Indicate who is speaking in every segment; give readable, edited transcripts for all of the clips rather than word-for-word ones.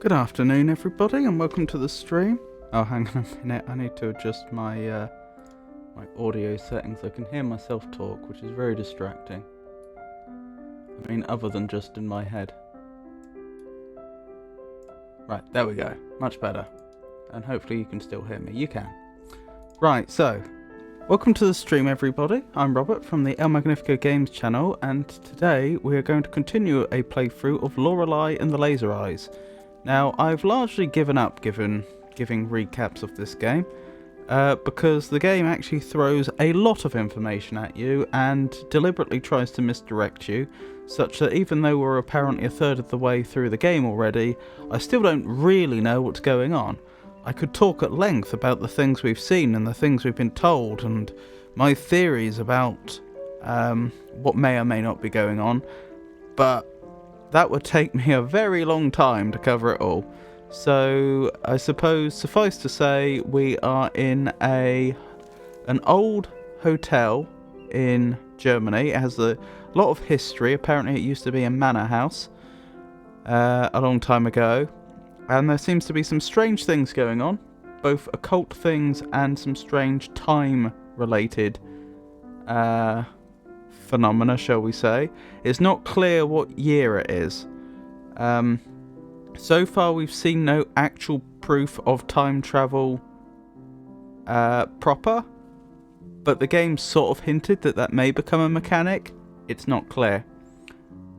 Speaker 1: Good afternoon, everybody, and welcome to the stream. Oh, hang on a minute. I need to adjust my my audio settings. I can hear myself talk, which is very distracting. I mean, other than just in my head. Right, there we go. Much better. And hopefully you can still hear me. You can. Right, so, welcome to the stream, everybody. I'm Robert from the El Magnifico Games channel, and today we are going to continue a playthrough of Lorelei and the Laser Eyes. Now, I've largely given up giving recaps of this game, because the game actually throws a lot of information at you and deliberately tries to misdirect you, such that even though we're apparently a third of the way through the game already, I still don't really know what's going on. I could talk at length about the things we've seen and the things we've been told, and my theories about what may or may not be going on, but that would take me a very long time to cover it all. So I suppose suffice to say we are in an old hotel in Germany. It has a lot of history. Apparently it used to be a manor house a long time ago. And there seems to be some strange things going on. Both occult things and some strange time-related phenomena, shall we say. It's not clear what year it is. So far we've seen no actual proof of time travel proper, but the game sort of hinted that that may become a mechanic. It's not clear.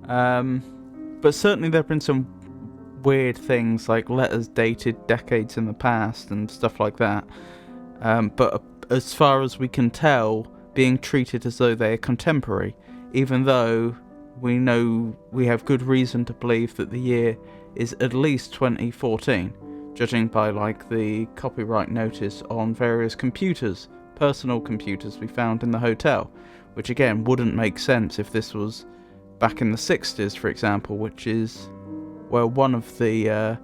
Speaker 1: But certainly there have been some weird things like letters dated decades in the past and stuff like that. But as far as we can tell, being treated as though they are contemporary, even though we know we have good reason to believe that the year is at least 2014, judging by like the copyright notice on various computers, personal computers we found in the hotel, which again wouldn't make sense if this was back in the 60s, for example, which is well one of the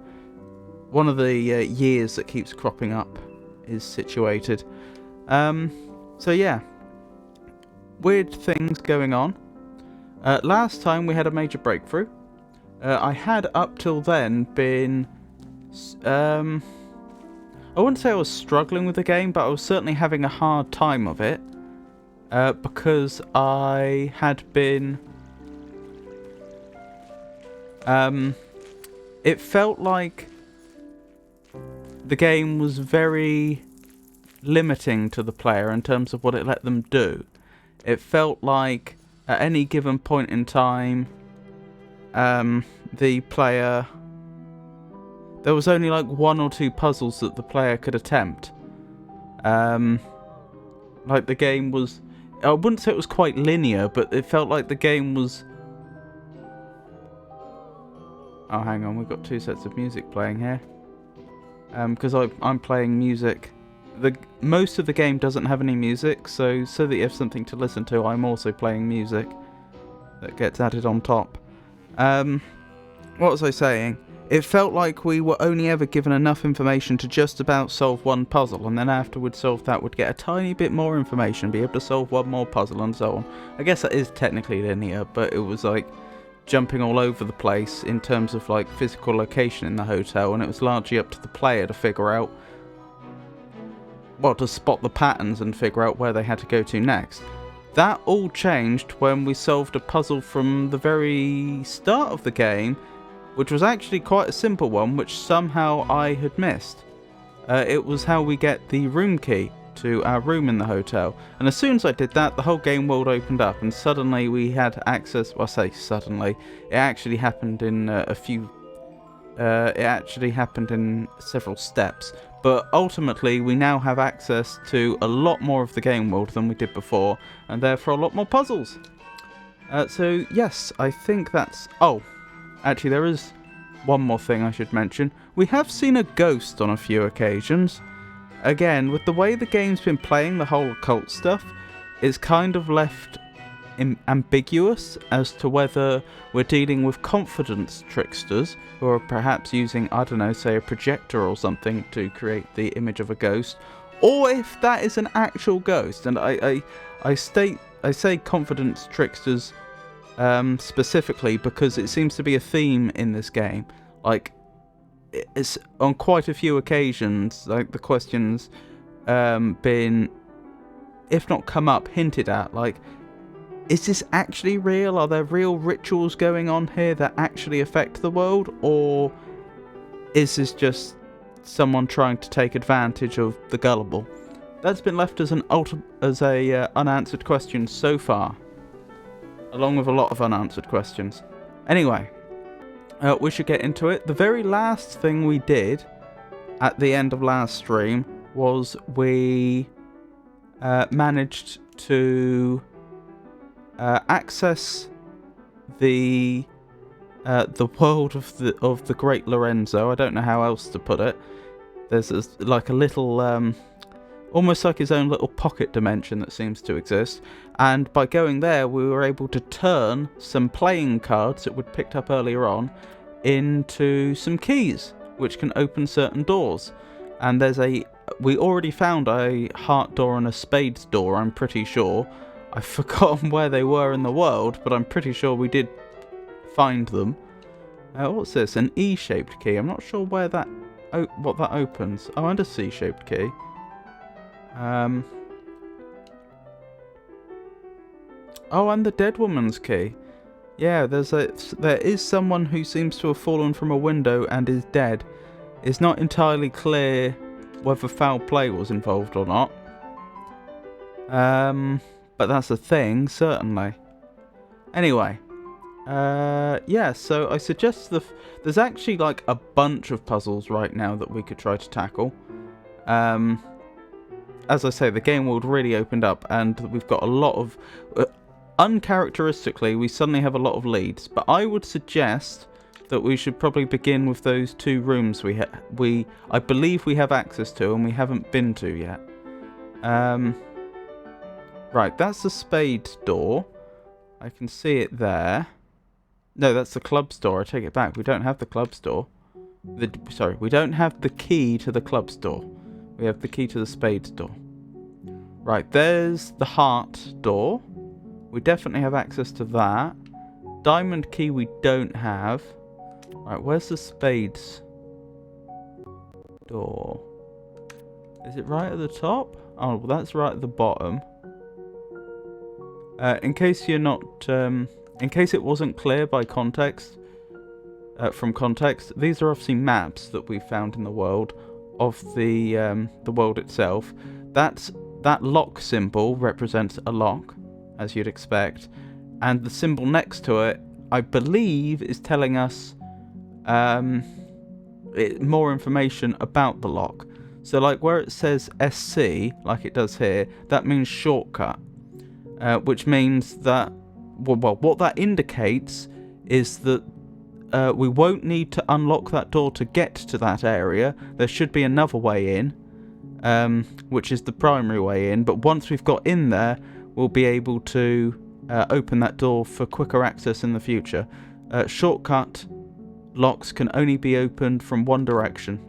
Speaker 1: years that keeps cropping up is situated. So yeah, weird things going on. Last time we had a major breakthrough. I had up till then been I wouldn't say I was struggling with the game, but I was certainly having a hard time of it, because I had been it felt like the game was very limiting to the player in terms of what it let them do. It felt like at any given point in time, the player, there was only like one or two puzzles that the player could attempt. Like the game was, I wouldn't say it was quite linear, but it felt like the game was... Oh, hang on, we've got two sets of music playing here. Because I'm playing music. Most of the game doesn't have any music, so that you have something to listen to, I'm also playing music that gets added on top. What was I saying? It felt like we were only ever given enough information to just about solve one puzzle, and then after we'd solved that, we'd get a tiny bit more information, be able to solve one more puzzle, and so on. I guess that is technically linear, but it was like jumping all over the place in terms of like physical location in the hotel, and it was largely up to the player to figure out, well, to spot the patterns and figure out where they had to go to next. That all changed when we solved a puzzle from the very start of the game, which was actually quite a simple one, which somehow I had missed. It was how we get the room key to our room in the hotel. And as soon as I did that, the whole game world opened up, and suddenly we had access... Well, I say suddenly. It actually happened in it actually happened in several steps. But ultimately, we now have access to a lot more of the game world than we did before, and therefore a lot more puzzles. So, yes, I think that's... Oh, actually, there is one more thing I should mention. We have seen a ghost on a few occasions. Again, with the way the game's been playing the whole occult stuff, it's kind of left ambiguous as to whether we're dealing with confidence tricksters who are perhaps using, I don't know, say a projector or something to create the image of a ghost, or if that is an actual ghost. And I say confidence tricksters specifically because it seems to be a theme in this game. Like, it's on quite a few occasions, like the questions been, if not come up, hinted at, like, is this actually real? Are there real rituals going on here that actually affect the world? Or is this just someone trying to take advantage of the gullible? That's been left as a unanswered question so far, along with a lot of unanswered questions. Anyway, we should get into it. The very last thing we did at the end of last stream was we managed to access the world of the great Lorenzo. I don't know how else to put it. There's like a little almost like his own little pocket dimension that seems to exist, and by going there we were able to turn some playing cards that we'd picked up earlier on into some keys which can open certain doors. And we already found a heart door and a spades door, I'm pretty sure. I've forgotten where they were in the world, but I'm pretty sure we did find them. What's this? An E-shaped key. I'm not sure where that what that opens. Oh, and a C-shaped key. Oh, and the dead woman's key. Yeah, there is someone who seems to have fallen from a window and is dead. It's not entirely clear whether foul play was involved or not. But that's a thing, certainly. Anyway, yeah, so I suggest there's actually like a bunch of puzzles right now that we could try to tackle. As I say, the game world really opened up, and we've got a lot of... uncharacteristically, we suddenly have a lot of leads, but I would suggest that we should probably begin with those two rooms I believe we have access to and we haven't been to yet. Right, that's the spades door. I can see it there. No, that's the clubs door. I take it back. We don't have the clubs door. Sorry, we don't have the key to the clubs door. We have the key to the spades door. Right, there's the heart door. We definitely have access to that. Diamond key we don't have. Right, where's the spades door? Is it right at the top? Oh, well, that's right at the bottom. In case you're not, in case it wasn't clear by context, from context, these are obviously maps that we found in the world of the world itself. That lock symbol represents a lock, as you'd expect, and the symbol next to it, I believe, is telling us more information about the lock. So, like where it says SC, like it does here, that means shortcut. Which means that, well, what that indicates is that we won't need to unlock that door to get to that area. There should be another way in, which is the primary way in, but once we've got in there, we'll be able to open that door for quicker access in the future. Shortcut locks can only be opened from one direction.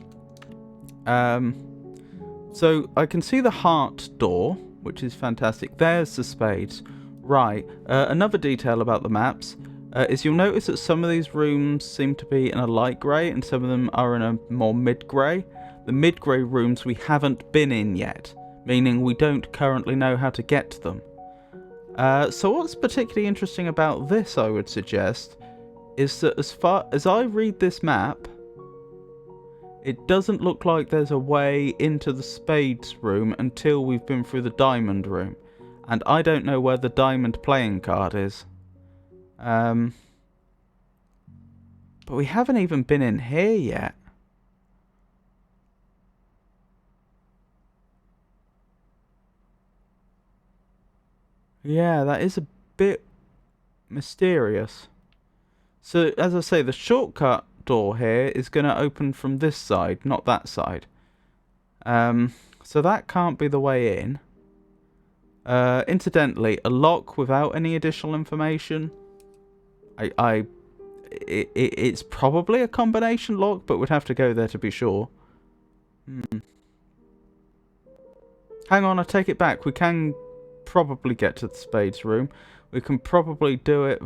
Speaker 1: So I can see the heart door, which is fantastic. There's the spades. Right, another detail about the maps is you'll notice that some of these rooms seem to be in a light grey and some of them are in a more mid-grey. The mid-grey rooms we haven't been in yet, meaning we don't currently know how to get to them. So what's particularly interesting about this, I would suggest, is that as far as I read this map, it doesn't look like there's a way into the spades room until we've been through the diamond room. And I don't know where the diamond playing card is. But we haven't even been in here yet. Yeah, that is a bit mysterious. So, as I say, the shortcut door here is going to open from this side, not that side. So that can't be the way in. Incidentally, a lock without any additional information, it's probably a combination lock, but we'd have to go there to be sure. Hang on, I take it back. We can probably get to the spades room. We can probably get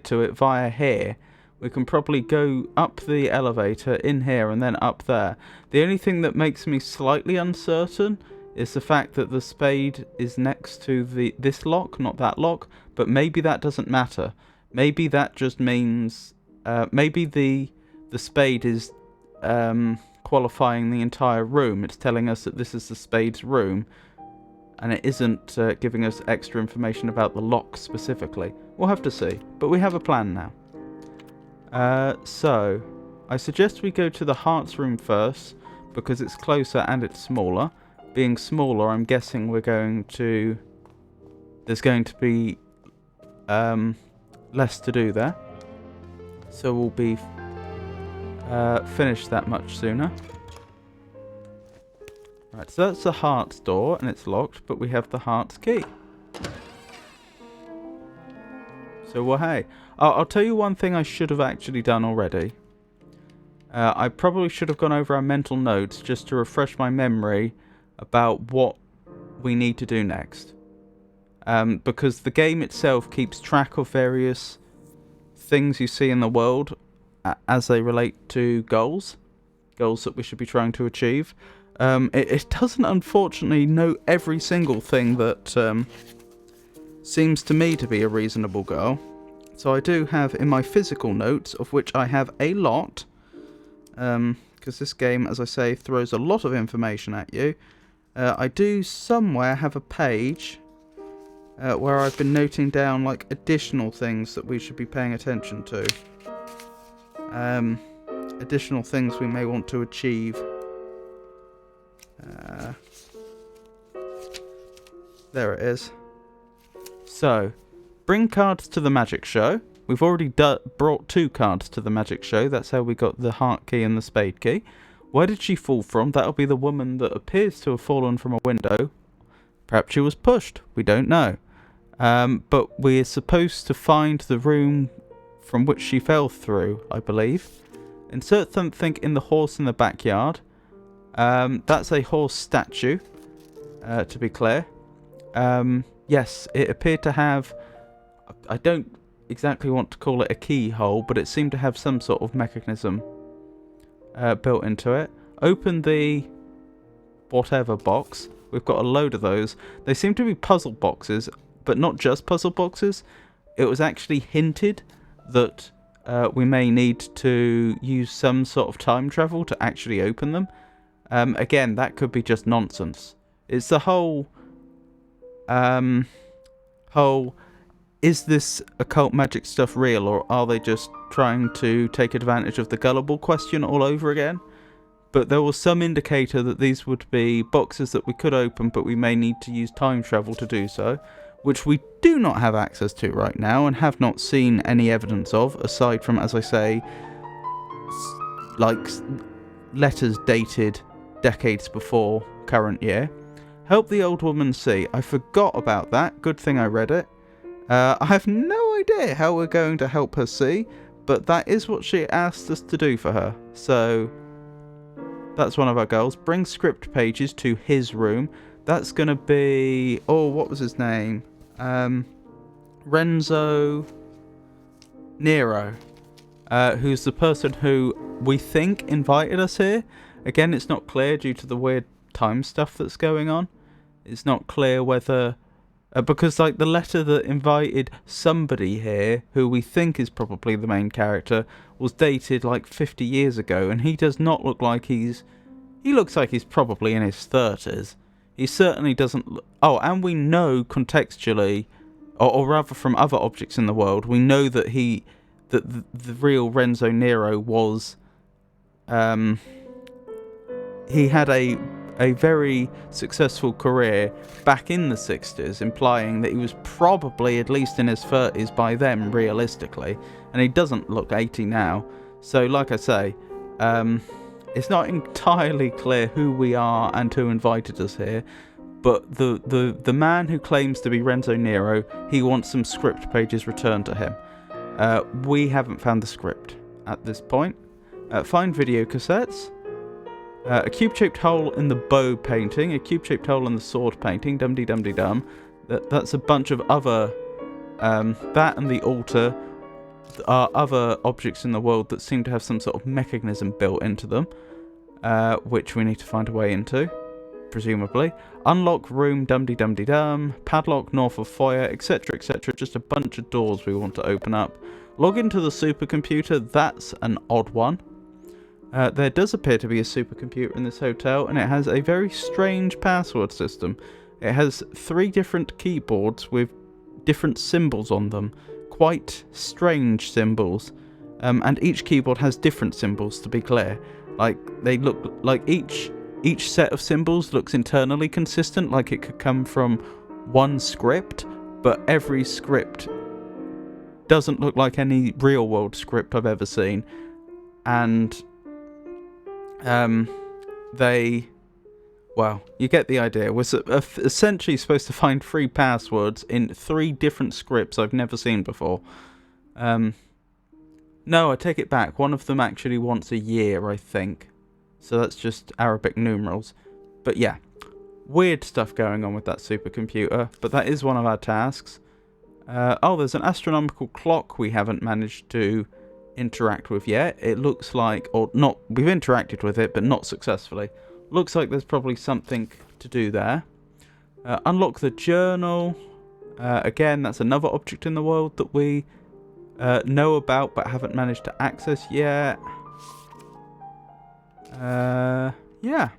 Speaker 1: to it via here, We can probably go up the elevator in here and then up there. The only thing that makes me slightly uncertain is the fact that the spade is next to this lock, not that lock. But maybe that doesn't matter. Maybe that just means maybe the spade is qualifying the entire room. It's telling us that this is the spade's room, and it isn't giving us extra information about the lock specifically. We'll have to see, but we have a plan now. So, I suggest we go to the hearts room first, because it's closer and it's smaller. Being smaller, I'm guessing we're going to... There's going to be less to do there. So we'll be finished that much sooner. Right, so that's the hearts door, and it's locked, but we have the hearts key. So, well, hey. I'll tell you one thing I should have actually done already. I probably should have gone over our mental notes just to refresh my memory about what we need to do next. Because the game itself keeps track of various things you see in the world as they relate to goals that we should be trying to achieve. It doesn't, unfortunately, know every single thing that seems to me to be a reasonable goal. So I do have in my physical notes, of which I have a lot, because this game, as I say, throws a lot of information at you. I do somewhere have a page where I've been noting down like additional things that we should be paying attention to. Additional things we may want to achieve. There it is. So, bring cards to the magic show. We've already brought 2 cards to the magic show. That's how we got the heart key and the spade key. Where did she fall from? That'll be the woman that appears to have fallen from a window. Perhaps she was pushed. We don't know. But we're supposed to find the room from which she fell through, I believe. Insert something in the horse in the backyard. That's a horse statue, to be clear. Yes, it appeared to have... I don't exactly want to call it a keyhole, but it seemed to have some sort of mechanism built into it. Open the whatever box. We've got a load of those. They seem to be puzzle boxes, but not just puzzle boxes. It was actually hinted that we may need to use some sort of time travel to actually open them. Again, that could be just nonsense. It's the whole... is this occult magic stuff real, or are they just trying to take advantage of the gullible question all over again? But there was some indicator that these would be boxes that we could open, but we may need to use time travel to do so, which we do not have access to right now and have not seen any evidence of, aside from, as I say, like letters dated decades before current year. Help the old woman see. I forgot about that. Good thing I read it. I have no idea how we're going to help her see, but that is what she asked us to do for her. So that's one of our goals. Bring script pages to his room. That's going to be... Oh, what was his name? Renzo Nero, who's the person who we think invited us here. Again, it's not clear due to the weird time stuff that's going on. It's not clear whether... because, like, the letter that invited somebody here, who we think is probably the main character, was dated, like, 50 years ago, and he does not look like he's... He looks like he's probably in his 30s. He certainly doesn't... Oh, and we know contextually, or rather from other objects in the world, we know that the real Renzo Nero was... he had a very successful career back in the 60s, implying that he was probably at least in his 30s by then, realistically. And he doesn't look 80 now. So, like I say, it's not entirely clear who we are and who invited us here. But the man who claims to be Renzo Nero, he wants some script pages returned to him. We haven't found the script at this point. Find video cassettes. A cube-shaped hole in the bow painting, a cube-shaped hole in the sword painting, dum-de-dum-de-dum. That's a bunch of other... that and the altar are other objects in the world that seem to have some sort of mechanism built into them, which we need to find a way into, presumably. Unlock room dum-de-dum-de-dum, padlock north of foyer, etc, etc. Just a bunch of doors we want to open up. Log into the supercomputer. That's an odd one. There does appear to be a supercomputer in this hotel, and it has a very strange password system. It has 3 different keyboards with different symbols on them. Quite strange symbols. And each keyboard has different symbols, to be clear. Like, they look like each set of symbols looks internally consistent, like it could come from one script, but every script doesn't look like any real world script I've ever seen. And well, you get the idea. We're essentially supposed to find 3 passwords in 3 different scripts I've never seen before. No, I take it back. One of them actually wants a year, I think. So that's just Arabic numerals. But yeah, weird stuff going on with that supercomputer. But that is one of our tasks. Oh, there's an astronomical clock we haven't managed to interact with yet. It looks like, or not, we've interacted with it, but not successfully. Looks like there's probably something to do there. Unlock the journal. Again, that's another object in the world that we know about but haven't managed to access yet. Yeah.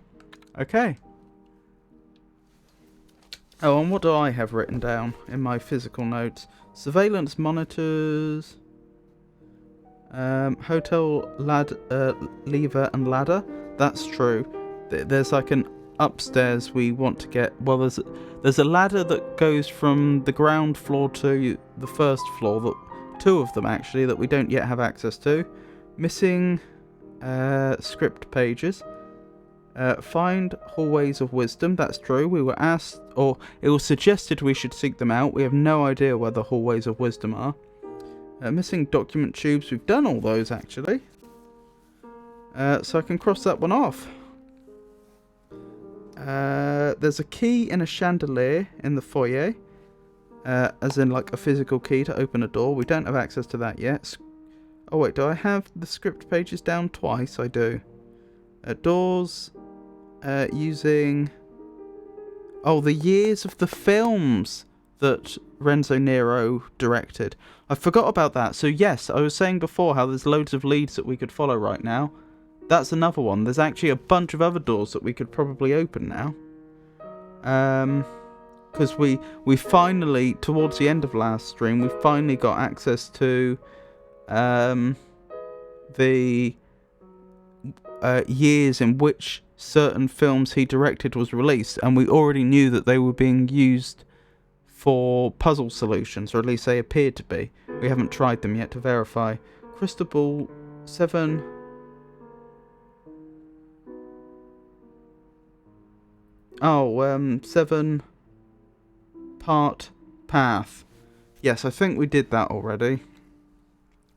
Speaker 1: Okay. Oh, and what do I have written down in my physical notes? Surveillance monitors. Hotel lever and ladder. That's true. There's like an upstairs we want to get. Well, there's a ladder that goes from the ground floor to the first floor. That 2 of them actually that we don't yet have access to. Missing script pages. Find hallways of wisdom. That's true. We were asked, or it was suggested we should seek them out. We have no idea where the hallways of wisdom are. Missing document tubes. We've done all those actually. So I can cross that one off. There's a key in a chandelier in the foyer. As in like a physical key to open a door. We don't have access to that yet. Oh wait, do I have the script pages down twice? I do. Doors. Using... Oh, the years of the films that Renzo Nero directed. I forgot about that. So yes, I was saying before how there's loads of leads that we could follow right now. That's another one. There's actually a bunch of other doors that we could probably open now. Because we finally, towards the end of last stream, we finally got access to the years in which certain films he directed was released, and we already knew that they were being used for puzzle solutions, or at least they appeared to be. We haven't tried them yet to verify. Crystal Ball 7... Oh, 7 part path. Yes, I think we did that already.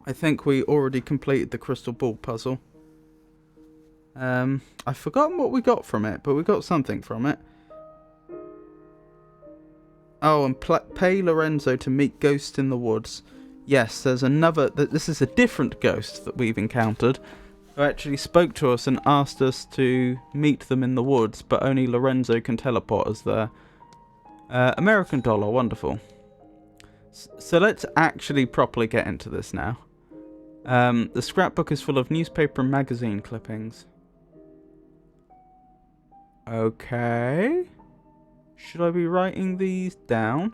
Speaker 1: I think we already completed the crystal ball puzzle. I've forgotten what we got from it, but we got something from it. Oh, and pay Lorenzo to meet ghosts in the woods. Yes, there's another... This is a different ghost that we've encountered, who actually spoke to us and asked us to meet them in the woods, but only Lorenzo can teleport us there. American dollar, wonderful. So let's actually properly get into this now. The scrapbook is full of newspaper and magazine clippings. Okay. Should I be writing these down?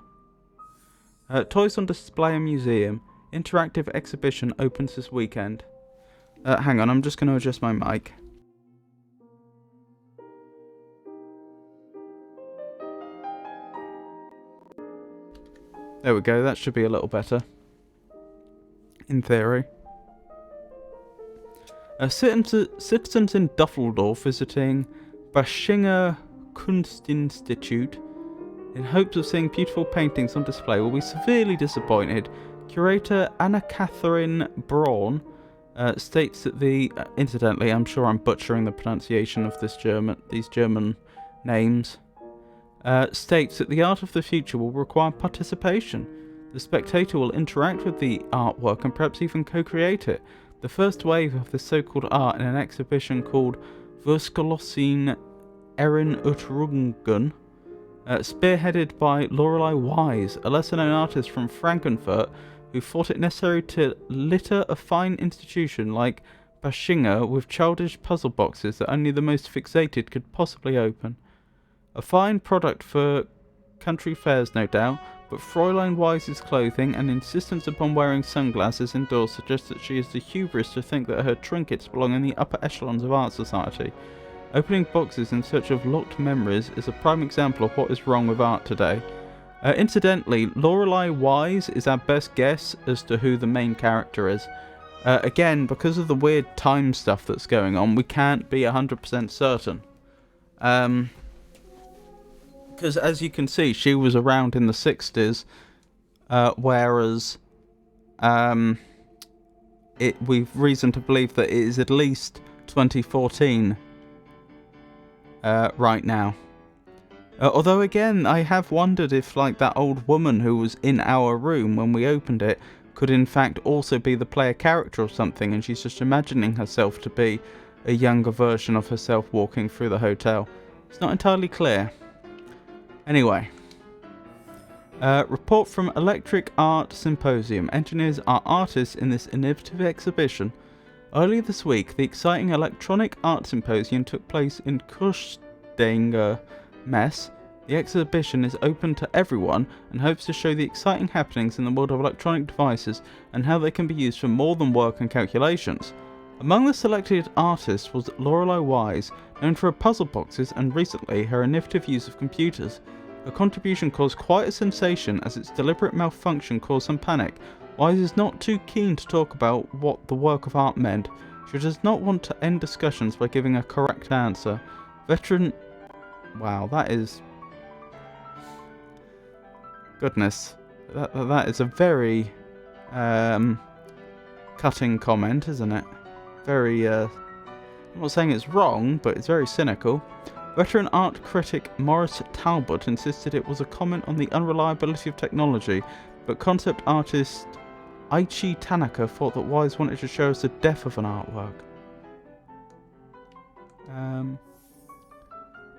Speaker 1: Toys on display in museum. Interactive exhibition opens this weekend. Hang on, I'm just going to adjust my mic. There we go, that should be a little better. In theory. Citizens in Dusseldorf visiting Baschinger Kunstinstitut in hopes of seeing beautiful paintings on display will be severely disappointed. Curator Anna Catherine Braun states that the... incidentally, I'm sure I'm butchering the pronunciation of these German names. States that the art of the future will require participation. The spectator will interact with the artwork and perhaps even co-create it. The first wave of this so-called art in an exhibition called Verschlossen Erin Utrungen, spearheaded by Lorelei Wise, a lesser-known artist from Frankfurt who thought it necessary to litter a fine institution like Baschinger with childish puzzle boxes that only the most fixated could possibly open. A fine product for country fairs, no doubt, but Fräulein Wise's clothing and insistence upon wearing sunglasses indoors suggests that she has the hubris to think that her trinkets belong in the upper echelons of art society. Opening boxes in search of locked memories is a prime example of what is wrong with art today. Incidentally, Lorelei Wise is our best guess as to who the main character is. Again, because of the weird time stuff that's going on, we can't be 100% certain. Because as you can see, she was around in the 60s, whereas we've reason to believe that it is at least 2014 right now. Although again, I have wondered if like that old woman who was in our room when we opened it could in fact also be the player character or something, and she's just imagining herself to be a younger version of herself walking through the hotel. It's not entirely clear. Anyway. Report from Electric Art Symposium. Engineers are artists in this innovative exhibition. Earlier this week, the exciting Electronic Art Symposium took place in Kuchtinger Mess. The exhibition is open to everyone and hopes to show the exciting happenings in the world of electronic devices and how they can be used for more than work and calculations. Among the selected artists was Lorelei Wise, known for her puzzle boxes and recently her innovative use of computers. Her contribution caused quite a sensation as its deliberate malfunction caused some panic. Wise is not too keen to talk about what the work of art meant. She does not want to end discussions by giving a correct answer. Veteran... Wow, that is... Goodness. That is a very cutting comment, isn't it? Very, I'm not saying it's wrong, but it's very cynical. Veteran art critic Morris Talbot insisted it was a comment on the unreliability of technology, but concept artist Aichi Tanaka thought that Wise wanted to show us the depth of an artwork.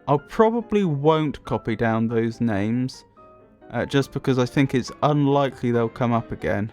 Speaker 1: I probably won't copy down those names, just because I think it's unlikely they'll come up again.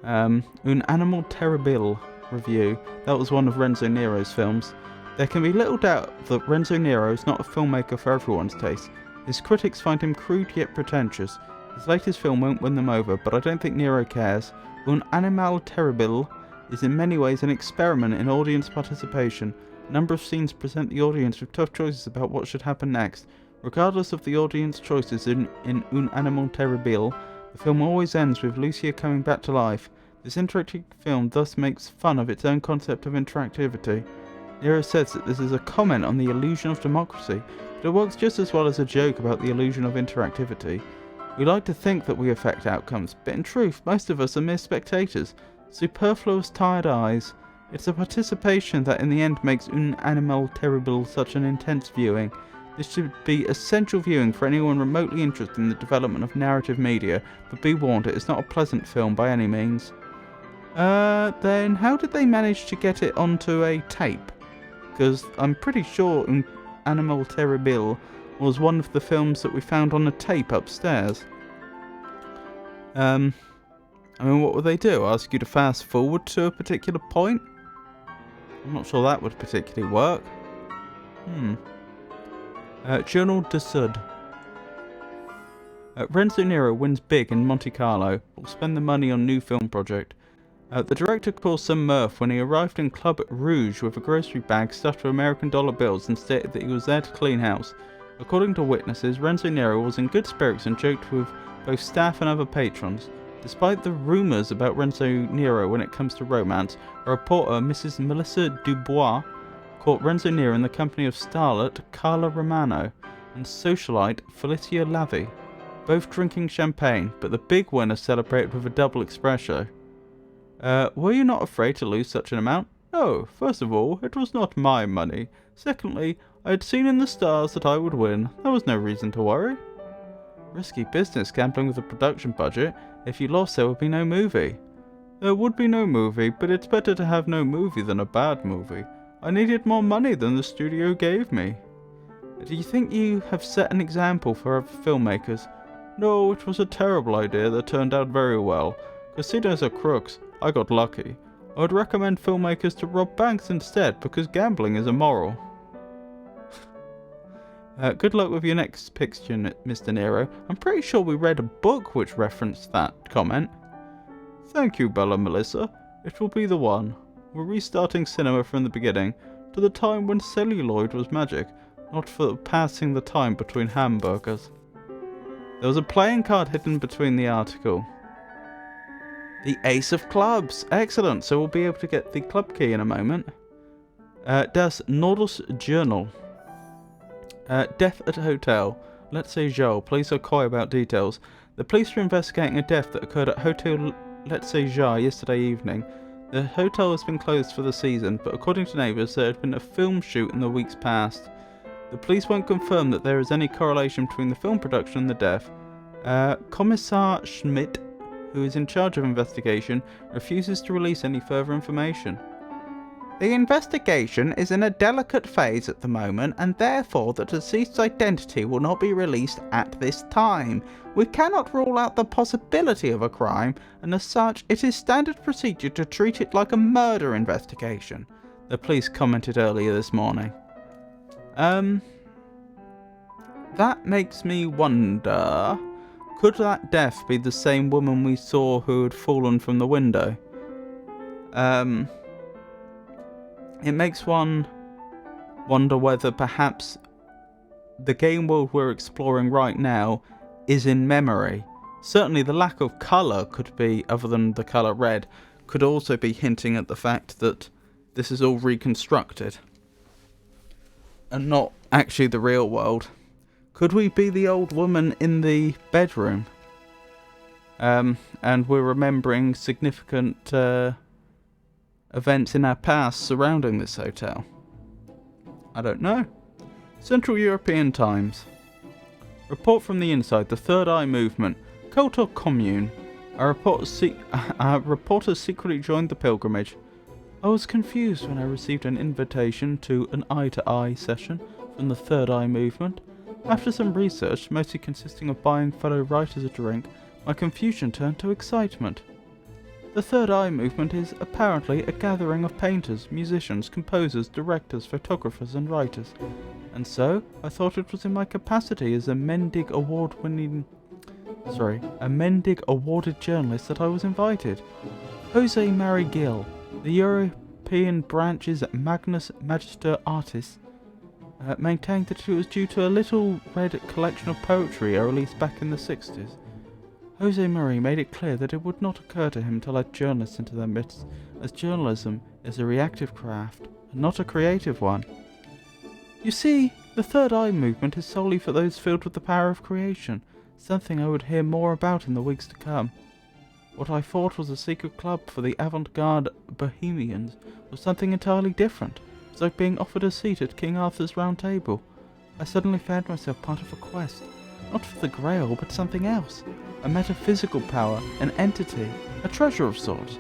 Speaker 1: Un Animal Terrible review. That was one of Renzo Nero's films. There can be little doubt that Renzo Nero is not a filmmaker for everyone's taste. His critics find him crude yet pretentious. His latest film won't win them over, but I don't think Nero cares. Un Animal Terrible is in many ways an experiment in audience participation. A number of scenes present the audience with tough choices about what should happen next. Regardless of the audience choices in Un Animal Terrible, the film always ends with Lucia coming back to life. This interactive film thus makes fun of its own concept of interactivity. Nero says that this is a comment on the illusion of democracy, but it works just as well as a joke about the illusion of interactivity. We like to think that we affect outcomes, but in truth, most of us are mere spectators. Superfluous tired eyes. It's the participation that in the end makes Un Animal Terrible such an intense viewing. This should be essential viewing for anyone remotely interested in the development of narrative media, but be warned, it is not a pleasant film by any means. Then how did they manage to get it onto a tape? Because I'm pretty sure Un Animal Terrible was one of the films that we found on a tape upstairs. I mean, what would they do? Ask you to fast forward to a particular point? I'm not sure that would particularly work. Journal de Sud. Renzo Nero wins big in Monte Carlo. Will spend the money on new film project. The director caused some mirth when he arrived in Club Rouge with a grocery bag stuffed with American dollar bills and stated that he was there to clean house. According to witnesses, Renzo Nero was in good spirits and joked with both staff and other patrons. Despite the rumours about Renzo Nero when it comes to romance, a reporter, Mrs. Melissa Dubois, caught Renzo Nero in the company of starlet Carla Romano and socialite Felicia Lavi, both drinking champagne, but the big winner celebrated with a double espresso. Were you not afraid to lose such an amount? No, first of all, it was not my money. Secondly, I had seen in the stars that I would win. There was no reason to worry. Risky business gambling with a production budget. If you lost, there would be no movie. There would be no movie, but it's better to have no movie than a bad movie. I needed more money than the studio gave me. Do you think you have set an example for other filmmakers? No, it was a terrible idea that turned out very well. Casinos are crooks. I got lucky. I would recommend filmmakers to rob banks instead because gambling is immoral. Good luck with your next picture, Mr. Nero. I'm pretty sure we read a book which referenced that comment. Thank you, Bella Melissa. It will be the one. We're restarting cinema from the beginning, to the time when celluloid was magic, not for passing the time between hamburgers. There was a playing card hidden between the article. The Ace of Clubs. Excellent. So we'll be able to get the club key in a moment. Das Nordus Journal. Death at a hotel. Let's say Joel. Police are coy about details. The police are investigating a death that occurred at Hotel Let's say yesterday evening. The hotel has been closed for the season, but according to neighbours, there had been a film shoot in the weeks past. The police won't confirm that there is any correlation between the film production and the death. Commissar Schmidt, who is in charge of investigation, refuses to release any further information. The investigation is in a delicate phase at the moment, and therefore the deceased's identity will not be released at this time. We cannot rule out the possibility of a crime, and as such, it is standard procedure to treat it like a murder investigation, the police commented earlier this morning. That makes me wonder, could that death be the same woman we saw who had fallen from the window? It makes one wonder whether perhaps the game world we're exploring right now is in memory. Certainly the lack of colour could be, other than the colour red, could also be hinting at the fact that this is all reconstructed and not actually the real world. Could we be the old woman in the bedroom? And we're remembering significant events in our past surrounding this hotel. I don't know. Central European Times. Report from the inside. The Third Eye Movement. Cult or commune? Our reporters secretly joined the pilgrimage. I was confused when I received an invitation to an eye-to-eye session from the Third Eye Movement. After some research, mostly consisting of buying fellow writers a drink, my confusion turned to excitement. The Third Eye Movement is apparently a gathering of painters, musicians, composers, directors, photographers and writers. And so, I thought it was in my capacity as a Mendig awarded journalist that I was invited. Jose Mari Gil, the European branch's Magnus Magister Artis, maintained that it was due to a little red collection of poetry I released back in the 60s. Jose Mari made it clear that it would not occur to him to let journalists into their midst, as journalism is a reactive craft, and not a creative one. You see, the Third Eye Movement is solely for those filled with the power of creation, something I would hear more about in the weeks to come. What I thought was a secret club for the avant-garde bohemians was something entirely different. It was like being offered a seat at King Arthur's Round Table. I suddenly found myself part of a quest, not for the Grail, but something else. A metaphysical power, an entity, a treasure of sorts.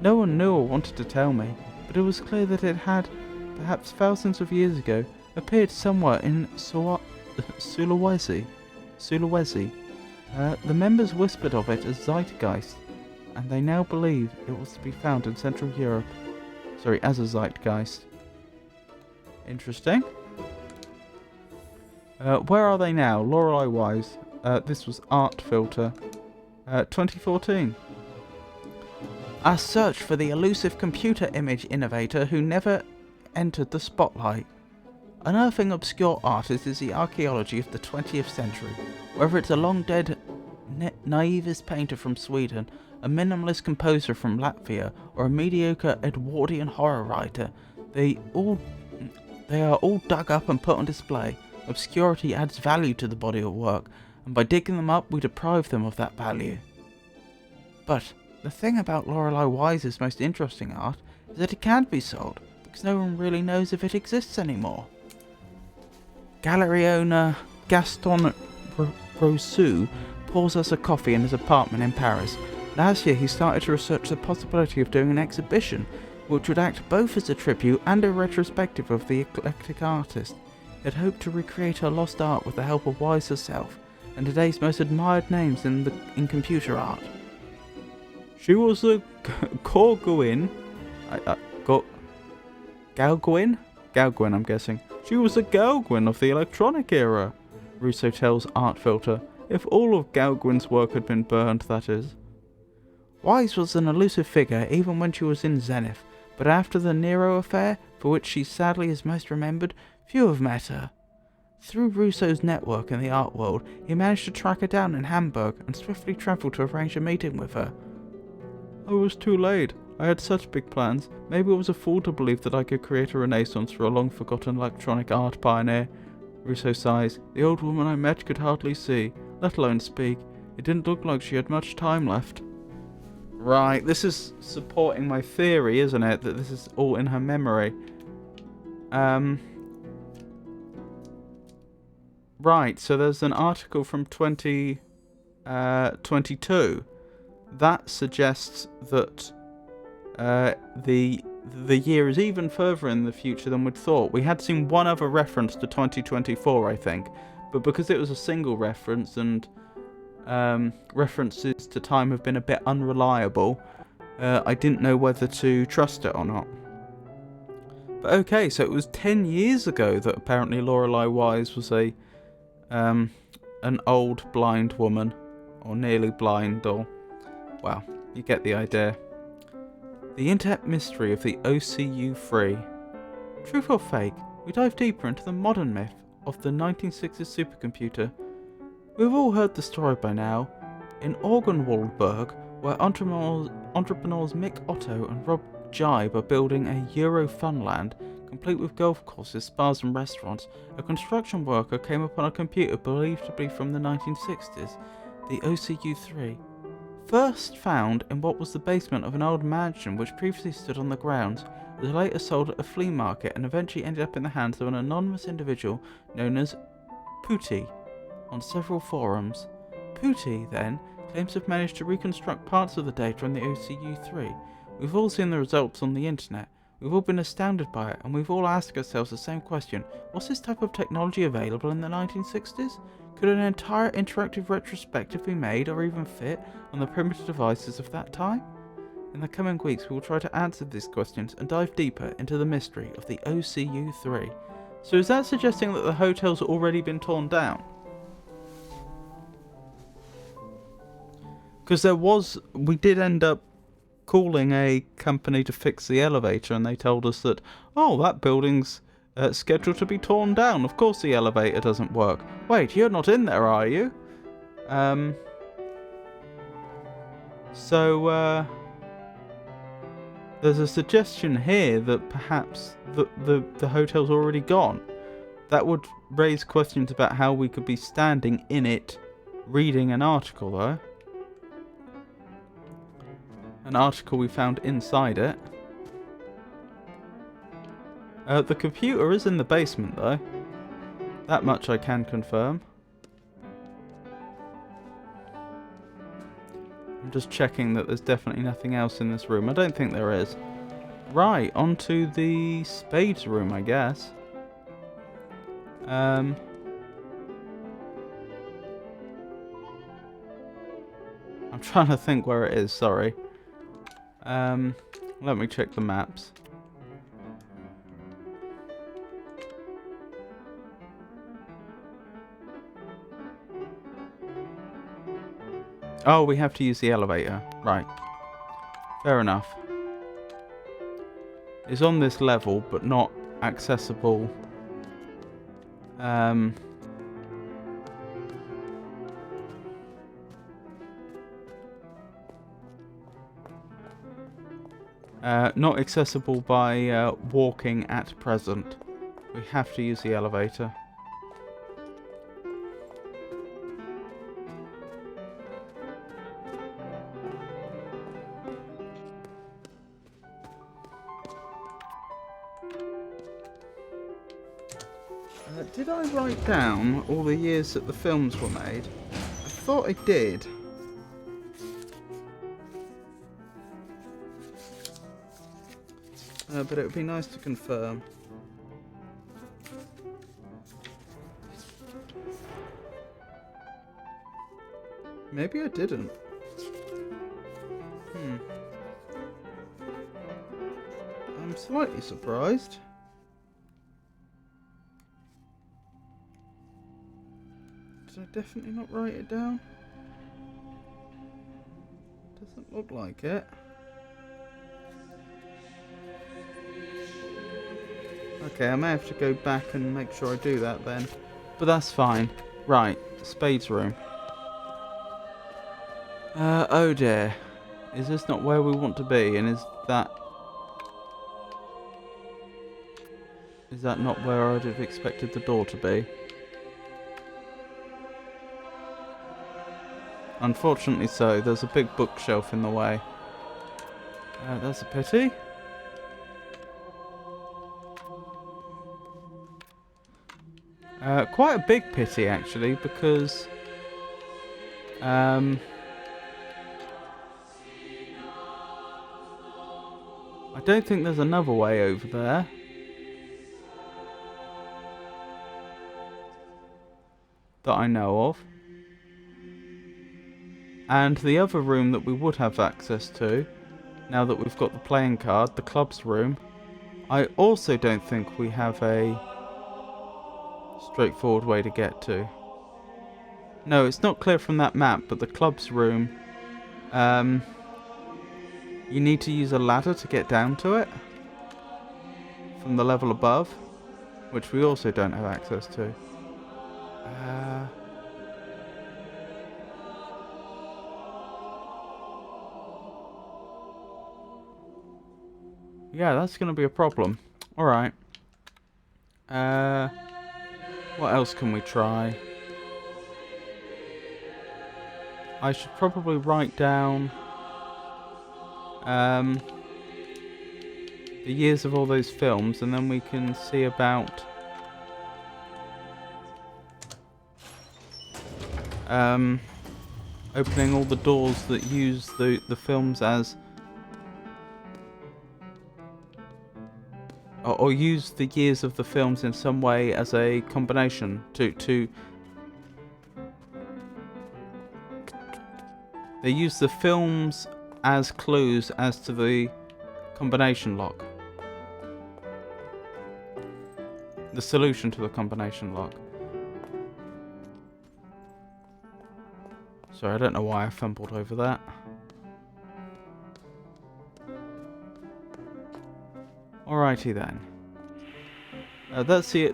Speaker 1: No one knew or wanted to tell me, but it was clear that it had, perhaps thousands of years ago, appeared somewhere in Sulawesi. The members whispered of it as Zeitgeist, and they now believe it was to be found in Central Europe. As a Zeitgeist. Interesting. Where are they now? Lorelei Wise. This was Art Filter. 2014. Our search for the elusive computer image innovator who never entered the spotlight. Unearthing obscure artists is the archaeology of the 20th century. Whether it's a long-dead naivist painter from Sweden, a minimalist composer from Latvia, or a mediocre Edwardian horror writer, they are all dug up and put on display. Obscurity adds value to the body of work, and by digging them up we deprive them of that value. But the thing about Lorelei Wise's most interesting art is that it can't be sold, because no one really knows if it exists anymore. Gallery owner Gaston Rousseau pours us a coffee in his apartment in Paris. Last year he started to research the possibility of doing an exhibition which would act both as a tribute and a retrospective of the eclectic artist. He had hoped to recreate her lost art with the help of Wise herself and today's most admired names in computer art. She was a Gauguin. Gauguin? Gauguin, I'm guessing. She was a Gauguin of the electronic era, Rousseau tells Art Filter. If all of Gauguin's work had been burned, that is. Wise was an elusive figure even when she was in Zenith, but after the Nero affair, for which she sadly is most remembered, few have met her. Through Rousseau's network in the art world, he managed to track her down in Hamburg and swiftly travelled to arrange a meeting with her. I was too late. I had such big plans. Maybe I was a fool to believe that I could create a renaissance for a long-forgotten electronic art pioneer. Rousseau sighs. The old woman I met could hardly see, let alone speak. It didn't look like she had much time left. Right, this is supporting my theory, isn't it? That this is all in her memory. Right, so there's an article from 2022 that suggests that the year is even further in the future than we'd thought. We had seen one other reference to 2024, I think, but because it was a single reference and references to time have been a bit unreliable, I didn't know whether to trust it or not. But okay, so it was 10 years ago that apparently Lorelei Wise was an old blind woman, or nearly blind, or, well, you get the idea. The in-depth mystery of the OCU-3. Truth or fake, we dive deeper into the modern myth of the 1960s supercomputer. We've all heard the story by now. In Orgenwaldberg, where entrepreneurs Mick Otto and Rob Jibe are building a Euro funland, complete with golf courses, spas and restaurants, a construction worker came upon a computer believed to be from the 1960s, the OCU-3. First found in what was the basement of an old mansion which previously stood on the grounds, was later sold at a flea market and eventually ended up in the hands of an anonymous individual known as Pooty on several forums. Pooty, then, claims to have managed to reconstruct parts of the data on the OCU-3. We've all seen the results on the internet. We've all been astounded by it, and we've all asked ourselves the same question. Was this type of technology available in the 1960s? Could an entire interactive retrospective be made or even fit on the primitive devices of that time? In the coming weeks we will try to answer these questions and dive deeper into the mystery of the OCU-3. So is that suggesting that the hotel's already been torn down? Because we did end up calling a company to fix the elevator and they told us that, oh, that building's scheduled to be torn down. Of course the elevator doesn't work. Wait, you're not in there, are you? So there's a suggestion here that perhaps the hotel's already gone. That would raise questions about how we could be standing in it reading an article, though. An article we found inside it. The computer is in the basement, though. That much I can confirm. I'm just checking that there's definitely nothing else in this room. I don't think there is. Right, onto the spades room, I guess. I'm trying to think where it is, sorry. Let me check the maps. Oh, we have to use the elevator. Right. Fair enough. It's on this level, but not accessible. Not accessible by walking at present. We have to use the elevator. Did I write down all the years that the films were made? I thought I did. But it would be nice to confirm. Maybe I didn't. I'm slightly surprised. Did I definitely not write it down? Doesn't look like it. Okay, I may have to go back and make sure I do that then. But that's fine. Right, Spade's room. Oh dear. Is this not where we want to be? And is that not where I'd have expected the door to be? Unfortunately so. There's a big bookshelf in the way. That's a pity. Quite a big pity actually, because I don't think there's another way over there. That I know of. And the other room that we would have access to, now that we've got the playing card, the club's room, I also don't think we have a straightforward way to get to. No, it's not clear from that map, but the club's room, you need to use a ladder to get down to it from the level above, which we also don't have access to. Yeah, that's going to be a problem. Alright. What else can we try? I should probably write down the years of all those films, and then we can see about opening all the doors that use the films as or use the years of the films in some way as a combination to they use the films as clues as to the combination lock. The solution to the combination lock. Sorry, I don't know why I fumbled over that. Alrighty then.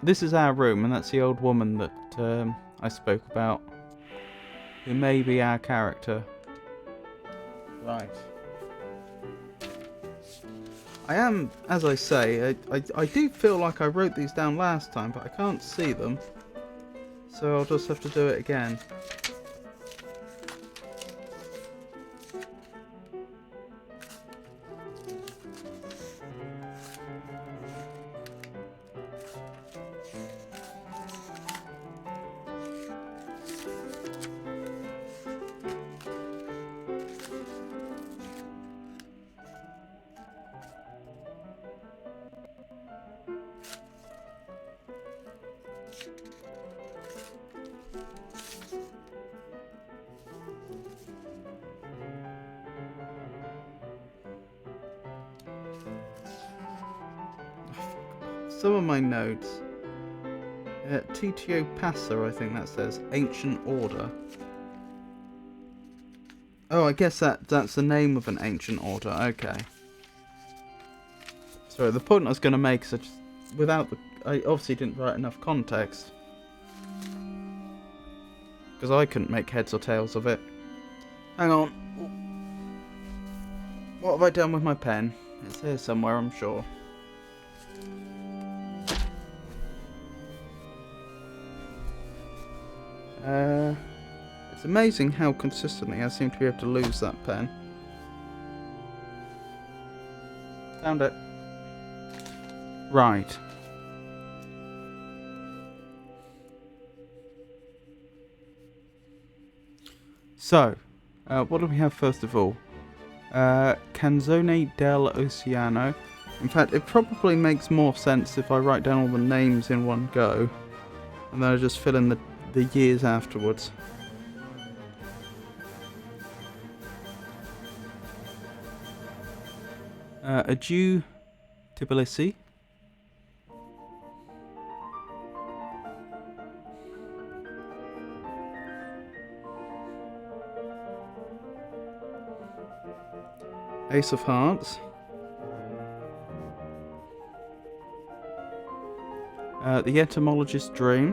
Speaker 1: This is our room, and that's the old woman that I spoke about, who may be our character. Right. I am, as I say, I do feel like I wrote these down last time, but I can't see them, so I'll just have to do it again. Some of my notes. TTO Passa, I think that says. Ancient Order. Oh, I guess that's the name of an ancient order. Okay. Sorry, the point I was going to make is I obviously didn't write enough context. Because I couldn't make heads or tails of it. Hang on. What have I done with my pen? It's here somewhere, I'm sure. It's amazing how consistently I seem to be able to lose that pen. Found it. Right. So, what do we have first of all? Canzone dell'Oceano. In fact, it probably makes more sense if I write down all the names in one go, and then I just fill in the years afterwards. Adieu, Tbilisi. Ace of Hearts. The Etymologist's Dream.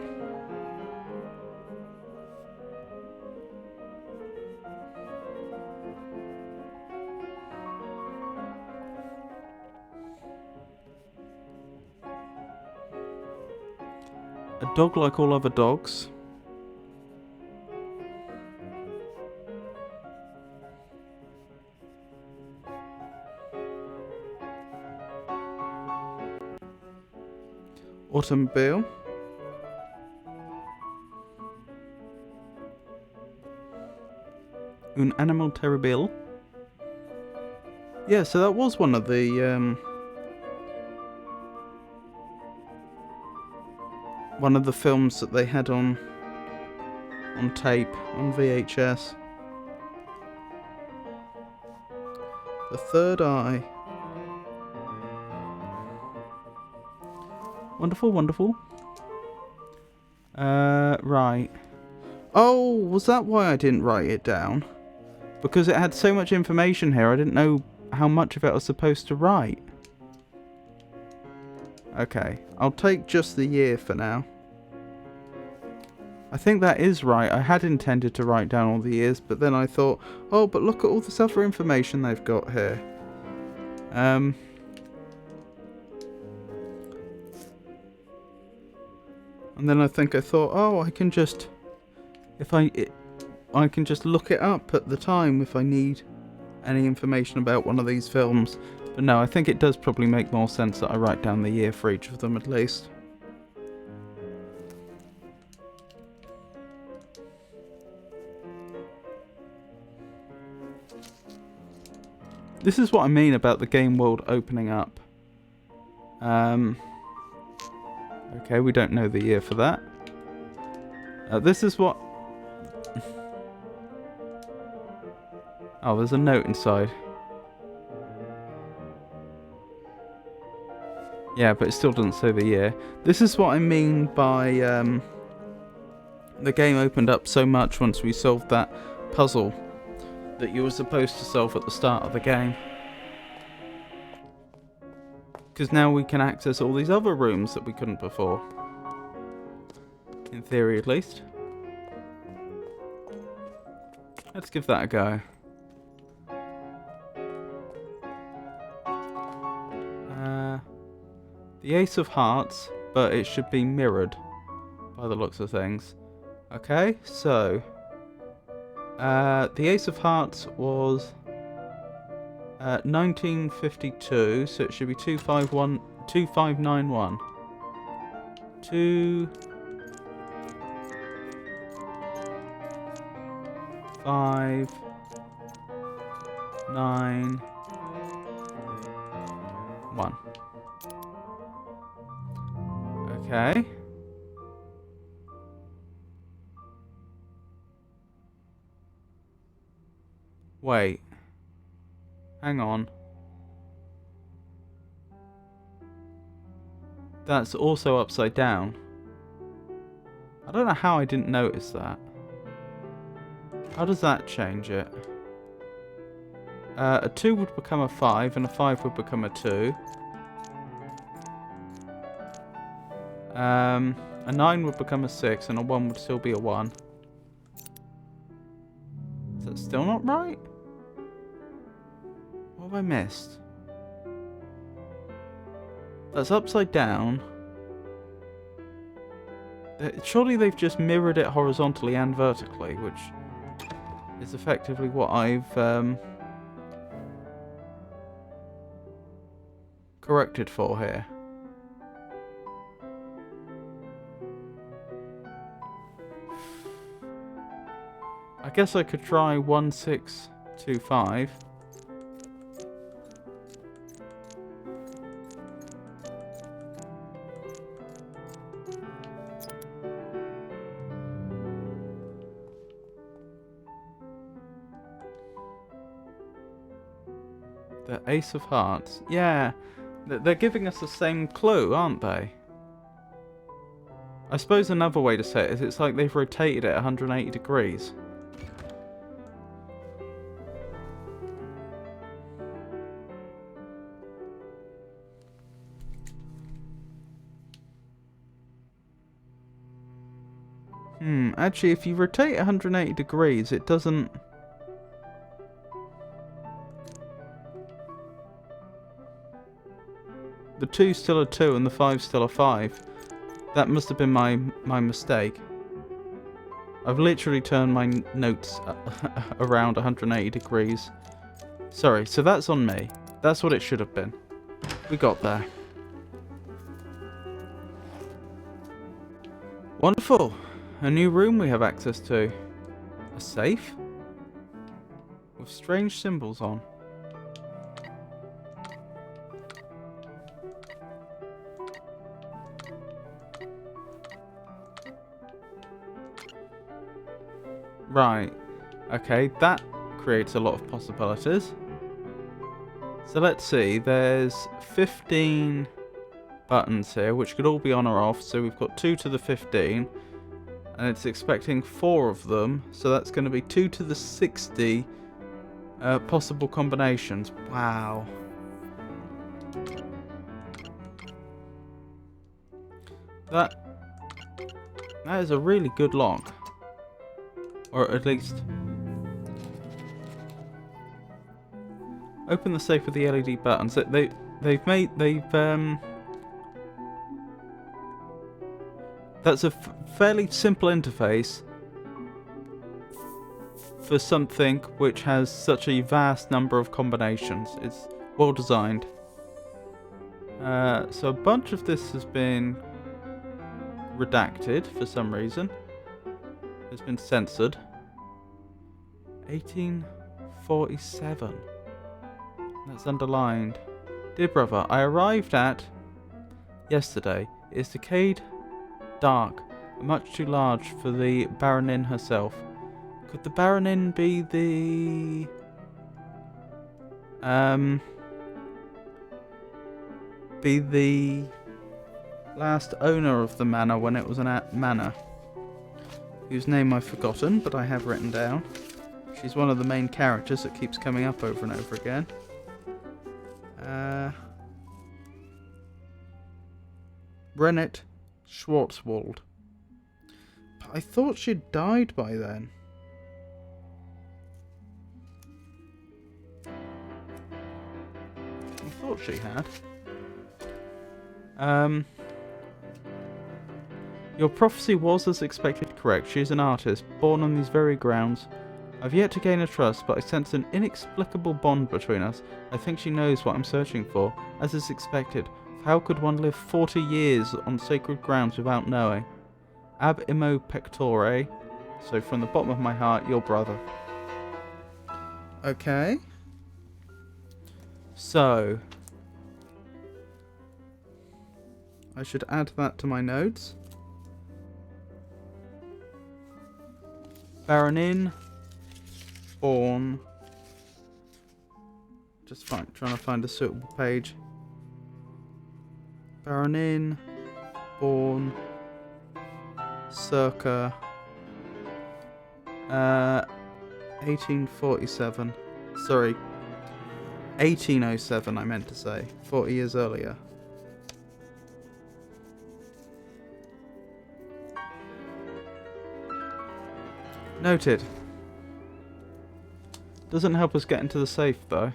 Speaker 1: A Dog Like All Other Dogs. Automobile. Un Animal Terrible. Yeah, so that was one of the films that they had on tape, on VHS. The Third Eye. Wonderful, wonderful. Right. Oh, was that why I didn't write it down? Because it had so much information here, I didn't know how much of it I was supposed to write. Okay, I'll take just the year for now. I think that is right. I had intended to write down all the years, but then I thought, oh, but look at all this other information they've got here. And then I thought, oh, I can just, I can just look it up at the time if I need any information about one of these films. But no, I think it does probably make more sense that I write down the year for each of them at least. This is what I mean about the game world opening up. Okay, we don't know the year for that. This is what... Oh, there's a note inside. Yeah, but it still doesn't say the year. This is what I mean by the game opened up so much once we solved that puzzle that you were supposed to solve at the start of the game. Because now we can access all these other rooms that we couldn't before. In theory, at least. Let's give that a go. The Ace of Hearts, but it should be mirrored by the looks of things. Okay, so the Ace of Hearts was 1952, so it should be 2591. 2591. Okay. Wait. Hang on. That's also upside down. I don't know how I didn't notice that. How does that change it? A 2 would become a 5, and a 5 would become a 2. A 9 would become a 6, and a 1 would still be a 1. Is that still not right? What have I missed? That's upside down. Surely they've just mirrored it horizontally and vertically, which is effectively what I've corrected for here. I guess I could try 1625. The Ace of Hearts. Yeah, they're giving us the same clue, aren't they? I suppose another way to say it is it's like they've rotated it 180 degrees. Actually, if you rotate 180 degrees, it doesn't... The 2's still a 2 and the 5's still a 5. That must have been my mistake. I've literally turned my notes around 180 degrees. Sorry, so that's on me. That's what it should have been. We got there. Wonderful. A new room we have access to. A safe? With strange symbols on. Right. Okay, that creates a lot of possibilities. So let's see, there's 15 buttons here, which could all be on or off. So we've got 2 to the 15. And it's expecting 4 of them. So that's going to be 2 to the 60 possible combinations. Wow. That is a really good lock. Or at least... Open the safe with the LED buttons. That's a fairly simple interface for something which has such a vast number of combinations. It's well designed. So a bunch of this has been redacted for some reason. It's been censored. 1847. That's underlined. Dear brother, I arrived at yesterday. It is decayed, dark, and much too large for the Baronin herself. Could the Baronin be the last owner of the manor when it was an manor, whose name I've forgotten, but I have written down. She's one of the main characters that keeps coming up over and over again. Rennet Schwarzwald. But I thought she'd died by then. I thought she had. Your prophecy was, as expected, correct. She is an artist, born on these very grounds. I've yet to gain her trust, but I sense an inexplicable bond between us. I think she knows what I'm searching for, as is expected. How could one live 40 years on sacred grounds without knowing? Ab imo pectore. So from the bottom of my heart, your brother. Okay. So I should add that to my notes. Baronin, born. Just trying to find a suitable page. Baronin, born, circa 1847. Sorry, 1807 I meant to say. 40 years earlier. Noted. Doesn't help us get into the safe though.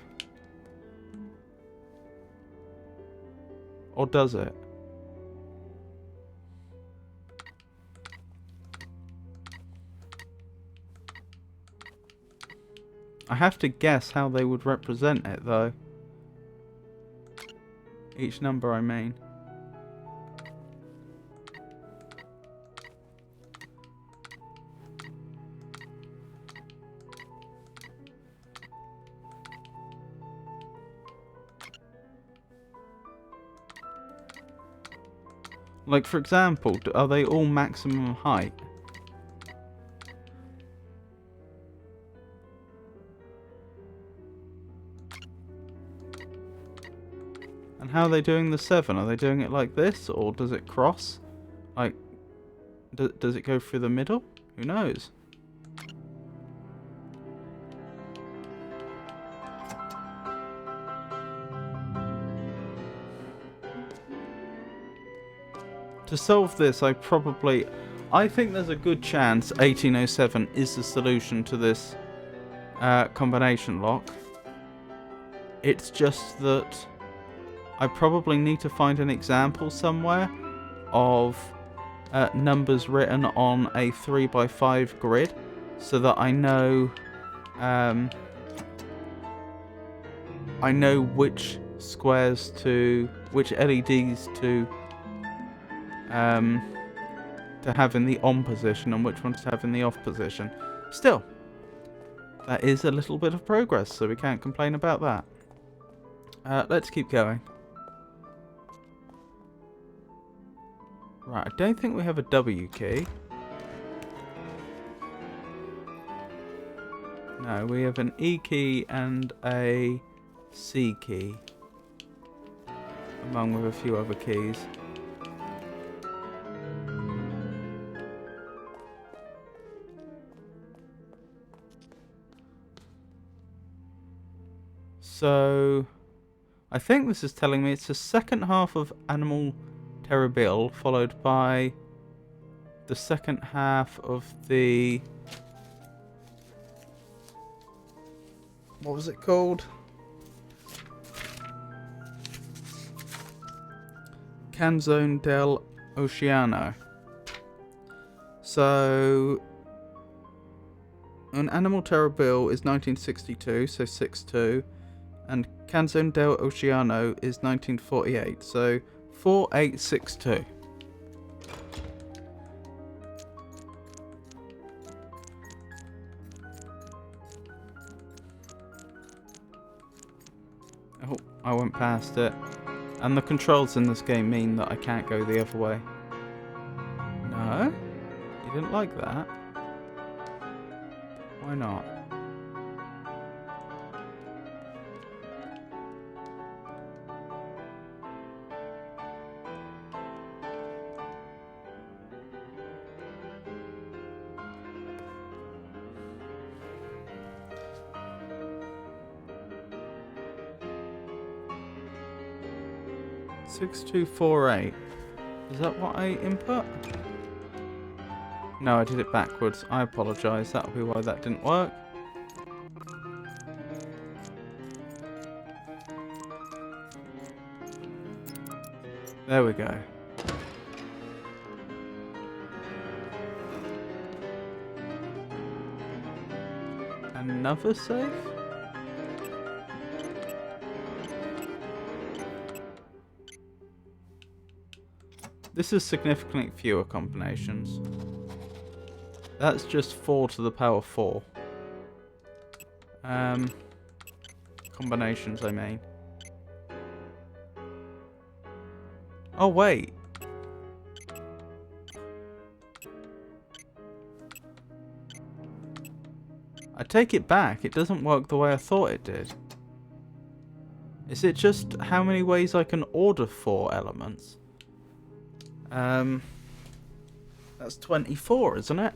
Speaker 1: Or does it? I have to guess how they would represent it though. Each number, I mean. Like, for example, are they all maximum height? And how are they doing the 7? Are they doing it like this, or does it cross? Like, does it go through the middle? Who knows? To solve this, I think there's a good chance 1807 is the solution to this combination lock. It's just that I probably need to find an example somewhere of numbers written on a 3x5 grid so that I know which squares which LEDs to have in the on position and which ones to have in the off position. Still, that is a little bit of progress, so we can't complain about that. Let's keep going. Right, I don't think we have a W key. No, we have an E key and a C key, among with a few other keys. So, I think this is telling me it's the second half of Animal Terrible, followed by the second half of the... What was it called? Canzone del Oceano. So, an Animal Terrible is 1962, so 6-2. And Canzone del Oceano is 1948, so 4862. Oh, I went past it. And the controls in this game mean that I can't go the other way. No? You didn't like that? Why not? 6248. Is that what I input? No, I did it backwards. I apologise. That'll be why that didn't work. There we go. Another safe? This is significantly fewer combinations. That's just 4 to the power 4. Combinations, I mean. Oh, wait. I take it back. It doesn't work the way I thought it did. Is it just how many ways I can order 4 elements? That's 24, isn't it?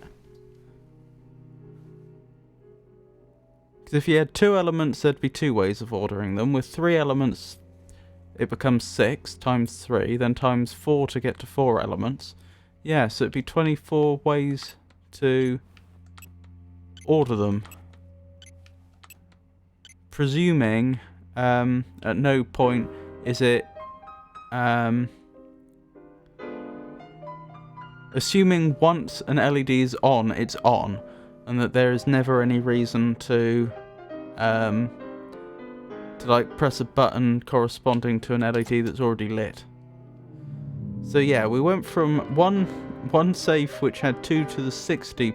Speaker 1: Because if you had 2 elements, there'd be 2 ways of ordering them. With 3 elements, it becomes 6 times 3, then times 4 to get to 4 elements. Yeah, so it'd be 24 ways to order them. Presuming, at no point is it, assuming once an LED is on, it's on, and that there is never any reason to like press a button corresponding to an LED that's already lit. So yeah, we went from one safe which had 2 to the 60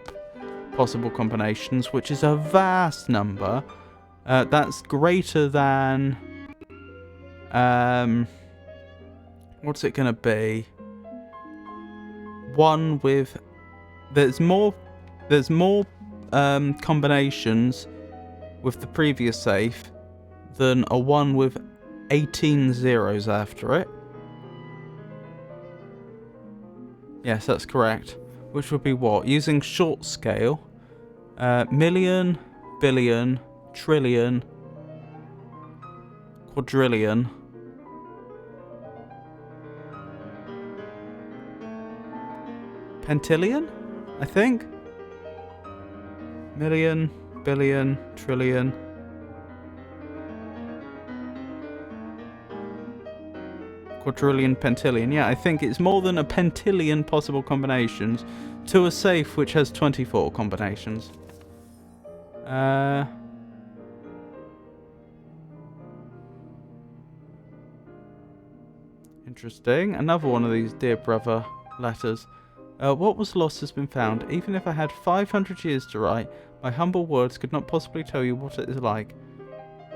Speaker 1: possible combinations, which is a vast number. That's greater than what's it gonna be? one with... There's more combinations with the previous safe than a one with 18 zeros after it. Yes, that's correct. Which would be what? Using short scale. Million, billion, trillion, quadrillion. Pentillion, I think. Million, billion, trillion. Quadrillion, pentillion. Yeah, I think it's more than a pentillion possible combinations to a safe which has 24 combinations. Interesting. Another one of these Dear Brother letters. What was lost has been found. Even if I had 500 years to write, my humble words could not possibly tell you what it is like.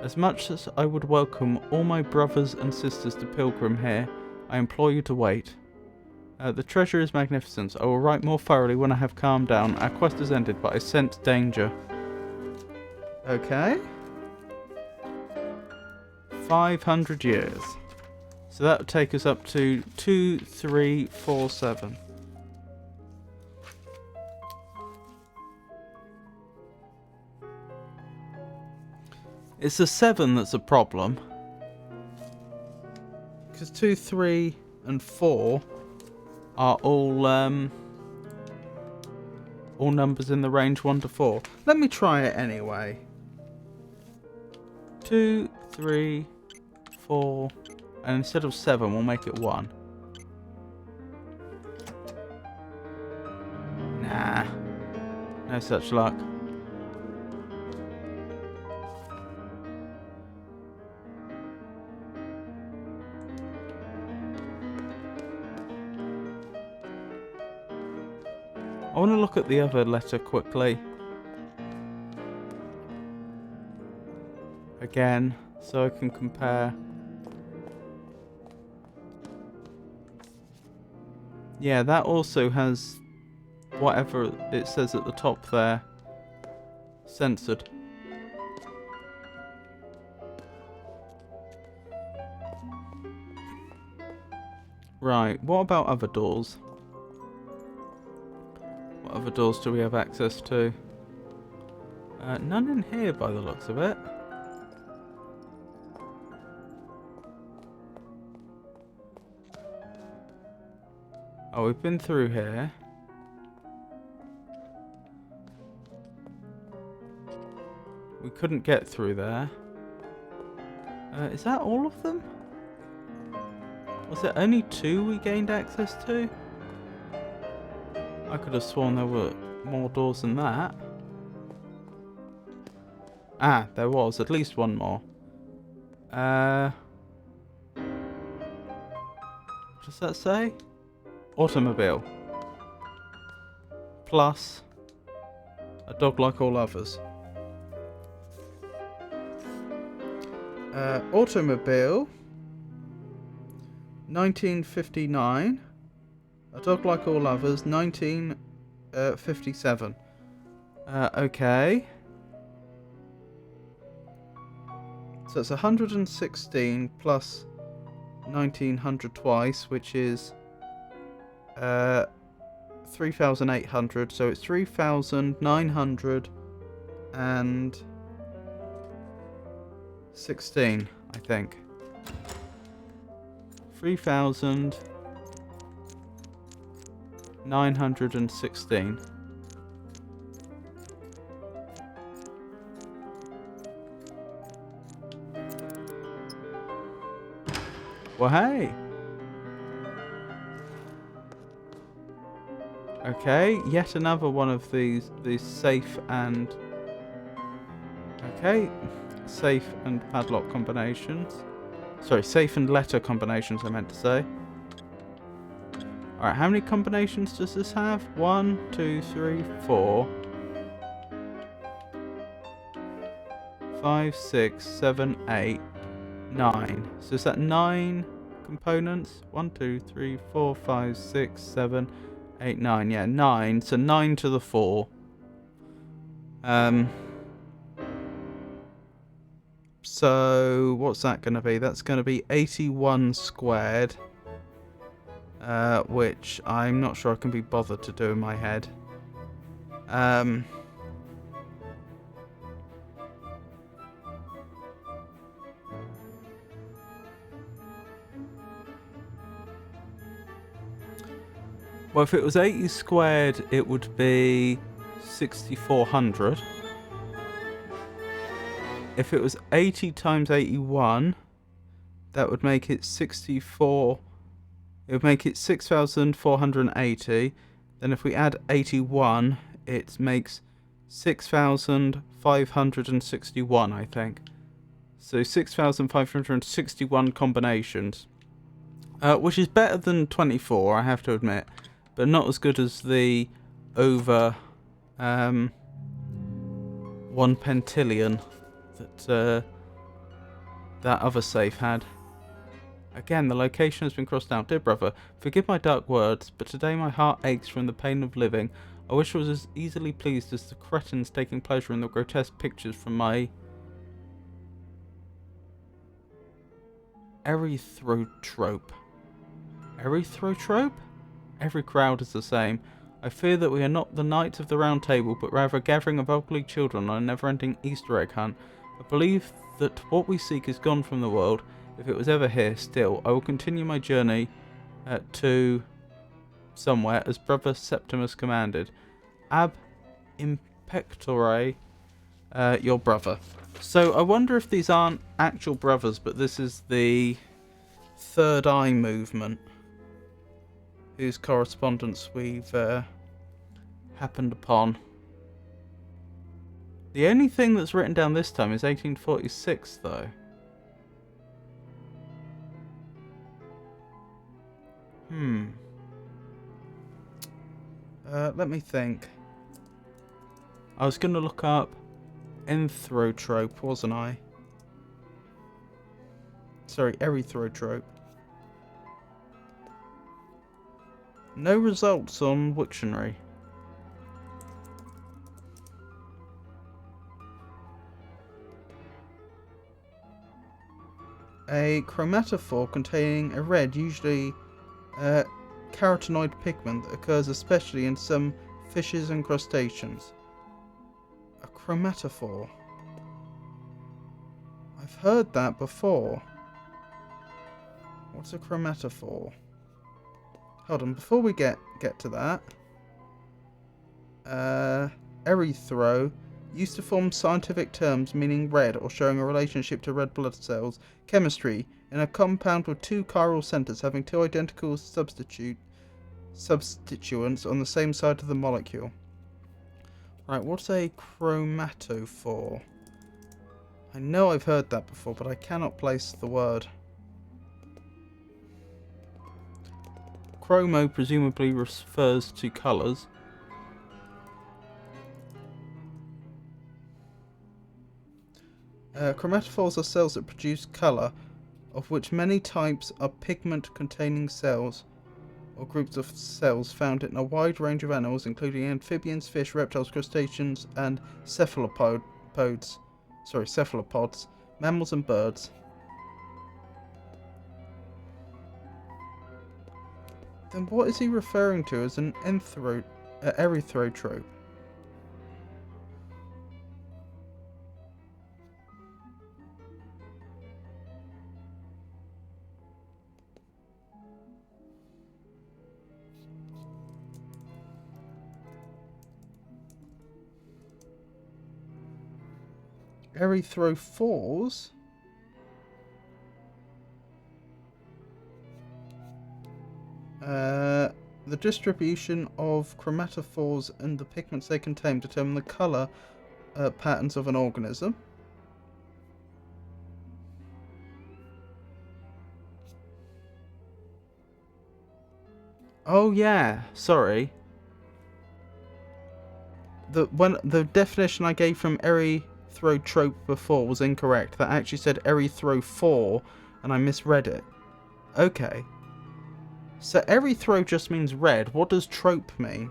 Speaker 1: As much as I would welcome all my brothers and sisters to pilgrim here, I implore you to wait. The treasure is magnificent. I will write more thoroughly when I have calmed down. Our quest is ended, but I scent danger. Okay. 500 years. So that would take us up to 2347. It's the 7 that's a problem. Because 2, 3, and 4 are all numbers in the range 1 to 4. Let me try it anyway. 2, 3, 4, and instead of 7, we'll make it 1. Nah, no such luck. I want to look at the other letter quickly. Again, so I can compare. Yeah, that also has whatever it says at the top there censored. Right, what about other doors? What other doors do we have access to? None in here by the looks of it. Oh, we've been through here. We couldn't get through there. Is that all of them? Was it only 2 we gained access to? I could have sworn there were more doors than that. Ah, there was at least one more. What does that say? Automobile. Plus a dog like all others. Automobile. 1959. A dog like all others. 1957. Okay. So it's 116 plus 1900 twice, which is 3,800. So it's 3,916, I think. 3,916. Well, hey. Okay, yet another one of these safe and... Okay, safe and padlock combinations. Sorry, safe and letter combinations I meant to say. Alright, how many combinations does this have? 1, 2, 3, 4. 5, 6, 7, 8, 9. So is that 9 components? 1, 2, 3, 4, 5, 6, 7, 8, 9, yeah, 9. So 9 to the 4. So what's that going to be? That's going to be 81 squared. Which I'm not sure I can be bothered to do in my head. Well, if it was 80 squared, it would be 6,400. If it was 80 times 81, that would make it 64. It would make it 6,480. Then if we add 81, it makes 6,561, I think. So 6,561 combinations. Which is better than 24, I have to admit. But not as good as the over 1 pentillion that that other safe had. Again, the location has been crossed out. Dear brother, forgive my dark words, but today my heart aches from the pain of living. I wish I was as easily pleased as the cretins taking pleasure in the grotesque pictures from my erythrotrope. Erythrotrope? Every crowd is the same. I fear that we are not the Knights of the Round Table, but rather a gathering of ugly children on a never-ending Easter egg hunt. I believe that what we seek is gone from the world, if it was ever here. Still, I will continue my journey to somewhere, as Brother Septimus commanded. Ab impectore, your brother. So I wonder if these aren't actual brothers, but this is the Third Eye movement, whose correspondence we've happened upon. The only thing that's written down this time is 1846, though. Let me think. I was going to look up enthrotrope, wasn't I? Sorry, erythrotrope. No results on Wiktionary. A chromatophore containing a red, usually carotenoid pigment that occurs especially in some fishes and crustaceans. A chromatophore. I've heard that before. What's a chromatophore? Hold on, before we get to that. Erythro used to form scientific terms meaning red or showing a relationship to red blood cells. Chemistry, in a compound with two chiral centers having two identical substituents on the same side of the molecule. Right, what's a chromatophore? I know I've heard that before, but I cannot place the word. Chromo presumably refers to colours. Chromatophores are cells that produce colour, of which many types are pigment-containing cells, or groups of cells found in a wide range of animals, including amphibians, fish, reptiles, crustaceans, and cephalopods, mammals and birds. Then what is he referring to as an erythrotrope? Erythrophores? The distribution of chromatophores and the pigments they contain determine the colour patterns of an organism. Oh yeah, sorry. The definition I gave from erythrotrope before was incorrect. That actually said erythrophore, and I misread it. Okay. So every throw just means red. What does trope mean?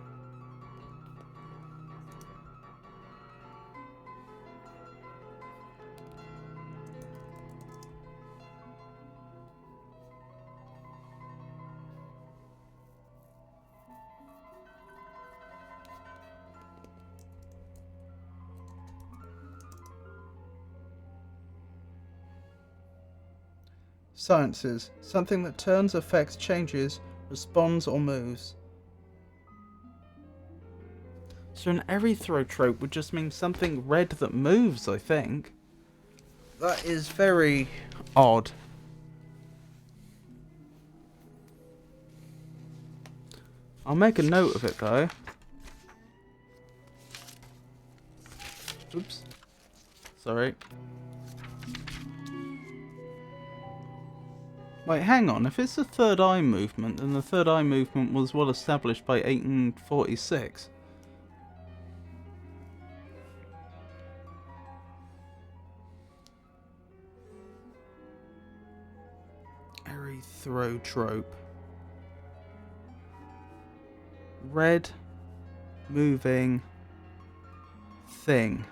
Speaker 1: Sciences. Something that turns, affects, changes, responds, or moves. So an every throw trope would just mean something red that moves, I think. That is very odd. I'll make a note of it though. Oops. Sorry. Wait, hang on. If it's the third eye movement, then the third eye movement was well established by 1846. Airy throw trope. Red moving thing.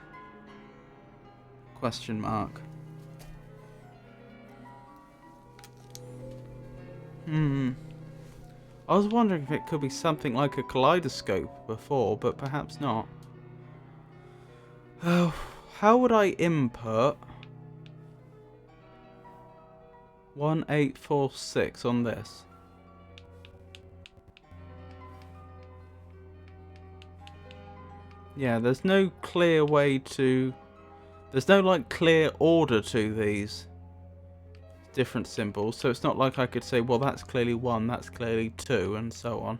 Speaker 1: Question mark. I was wondering if it could be something like a kaleidoscope before, but perhaps not. Oh, how would I input 1846 on this? Yeah, there's no clear way to... There's no, like, clear order to these different symbols, so it's not like I could say, well, that's clearly 1, that's clearly 2, and so on.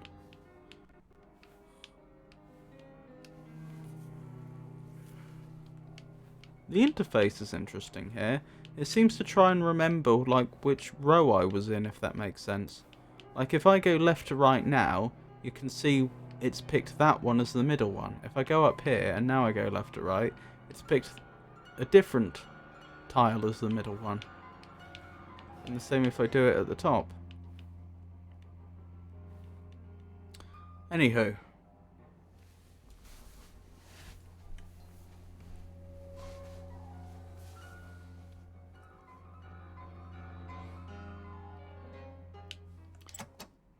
Speaker 1: The interface is interesting here. It seems to try and remember, like, which row I was in, if that makes sense. Like, if I go left to right now, you can see it's picked that one as the middle one. If I go up here, and now I go left to right, it's picked a different tile as the middle one. And the same if I do it at the top. Anywho.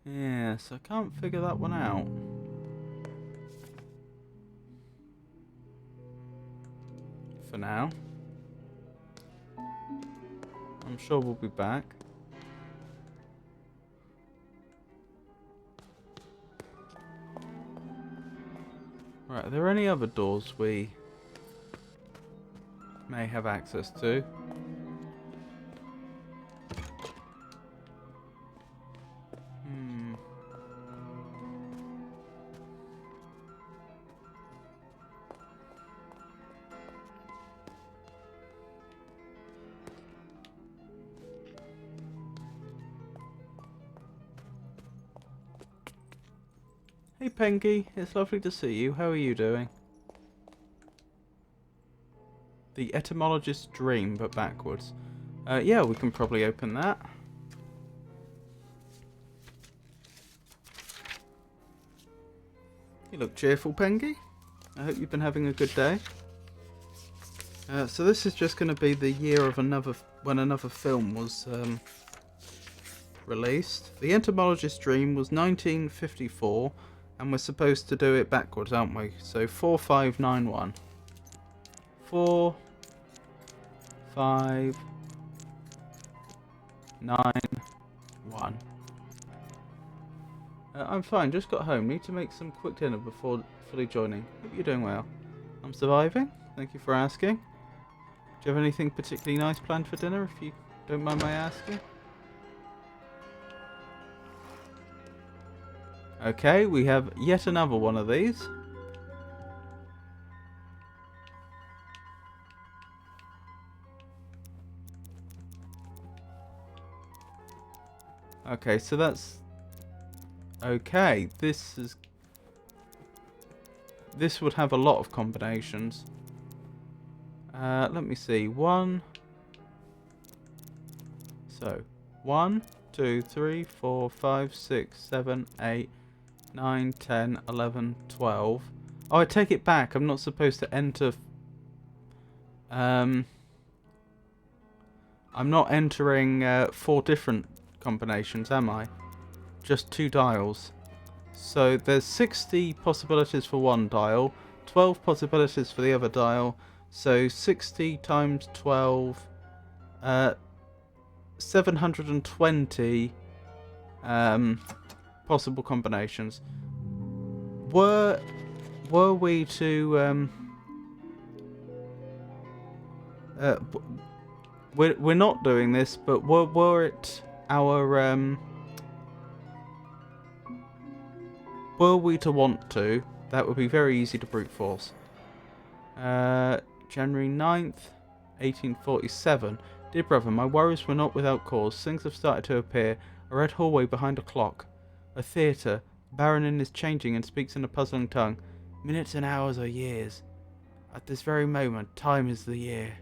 Speaker 1: Yes, I can't figure that one out. For now. I'm sure we'll be back. Right, are there any other doors we may have access to? Hey Pengy, it's lovely to see you. How are you doing? The etymologist's dream, but backwards. Yeah, we can probably open that. You look cheerful, Pengy. I hope you've been having a good day. So this is just going to be the year of when another film was released. The Entomologist's Dream was 1954, and we're supposed to do it backwards, aren't we? So 4591. 4, 5, 9, 1. I'm fine, just got home. Need to make some quick dinner before fully joining. Hope you're doing well. I'm surviving. Thank you for asking. Do you have anything particularly nice planned for dinner, if you don't mind my asking? Okay, we have yet another one of these. Okay, so that's... Okay, this would have a lot of combinations. Let me see. 1. So, 1, 2, 3, 4, 5, 6, 7, 8, 9, 10, 11, 12. Oh, I take it back. I'm not supposed to enter... I'm not entering 4 different combinations, am I? Just 2 dials. So there's 60 possibilities for one dial, 12 possibilities for the other dial. So 60 times 12, 720 possible combinations. Were we to we're not doing this, but were it our were we to want to, that would be very easy to brute force. January 9th, 1847. Dear brother, my worries were not without cause. Things have started to appear. A red hallway behind a clock. A theatre. Baronin is changing and speaks in a puzzling tongue. Minutes and hours are years. At this very moment, time is the year.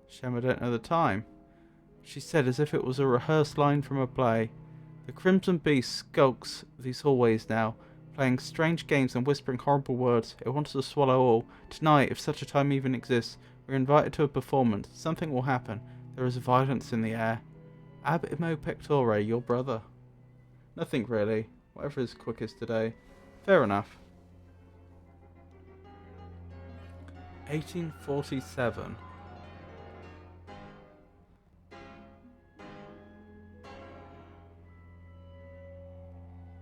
Speaker 1: Shame I don't know the time. She said as if it was a rehearsed line from a play. The Crimson Beast skulks these hallways now, playing strange games and whispering horrible words. It wants to swallow all. Tonight, if such a time even exists, we're invited to a performance. Something will happen. There is violence in the air. Ab imo pectore, your brother. Nothing really. Whatever is quickest today. Fair enough. 1847.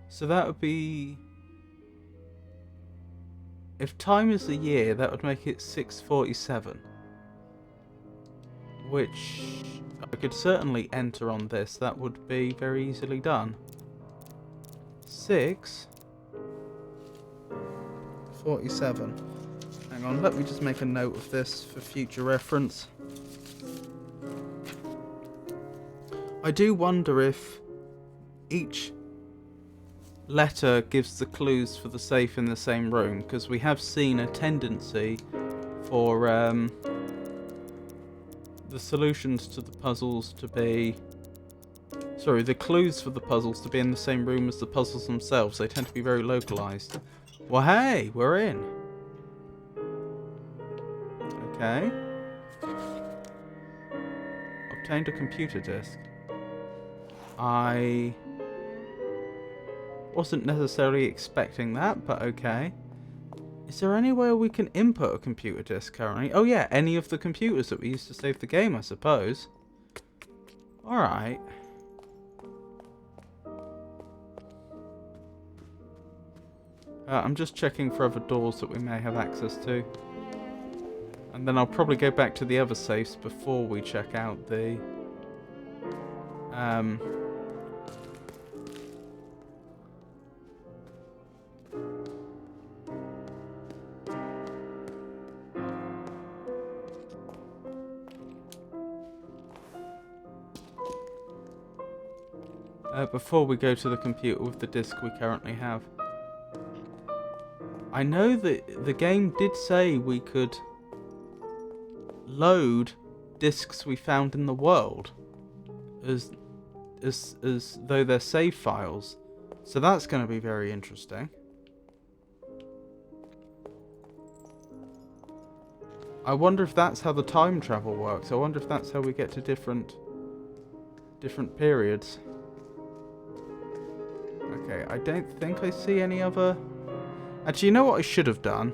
Speaker 1: So that would be... If time is the year, that would make it 647. Which I could certainly enter on this. That would be very easily done. 647. Hang on, let me just make a note of this for future reference. I do wonder if each letter gives the clues for the safe in the same room, because we have seen a tendency for the solutions to the puzzles to be... Sorry, the clues for the puzzles to be in the same room as the puzzles themselves. They tend to be very localized. Well, hey, we're in. Okay. Obtained a computer disk. I wasn't necessarily expecting that, but okay. Is there anywhere we can input a computer disk currently? Oh yeah, any of the computers that we used to save the game, I suppose. Alright. I'm just checking for other doors that we may have access to. And then I'll probably go back to the other safes before we check out the... before we go to the computer with the disk we currently have. I know that the game did say we could load disks we found in the world as though they're save files. So that's going to be very interesting. I wonder if that's how the time travel works. I wonder if that's how we get to different periods. Okay, I don't think I see any other... Actually, you know what I should have done?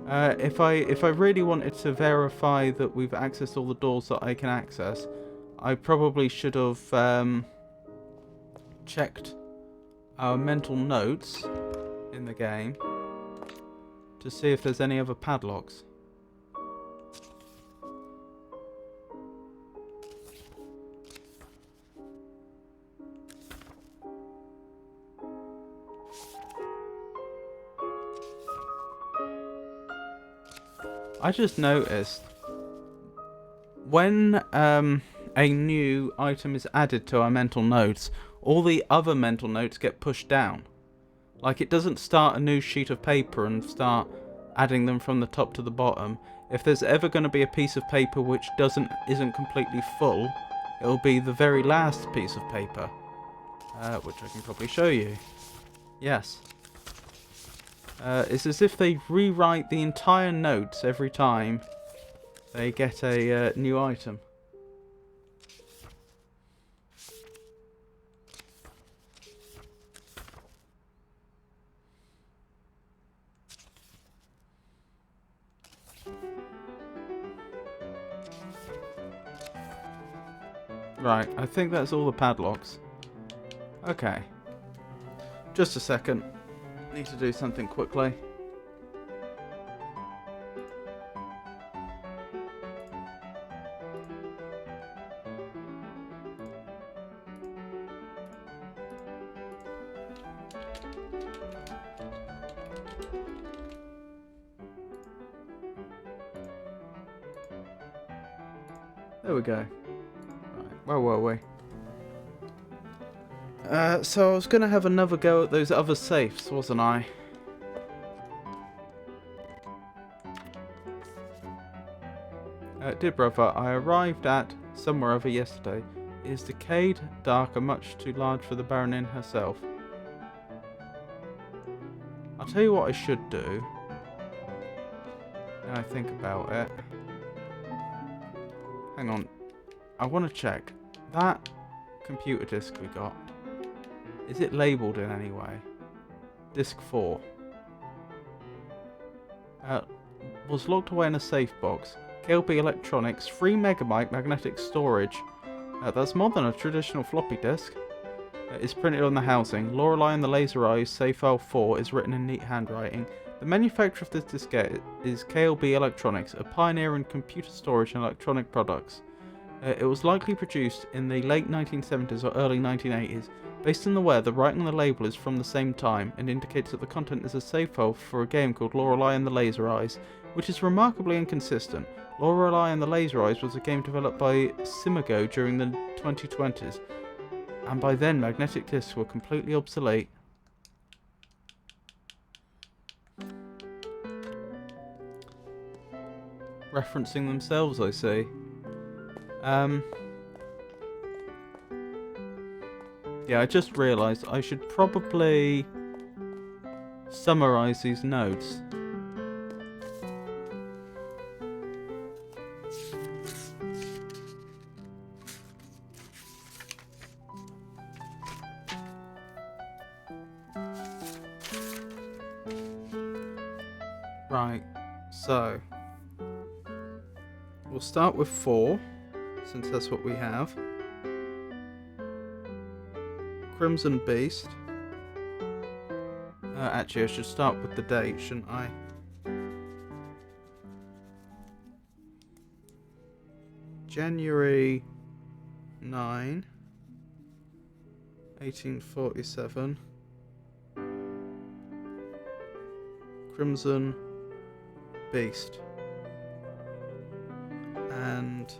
Speaker 1: If I really wanted to verify that we've accessed all the doors that I can access, I probably should have checked our mental notes in the game to see if there's any other padlocks. I just noticed when a new item is added to our mental notes, all the other mental notes get pushed down. Like, it doesn't start a new sheet of paper and start adding them from the top to the bottom. If there's ever going to be a piece of paper which isn't completely full, it'll be the very last piece of paper, which I can probably show you. Yes. It's as if they rewrite the entire notes every time they get a new item. Right, I think that's all the padlocks. Okay. Just a second. Need to do something quickly. There we go. Where were we? So I was going to have another go at those other safes, wasn't I? Dear brother, I arrived at somewhere over yesterday. It is decayed, dark, and much too large for the Baronin herself. I'll tell you what I should do. Now I think about it. Hang on. I want to check. That computer disk we got, is it labelled in any way? Disk 4. Was locked away in a safe box. KLB Electronics, 3 megabyte magnetic storage. That's more than a traditional floppy disk. It's printed on the housing. Lorelei and the Laser Eyes, save file 4, is written in neat handwriting. The manufacturer of this diskette is KLB Electronics, a pioneer in computer storage and electronic products. It was likely produced in the late 1970s or early 1980s. Based on the where, the writing on the label is from the same time and indicates that the content is a save file for a game called Lorelei and the Laser Eyes, which is remarkably inconsistent. Lorelei and the Laser Eyes was a game developed by Simigo during the 2020s, and by then magnetic discs were completely obsolete. Referencing themselves, I see. Yeah, I just realised I should probably summarise these notes. Right, so we'll start with 4, since that's what we have. Crimson Beast. Actually, I should start with the date, shouldn't I? January 9, 1847. Crimson Beast. And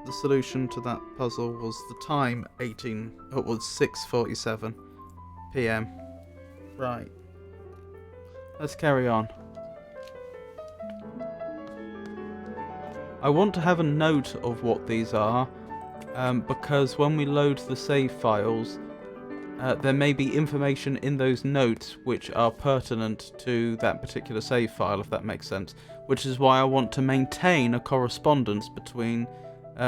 Speaker 1: the solution to that puzzle was the time 6:47 PM. Right. Let's carry on. I want to have a note of what these are, because when we load the save files, there may be information in those notes which are pertinent to that particular save file, if that makes sense. Which is why I want to maintain a correspondence between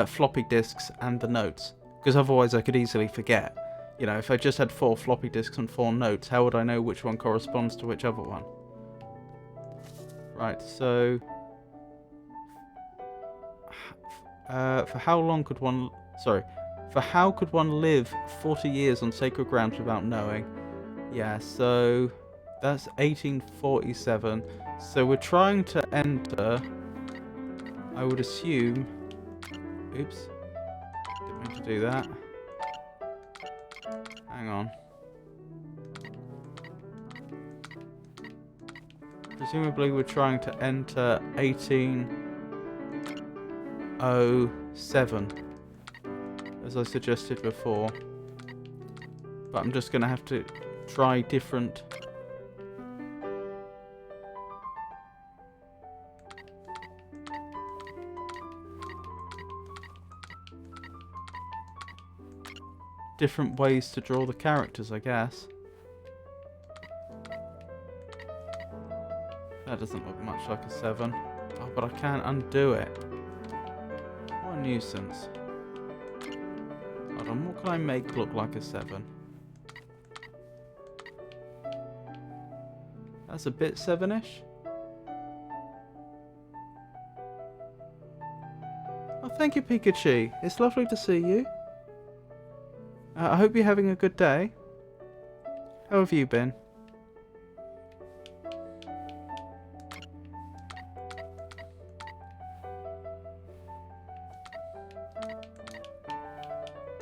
Speaker 1: floppy disks and the notes, because otherwise I could easily forget. You know, if I just had 4 floppy disks and 4 notes, how would I know which one corresponds to which other one? Right, so for how could one live 40 years on sacred grounds without knowing? Yeah, so that's 1847. So we're trying to enter, I would assume. Oops. Didn't mean to do that. Hang on. Presumably we're trying to enter 1807, as I suggested before. But I'm just going to have to try different different ways to draw the characters, I guess. That doesn't look much like a 7. Oh, but I can't undo it. What a nuisance. Hold on, what can I make look like a 7? That's a bit 7-ish. Oh, thank you, Pikachu. It's lovely to see you. I hope you're having a good day. How have you been?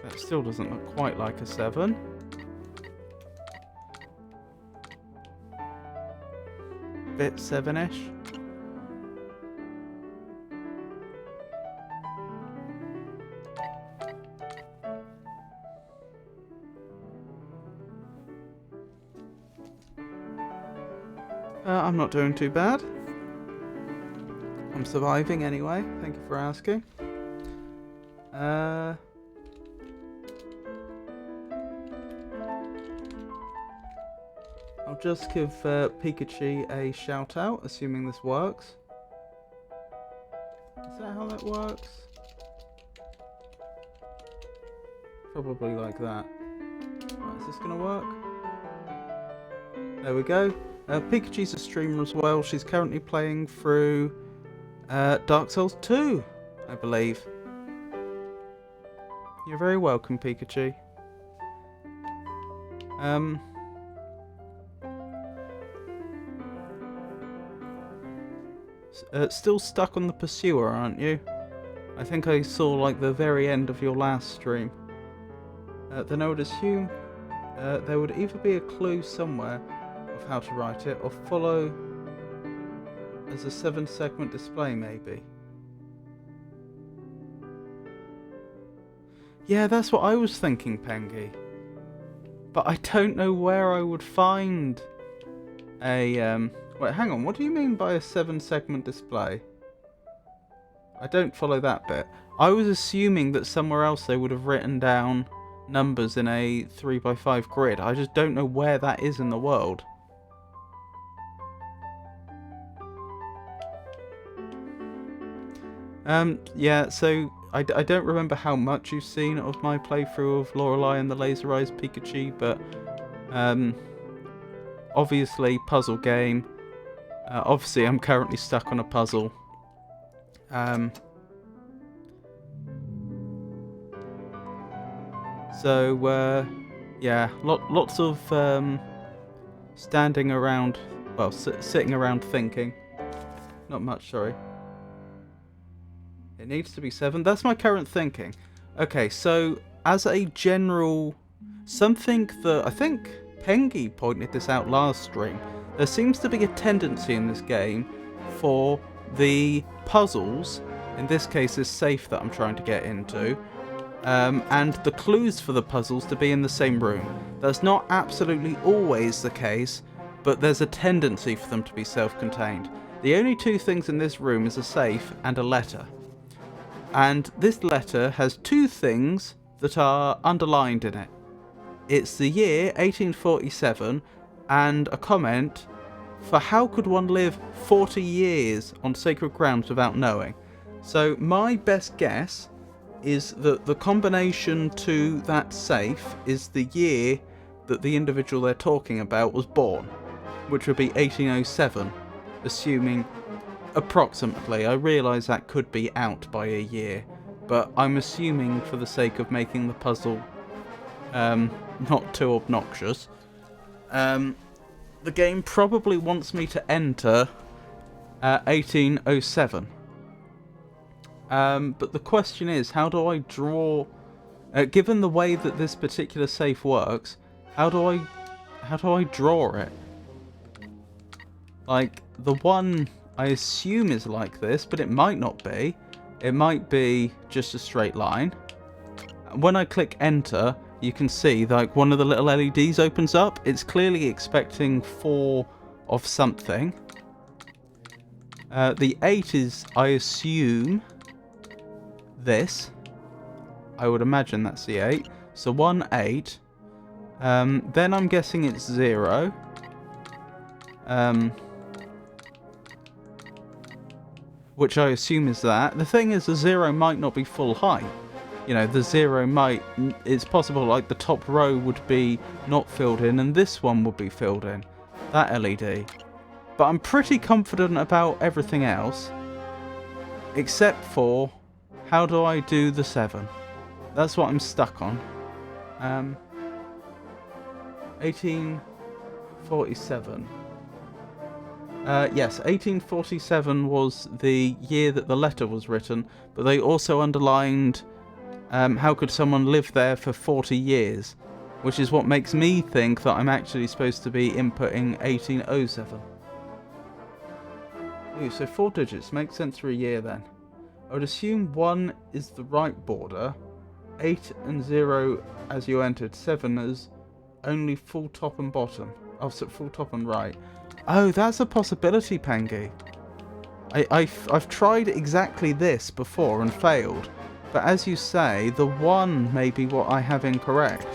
Speaker 1: That still doesn't look quite like a 7. Bit 7-ish. I'm not doing too bad. I'm surviving anyway. Thank you for asking. I'll just give Pikachu a shout out, assuming this works. Is that how that works? Probably like that. Right, is this gonna work? There we go. Pikachu's a streamer as well. She's currently playing through Dark Souls 2, I believe. You're very welcome, Pikachu. Still stuck on the Pursuer, aren't you? I think I saw like the very end of your last stream. Then I would assume there would either be a clue somewhere of how to write it, or follow as a 7-segment display, maybe. Yeah, that's what I was thinking, Pengy. But I don't know where I would find a wait, hang on, what do you mean by a 7-segment display? I don't follow that bit. I was assuming that somewhere else they would have written down numbers in a 3x5 grid. I just don't know where that is in the world. Yeah, so I don't remember how much you've seen of my playthrough of Lorelei and the Laser Eyes Pikachu, but obviously puzzle game. Obviously I'm currently stuck on a puzzle. So yeah, lots of standing around, well, sitting around thinking. Not much, sorry. It needs to be 7. That's my current thinking. Okay, so as a general, something that I think Pengy pointed this out last stream, there seems to be a tendency in this game for the puzzles, in this case this safe that I'm trying to get into, and the clues for the puzzles to be in the same room. That's not absolutely always the case, but there's a tendency for them to be self-contained. The only two things in this room is a safe and a letter. And this letter has two things that are underlined in it. It's the year 1847 and a comment for how could one live 40 years on sacred grounds without knowing. So my best guess is that the combination to that safe is the year that the individual they're talking about was born, which would be 1807, assuming approximately. I realise that could be out by a year, but I'm assuming for the sake of making the puzzle not too obnoxious, the game probably wants me to enter 1807. But the question is, how do I draw, given the way that this particular safe works, how do I draw it? Like, the one I assume is like this, but it might not be. It might be just a straight line. When I click enter, you can see like one of the little LEDs opens up. It's clearly expecting 4 of something. The 8 is, I assume, this. I would imagine that's the 8. So 1, 8. Then I'm guessing it's 0. Which I assume is that. The thing is, the 0 might not be full height. You know, the 0 might... It's possible, like, the top row would be not filled in, and this one would be filled in. That LED. But I'm pretty confident about everything else. Except for... How do I do the 7? That's what I'm stuck on. 1847. Yes, 1847 was the year that the letter was written, but they also underlined how could someone live there for 40 years, which is what makes me think that I'm actually supposed to be inputting 1807. Ooh, so 4 digits makes sense for a year then. I would assume 1 is the right border, 8 and 0 as you entered, 7 as only full top and bottom. Oh, so full top and right. Oh, that's a possibility, Pangy. I've tried exactly this before and failed. But as you say, the 1 may be what I have incorrect.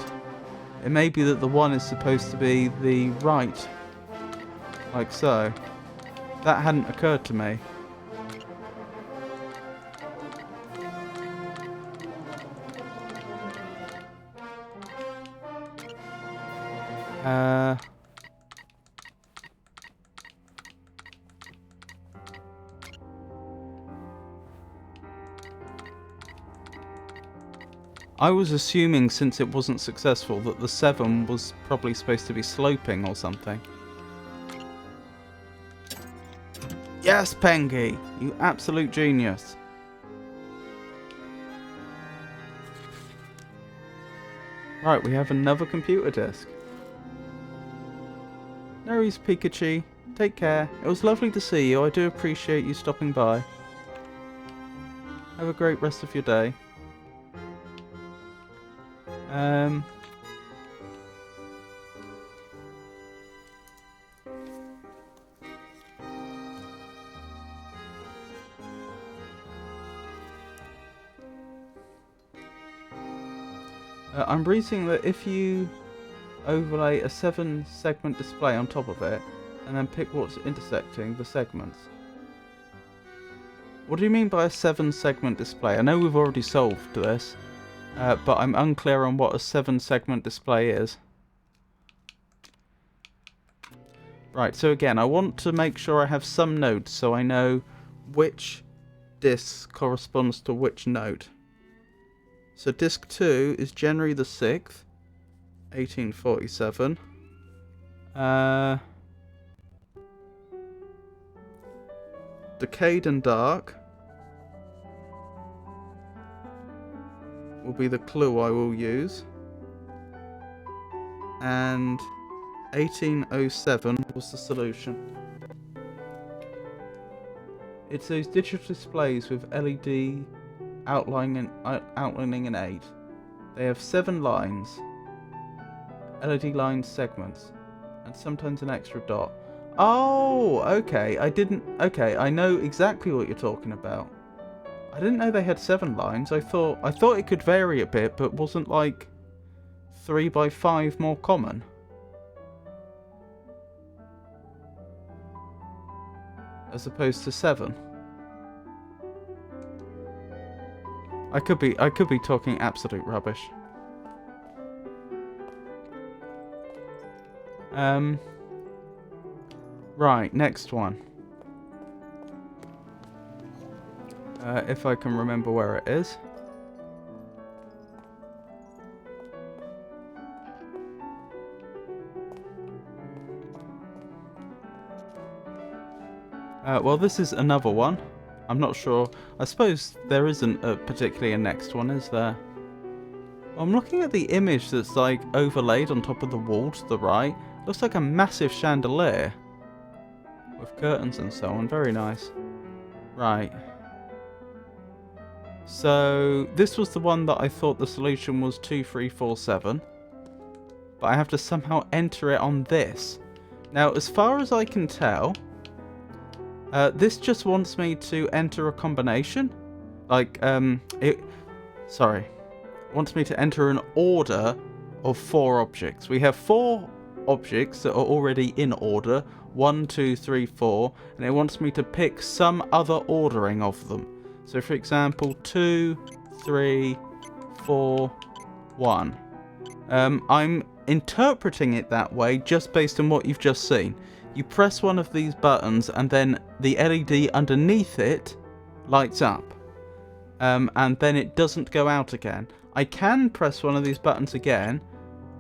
Speaker 1: It may be that the 1 is supposed to be the right. Like so. That hadn't occurred to me. I was assuming, since it wasn't successful, that the 7 was probably supposed to be sloping or something. Yes, Pengy! You absolute genius! Right, we have another computer disk. No worries, Pikachu. Take care. It was lovely to see you. I do appreciate you stopping by. Have a great rest of your day. I'm reading that if you overlay a 7-segment display on top of it, and then pick what's intersecting the segments. What do you mean by a 7-segment display? I know we've already solved this, but I'm unclear on what a 7-segment display is. Right, so again, I want to make sure I have some nodes so I know which disk corresponds to which node. So disk 2 is January the 6th, 1847. Decayed and Dark will be the clue I will use. And 1807 was the solution. It's those digital displays with LED outlining in 8. They have 7 lines, LED line segments, and sometimes an extra dot. Oh, okay. Okay, I know exactly what you're talking about. I didn't know they had 7 lines. I thought it could vary a bit, but wasn't like 3 by 5 more common? As opposed to 7. I could be talking absolute rubbish. Right, next one. If I can remember where it is. Well, this is another one. I'm not sure. I suppose there isn't particularly a next one, is there? I'm looking at the image that's like overlaid on top of the wall to the right. Looks like a massive chandelier. With curtains and so on. Very nice. Right. So, this was the one that I thought the solution was 2347. But I have to somehow enter it on this. Now, as far as I can tell, this just wants me to enter a combination. Like, sorry. wants me to enter an order of 4 objects. We have 4 objects that are already in order, 1, 2, 3, 4, and it wants me to pick some other ordering of them. So for example, 2, 3, 4, 1. I'm interpreting it that way just based on what you've just seen. You press one of these buttons and then the LED underneath it lights up. And then it doesn't go out again. I can press one of these buttons again,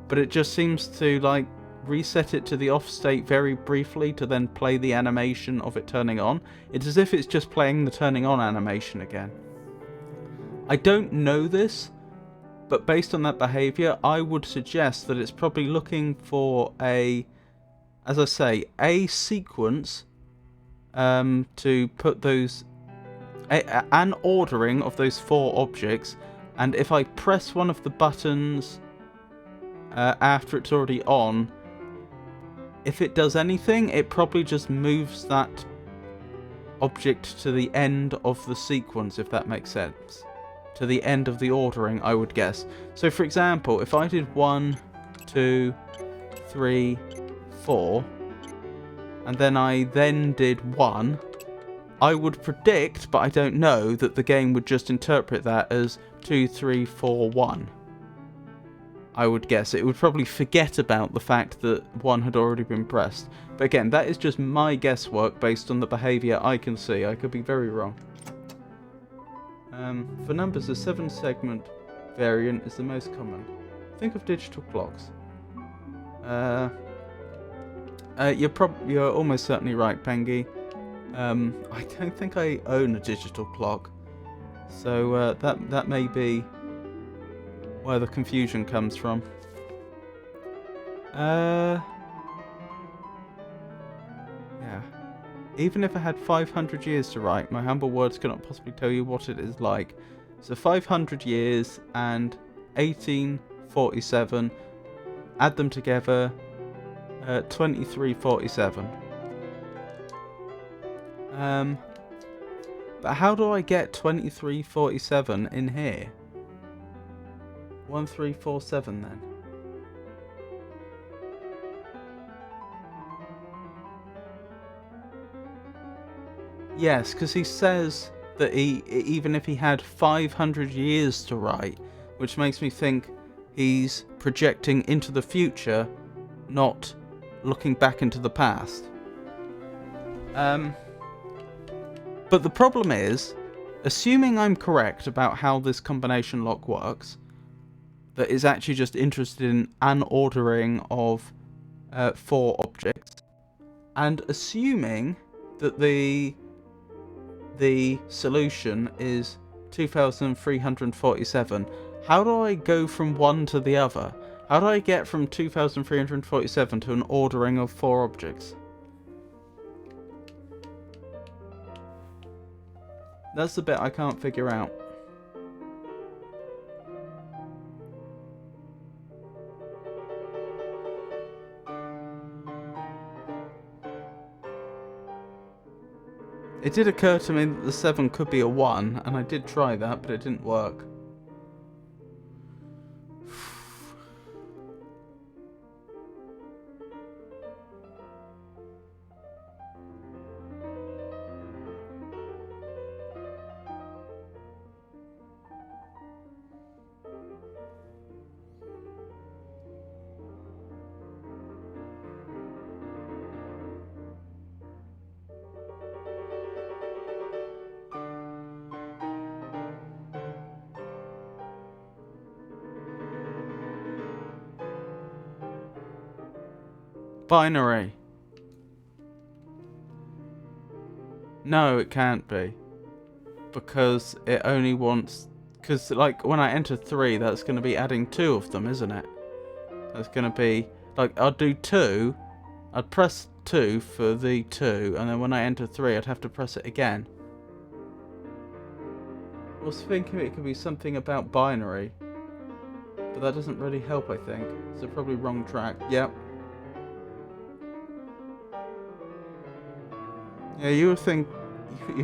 Speaker 1: but it just seems to like reset it to the off state very briefly to then play the animation of it turning on. It's as if it's just playing the turning on animation again. I don't know this, but based on that behavior, I would suggest that it's probably looking for a, as I say, a sequence to put those, an ordering of those 4 objects, and if I press one of the buttons after it's already on, if it does anything, it probably just moves that object to the end of the sequence, if that makes sense. To the end of the ordering, I would guess. So for example, if I did 1, 2, 3, 4, and then I did 1, I would predict, but I don't know, that the game would just interpret that as 2, 3, 4, 1. I would guess. It would probably forget about the fact that 1 had already been pressed. But again, that is just my guesswork based on the behaviour I can see. I could be very wrong. For numbers, the 7-segment variant is the most common. Think of digital clocks. You're almost certainly right, Pengy. I don't think I own a digital clock, so that may be where the confusion comes from. Yeah. Even if I had 500 years to write, my humble words cannot possibly tell you what it is like. So 500 years and 1847, add them together, 2347. But how do I get 2347 in here? 1347 then. Yes, because he says that even if he had 500 years to write, which makes me think he's projecting into the future, not looking back into the past. But the problem is, assuming I'm correct about how this combination lock works, that is actually just interested in an ordering of 4 objects, and assuming that the solution is 2347, how do I go from one to the other? How do I get from 2347 to an ordering of 4 objects? That's the bit I can't figure out. It did occur to me that the 7 could be a 1, and I did try that, but it didn't work. Binary. No, it can't be. Because it only wants... Because, like, when I enter 3, that's going to be adding 2 of them, isn't it? That's going to be... Like, I'll do 2. I'd press 2 for the 2. And then when I enter 3, I'd have to press it again. I was thinking it could be something about binary. But that doesn't really help, I think. So probably wrong track. Yep. Yeah, you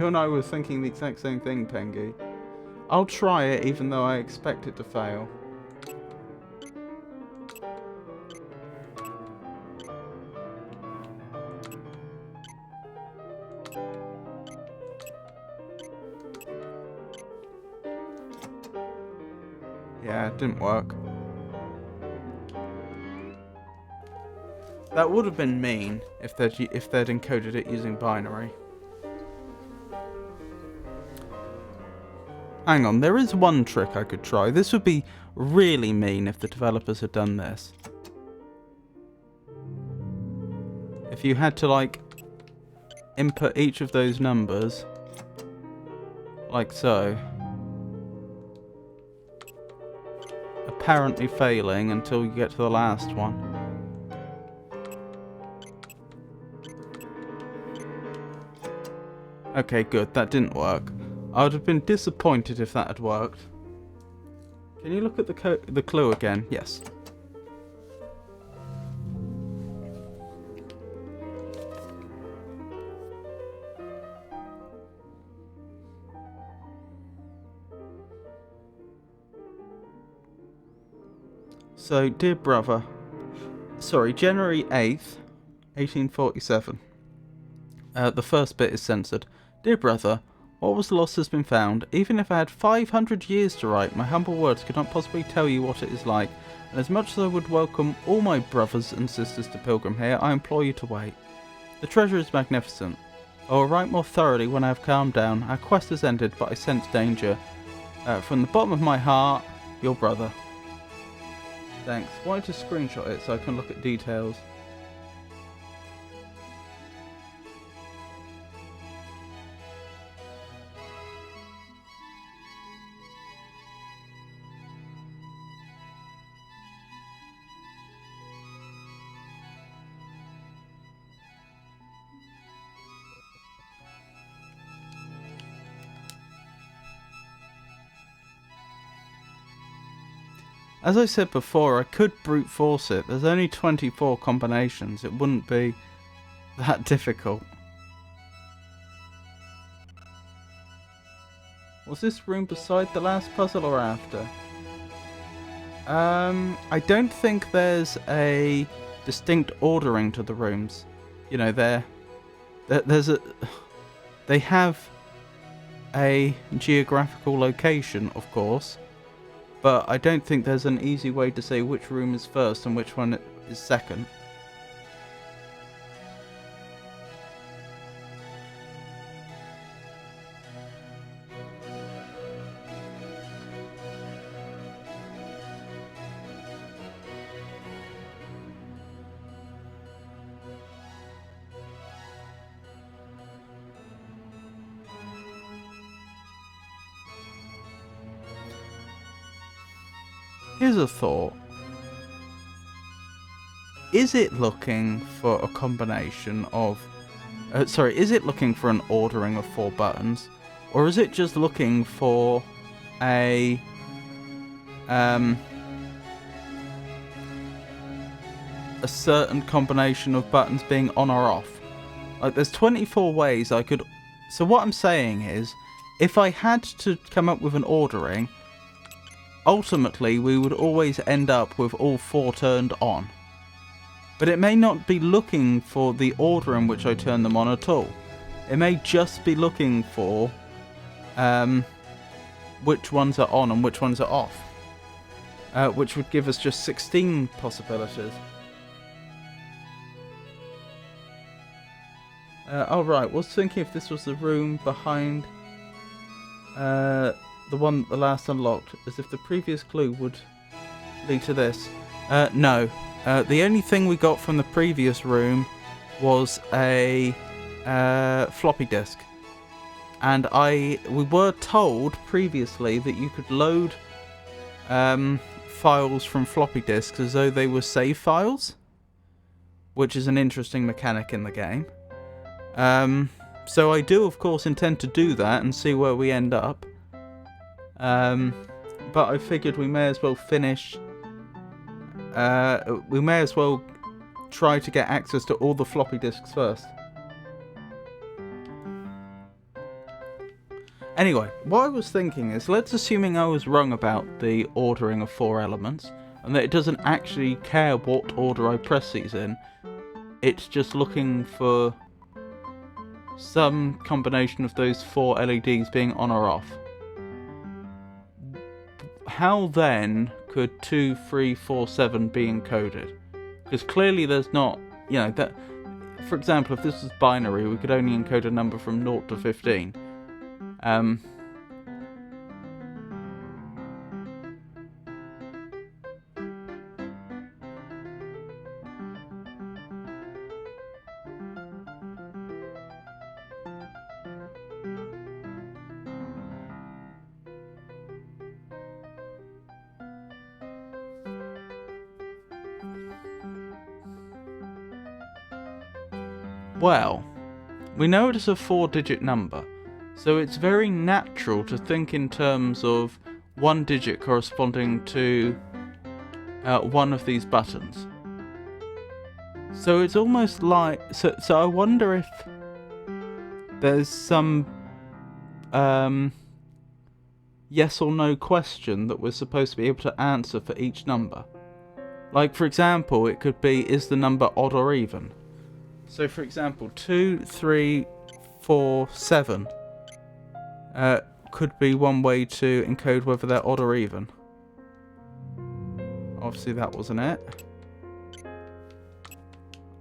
Speaker 1: and I were thinking the exact same thing, Pengy. I'll try it even though I expect it to fail. Yeah, it didn't work. That would have been mean if they'd encoded it using binary. Hang on, there is one trick I could try. This would be really mean if the developers had done this. If you had to, like, input each of those numbers, like so, apparently failing until you get to the last one. Okay, good, that didn't work. I would have been disappointed if that had worked. Can you look at the clue again? Yes. So, dear brother, January 8th, 1847. The first bit is censored. Dear brother, what was lost has been found. Even if I had 500 years to write, my humble words could not possibly tell you what it is like. And as much as I would welcome all my brothers and sisters to pilgrim here, I implore you to wait. The treasure is magnificent. I will write more thoroughly when I have calmed down. Our quest has ended, but I sense danger. From the bottom of my heart, your brother. Thanks. Why don't you screenshot it so I can look at details? As I said before, I could brute force it. There's only 24 combinations. It wouldn't be that difficult. Was this room beside the last puzzle or after? I don't think there's a distinct ordering to the rooms. You know, they have a geographical location, of course. But I don't think there's an easy way to say which room is first and which one is second. Here's a thought. Is it looking for a combination of... is it looking for an ordering of 4 buttons? Or is it just looking for a... a certain combination of buttons being on or off? Like, there's 24 ways I could... So what I'm saying is, if I had to come up with an ordering... Ultimately, we would always end up with all 4 turned on. But it may not be looking for the order in which I turn them on at all. It may just be looking for which ones are on and which ones are off. Which would give us just 16 possibilities. Oh right, was thinking if this was the room behind... the one the last unlocked, as if the previous clue would lead to this. No. The only thing we got from the previous room was a floppy disk. And we were told previously that you could load files from floppy disks as though they were save files, which is an interesting mechanic in the game. So I do, of course, intend to do that and see where we end up. But I figured we may as well finish... we may as well try to get access to all the floppy disks first. Anyway, what I was thinking is, let's assuming I was wrong about the ordering of 4 elements, and that it doesn't actually care what order I press these in. It's just looking for some combination of those 4 LEDs being on or off. how then could 2347 be encoded? Because clearly there's not, you know, that. For example, if this was binary, we could only encode a number from 0 to 15. Well, we know it is a 4-digit number, so it's very natural to think in terms of one digit corresponding to one of these buttons. So it's almost like... So I wonder if there's some yes or no question that we're supposed to be able to answer for each number. Like, for example, it could be, is the number odd or even? So, for example, 2, 3, 4, 7 could be one way to encode whether they're odd or even. Obviously, that wasn't it.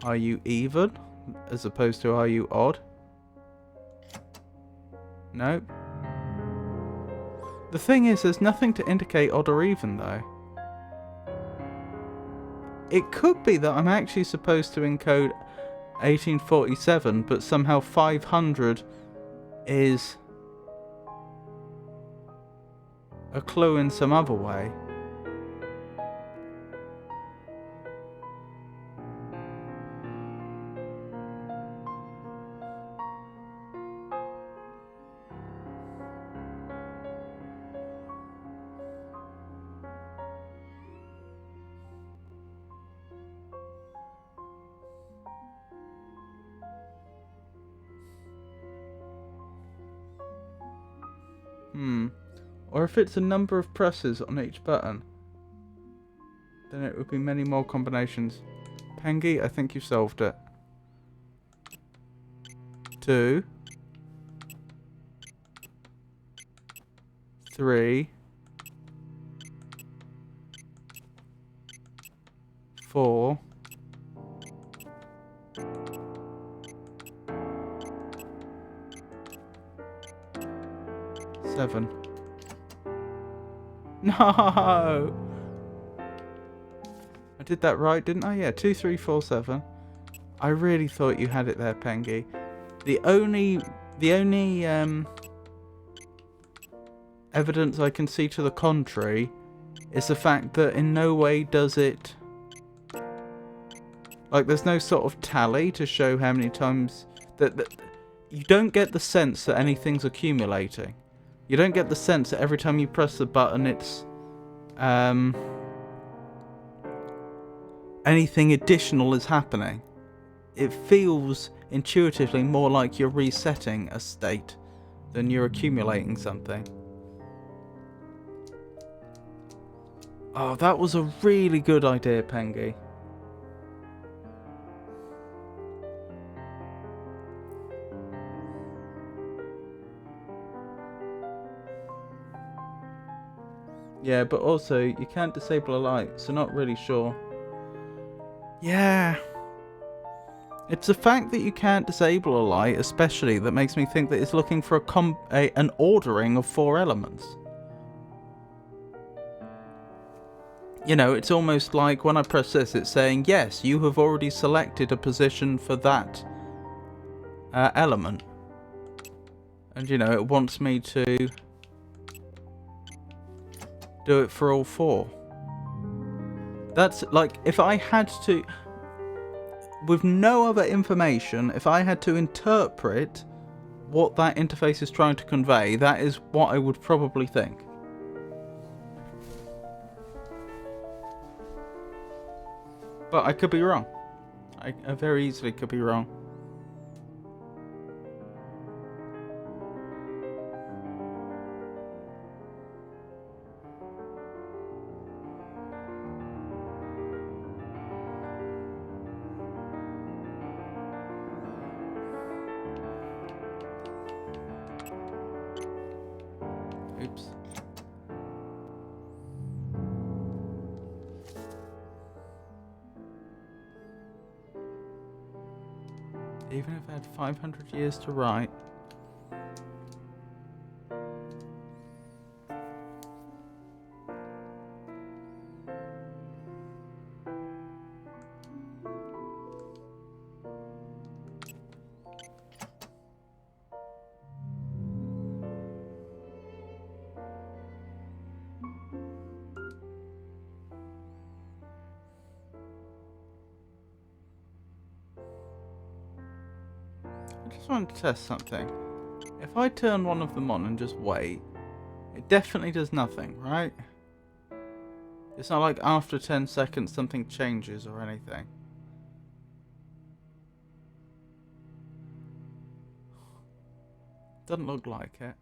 Speaker 1: Are you even? As opposed to are you odd? Nope. The thing is, there's nothing to indicate odd or even, though. It could be that I'm actually supposed to encode 1847, but somehow 500 is a clue in some other way. Or if it's a number of presses on each button, then it would be many more combinations. Pengy, I think you've solved it. 2, 3, 4, 7. No! I did that right, didn't I? Yeah, 2, 3, 4, 7. I really thought you had it there, Pengy. The only evidence I can see to the contrary is the fact that in no way does it... Like, there's no sort of tally to show how many times... that you don't get the sense that anything's accumulating. You don't get the sense that every time you press the button it's anything additional is happening. It feels intuitively more like you're resetting a state than you're accumulating something. Oh, that was a really good idea, Pengy. Yeah, but also, you can't disable a light, so not really sure. Yeah. It's the fact that you can't disable a light, especially, that makes me think that it's looking for an ordering of 4 elements. You know, it's almost like when I press this, it's saying, yes, you have already selected a position for that element. And, you know, it wants me to do it for all 4. That's like, if I had to, with no other information, if I had to interpret what that interface is trying to convey, that is what I would probably think. But I could be wrong. I very easily could be wrong. Oops. Even if I had 500 years to write. I just wanted to test something. If I turn one of them on and just wait, it definitely does nothing, right? It's not like after 10 seconds something changes or anything. Doesn't look like it.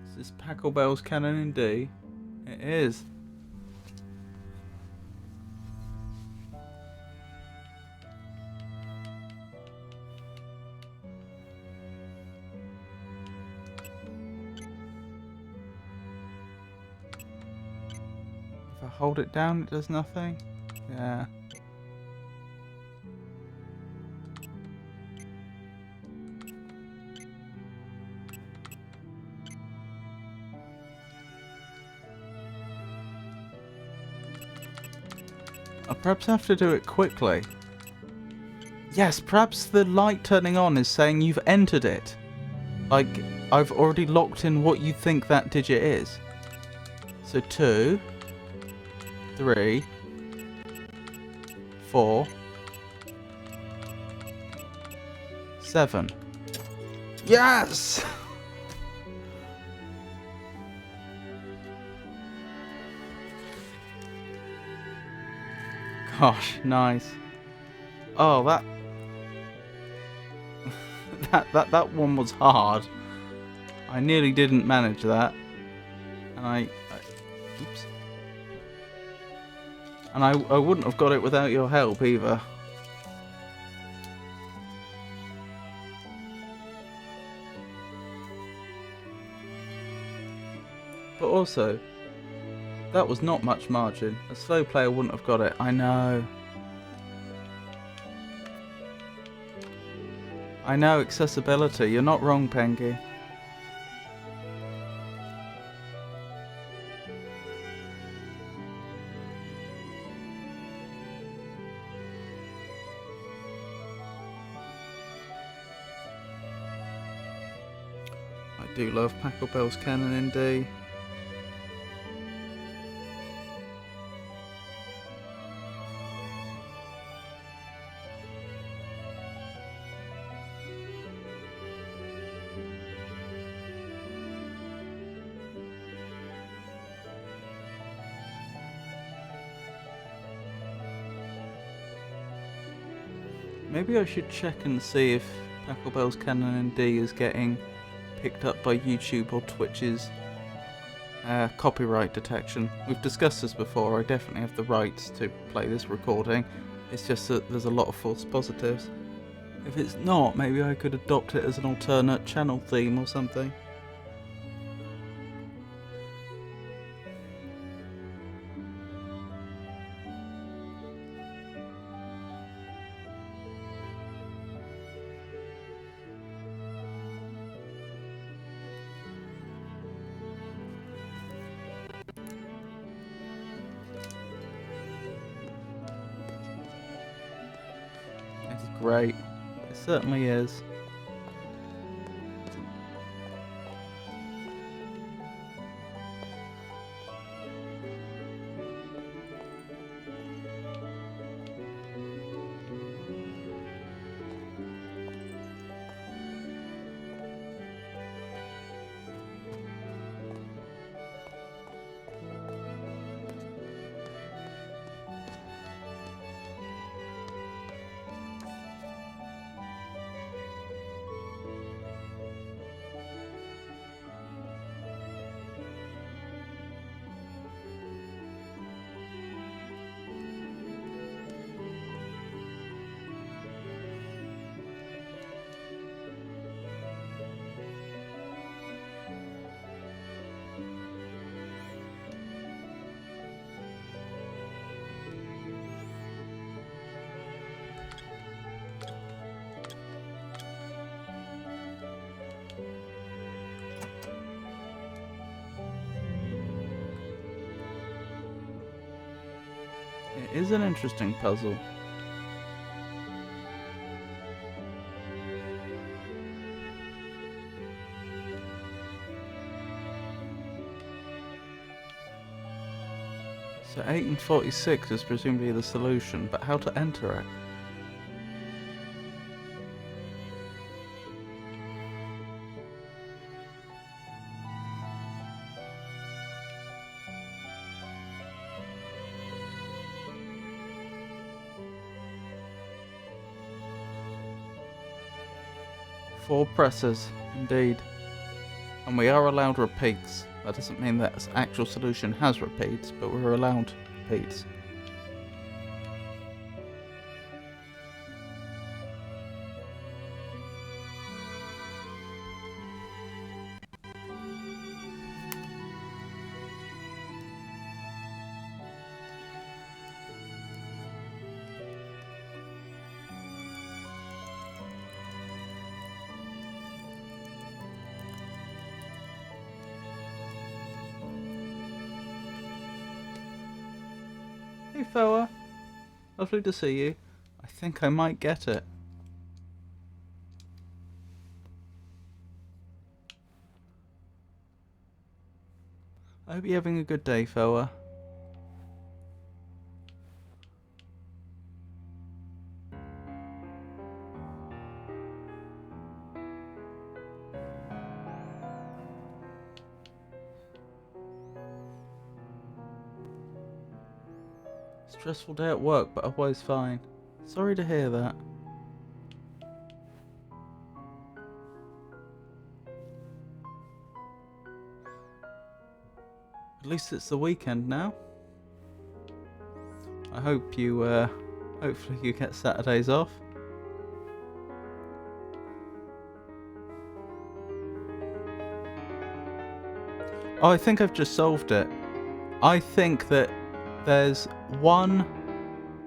Speaker 1: Is this Pachelbel's Canon in D? It is. If I hold it down, it does nothing? Yeah. I perhaps have to do it quickly. Yes, perhaps the light turning on is saying you've entered it. Like, I've already locked in what you think that digit is. So 2, 3, 4, 7. Yes! Gosh, nice. Oh, that one was hard. I nearly didn't manage that. And oops. And I wouldn't have got it without your help either. But also, that was not much margin. A slow player wouldn't have got it. I know. I know, accessibility. You're not wrong, Pengy. I do love Pachelbel's Canon in D. Maybe I should check and see if Pachelbel's Canon in D is getting picked up by YouTube or Twitch's copyright detection. We've discussed this before. I definitely have the rights to play this recording. It's just that there's a lot of false positives. If it's not, maybe I could adopt it as an alternate channel theme or something. It's great. It certainly is. It is an interesting puzzle. So 8 and 46 is presumably the solution, but how to enter it? Four presses, indeed. And we are allowed repeats. That doesn't mean that the actual solution has repeats, but we're allowed repeats. Hey Foa, lovely to see you. I think I might get it. I hope you're having a good day, Foa. Stressful day at work, but otherwise fine. Sorry to hear that. At least it's the weekend now. I hope you, hopefully you get Saturdays off. Oh, I think I've just solved it. I think that there's one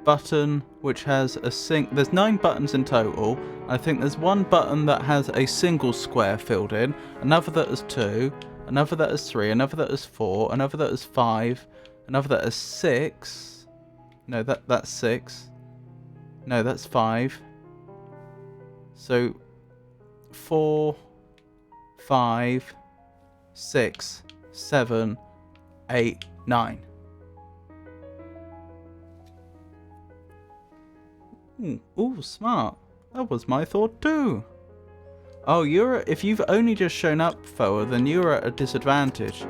Speaker 1: button which has a there's 9 buttons in total. I think there's one button that has a single square filled in, another that is 2, another that is 3, another that is 4, another that is 5, another that is 6. No, that's 6. No, that's 5. So 4, 5, 6, 7, 8, 9. Ooh, smart. That was my thought too. Oh, if you've only just shown up, Foa, then you're at a disadvantage.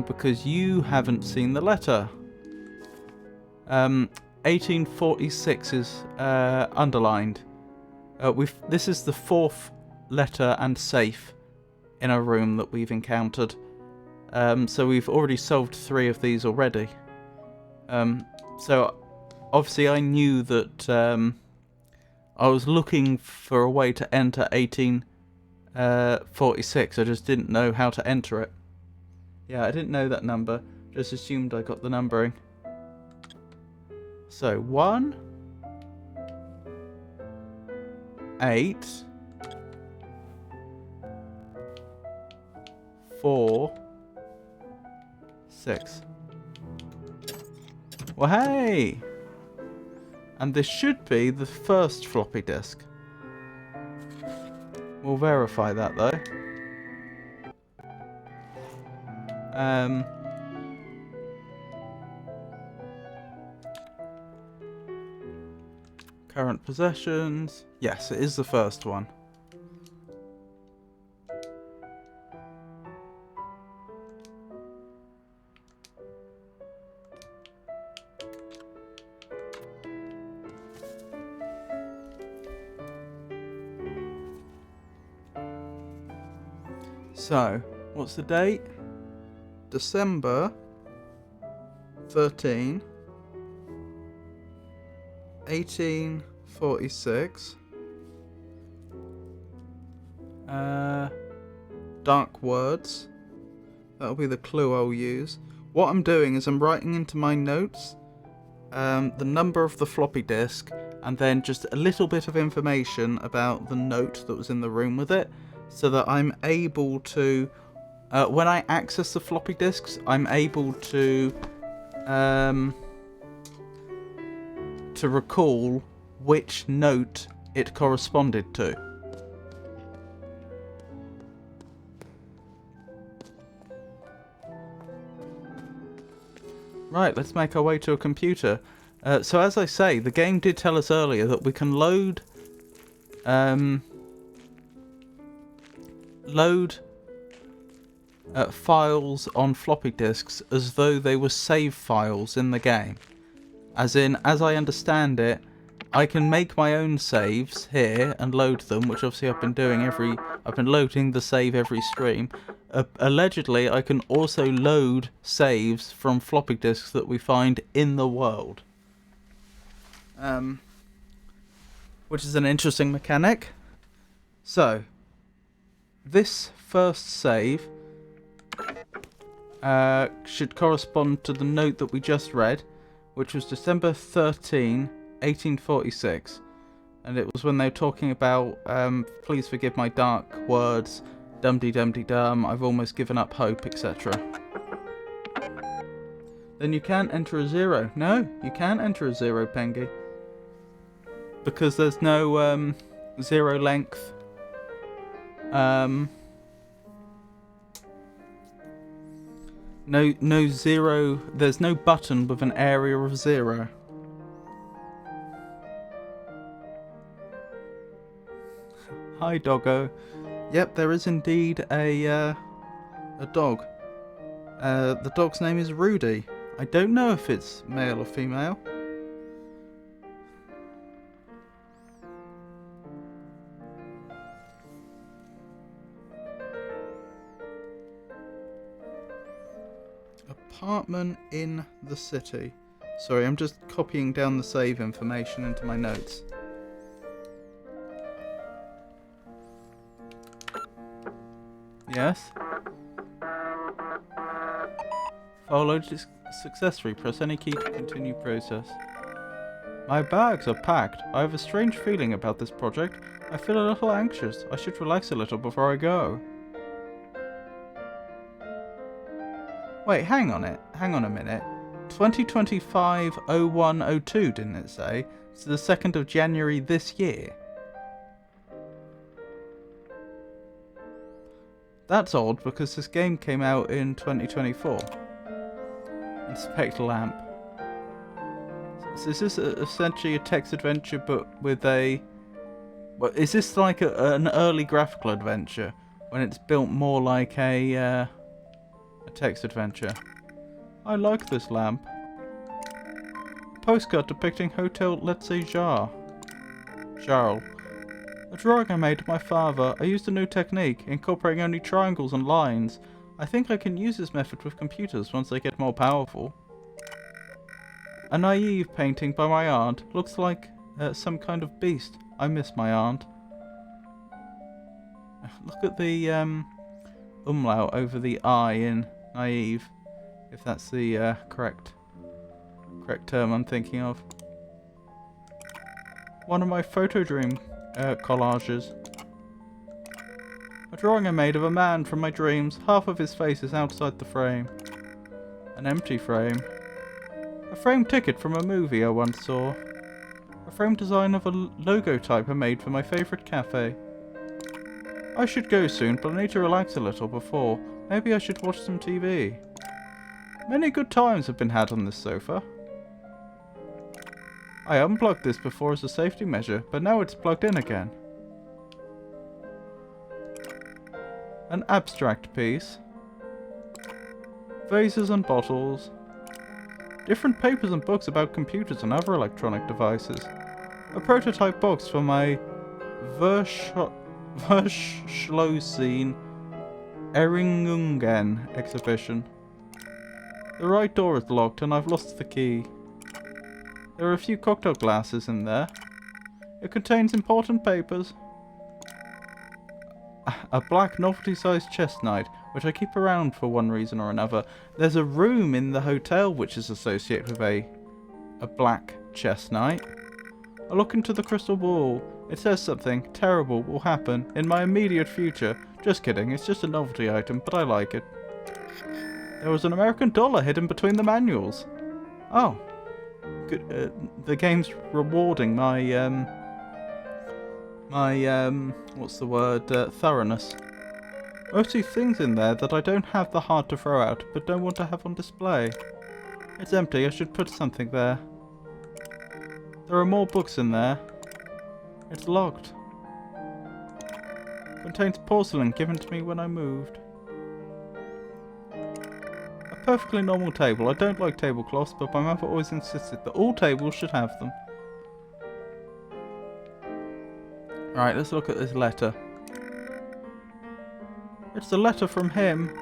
Speaker 1: Because you haven't seen the letter. 1846 is underlined. This is the 4th letter and safe in a room that we've encountered. So we've already solved 3 of these already. So obviously I knew that I was looking for a way to enter 1846. I just didn't know how to enter it. Yeah, I didn't know that number. Just assumed I got the numbering. So 1, 8, 4, 6. Well, hey! And this should be the first floppy disk. We'll verify that though. Current possessions. Yes, it is the first one. So, what's the date? December 13, 1846. Dark words. That'll be the clue I'll use. What I'm doing is I'm writing into my notes the number of the floppy disk and then just a little bit of information about the note that was in the room with it, so that I'm able to, when I access the floppy disks, I'm able to to recall which note it corresponded to. Right, let's make our way to a computer. So as I say, the game did tell us earlier that we can load files on floppy disks as though they were save files in the game. As in, as I understand it, I can make my own saves here and load them, which obviously I've been doing I've been loading the save every stream. Allegedly, I can also load saves from floppy disks that we find in the world. Which is an interesting mechanic. So, this first save should correspond to the note that we just read, which was December 13, 1846. And it was when they were talking about, please forgive my dark words, dum-de-dum-de-dum, I've almost given up hope, etc. Then you can't enter a 0. No, you can't enter a 0, Pengy. Because there's no 0 length. No 0. There's no button with an area of 0. Hi, doggo. Yep, there is indeed a dog. The dog's name is Rudy. I don't know if it's male or female. Apartment in the city. Sorry, I'm just copying down the save information into my notes. Yes? File loaded successfully. Press any key to continue process. My bags are packed. I have a strange feeling about this project. I feel a little anxious. I should relax a little before I go. Wait, hang on a minute. 2025-01-02, didn't it say? It's the 2nd of January this year. That's odd, because this game came out in 2024. Inspect lamp. So is this essentially a text adventure, but with a... Well, is this like an early graphical adventure, when it's built more like a text adventure? I like this lamp. A postcard depicting Hotel Let's say Charles. A drawing I made of my father. I used a new technique, incorporating only triangles and lines. I think I can use this method with computers once they get more powerful. A naive painting by my aunt. Looks like some kind of beast. I miss my aunt. Look at the umlaut over the I in naive, if that's the correct term I'm thinking of. One of my photo dream collages. A drawing I made of a man from my dreams. Half of his face is outside the frame. An empty frame. A framed ticket from a movie I once saw. A framed design of a logo type I made for my favourite cafe. I should go soon, but I need to relax a little before. Maybe I should watch some TV. Many good times have been had on this sofa. I unplugged this before as a safety measure, but now it's plugged in again. An abstract piece. Vases and bottles. Different papers and books about computers and other electronic devices. A prototype box for my Verschlossen Erinnerungen exhibition. The right door is locked and I've lost the key. There are a few cocktail glasses in there. It contains important papers. A black novelty-sized chess knight, which I keep around for one reason or another. There's a room in the hotel which is associated with a black chess knight. I look into the crystal ball. It says something terrible will happen in my immediate future. Just kidding, it's just a novelty item, but I like it. There was an American dollar hidden between the manuals. Oh. good. The game's rewarding my what's the word? Thoroughness. Mostly things in there that I don't have the heart to throw out, but don't want to have on display. It's empty. I should put something there. There are more books in there. It's locked. Contains porcelain given to me when I moved. A perfectly normal table. I don't like tablecloths, but my mother always insisted that all tables should have them. Right, let's look at this letter. It's a letter from him.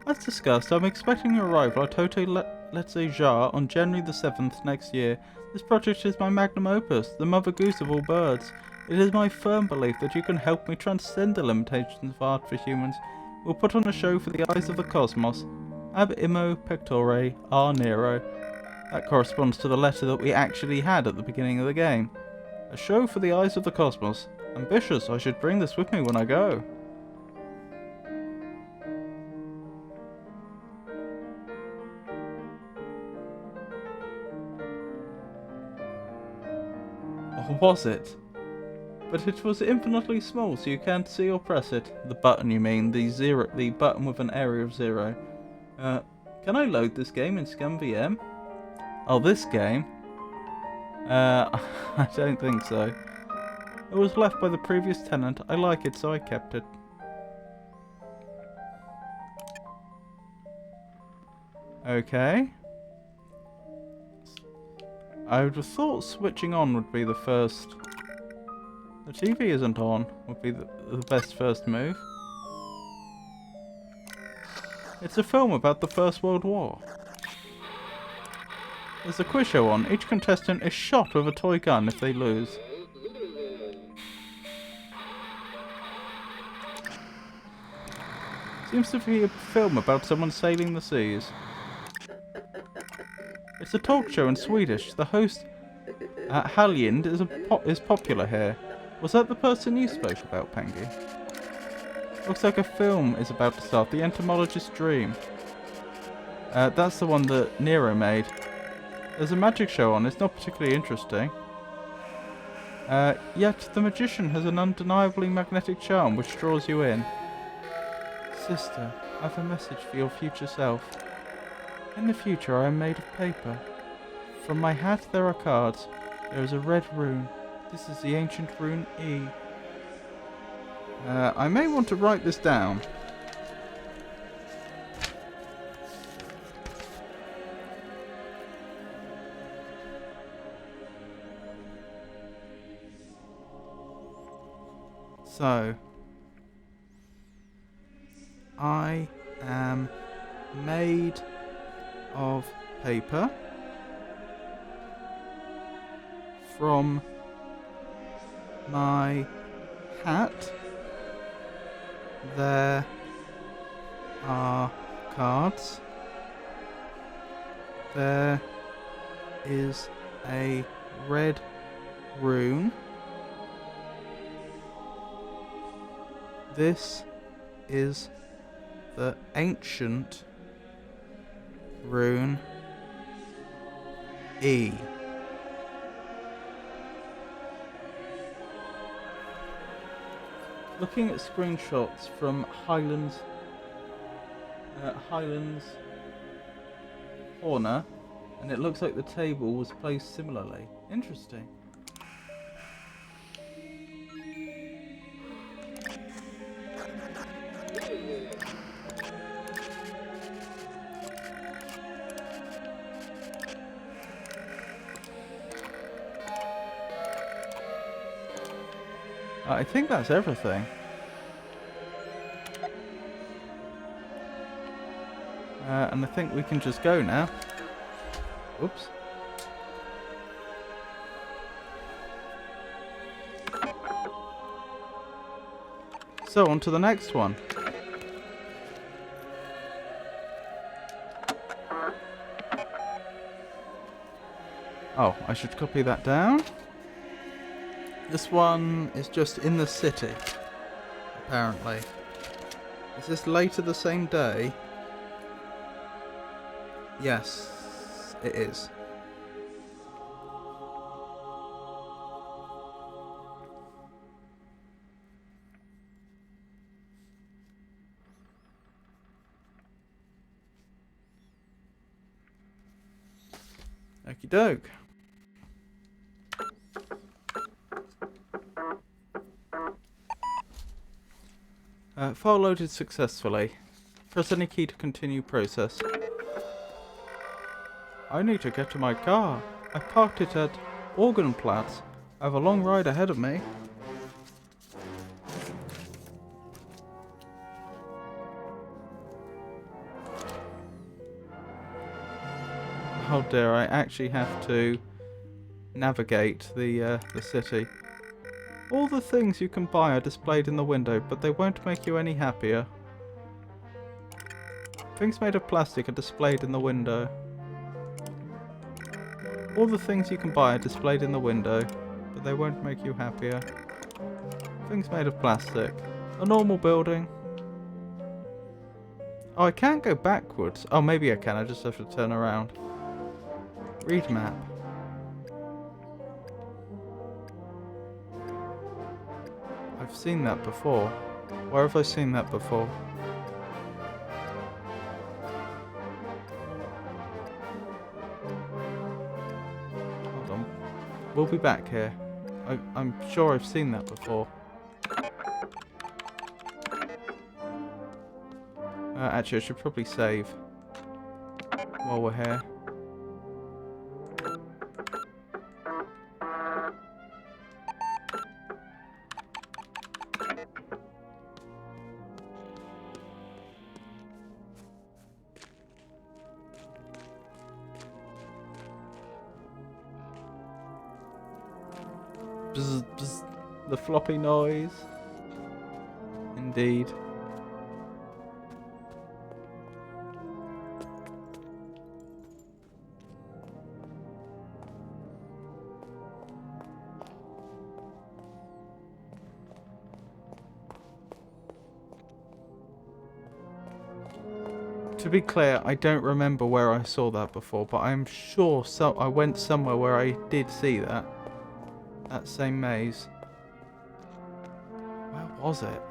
Speaker 1: As discussed, I'm expecting your arrival at Hotel Let's Jar on January the 7th next year. This project is my magnum opus, the mother goose of all birds. It is my firm belief that you can help me transcend the limitations of art for humans. We'll put on a show for the eyes of the cosmos. Ab immo pectore a nero. That corresponds to the letter that we actually had at the beginning of the game. A show for the eyes of the cosmos. Ambitious, I should bring this with me when I go. Or was it? But it was infinitely small, so you can't see or press it. The button, you mean? The button with an area of 0. Can I load this game in ScumVM? Oh, this game? I don't think so. It was left by the previous tenant. I like it, so I kept it. Okay. I would have thought switching on would be the first. The TV isn't on, would be the best first move. It's a film about the First World War. There's a quiz show on. Each contestant is shot with a toy gun if they lose. Seems to be a film about someone sailing the seas. It's a talk show in Swedish. The host, Hallind, is popular here. Was that the person you spoke about, Pengy? Looks like a film is about to start. The Entomologist's Dream. That's the one that Nero made. There's a magic show on. It's not particularly interesting. Yet the magician has an undeniably magnetic charm which draws you in. Sister, I have a message for your future self. In the future I am made of paper. From my hat there are cards. There is a red rune. This is the ancient rune E. I may want to write this down. So, I am made of paper. From my hat there are cards. There is a red rune. This is the ancient rune E. Looking at screenshots from Highlands Corner, and it looks like the table was placed similarly. Interesting. I think that's everything. And I think we can just go now. Oops. So on to the next one. Oh, I should copy that down. This one is just in the city, apparently. Is this later the same day? Yes, it is. Okie doke. File loaded successfully. Press any key to continue process. I need to get to my car. I parked it at Organplatz. I have a long ride ahead of me. Oh dear, I actually have to navigate the city. All the things you can buy are displayed in the window, but they won't make you any happier. Things made of plastic are displayed in the window. All the things you can buy are displayed in the window, but they won't make you happier. Things made of plastic. A normal building. Oh, I can't go backwards. Oh, maybe I can. I just have to turn around. Read map. I've seen that before. Where have I seen that before? Hold on. We'll be back here. I'm sure I've seen that before. Actually, I should probably save while we're here. Bzz, bzz, the floppy noise. Indeed. To be clear, I don't remember where I saw that before, but I'm sure I went somewhere where I did see that. That same maze. Where was it?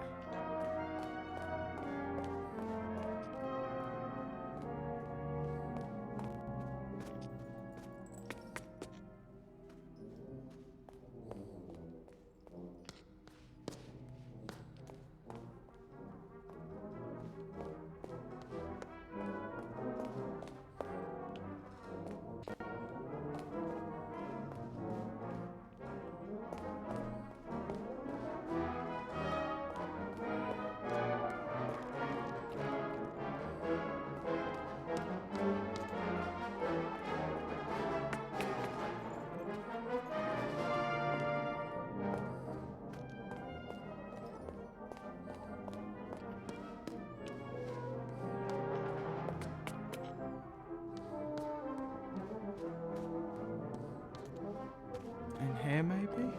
Speaker 1: In here, maybe?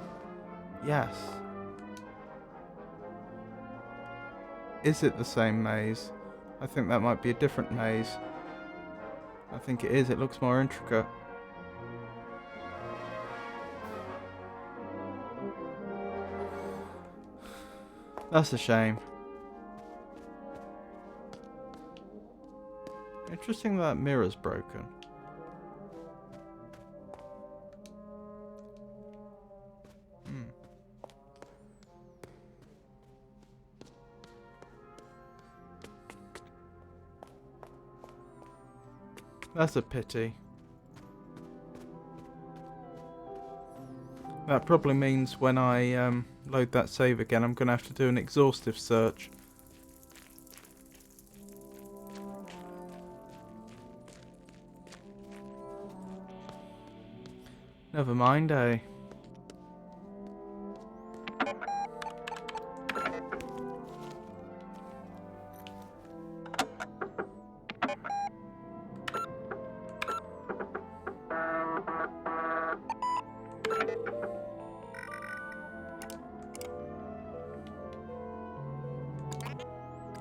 Speaker 1: Yes. Is it the same maze? I think that might be a different maze. I think it is. It looks more intricate. That's a shame. Interesting that mirror's broken. That's a pity. That probably means when I load that save again, I'm going to have to do an exhaustive search. Never mind, eh?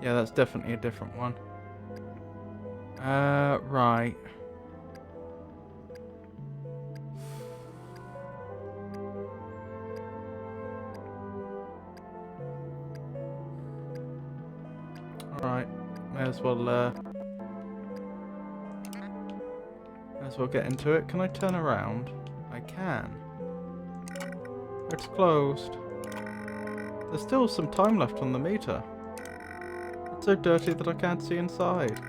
Speaker 1: Yeah, that's definitely a different one. Right. Alright. May as well Might as well get into it. Can I turn around? I can. It's closed. There's still some time left on the meter. It's so dirty that I can't see inside.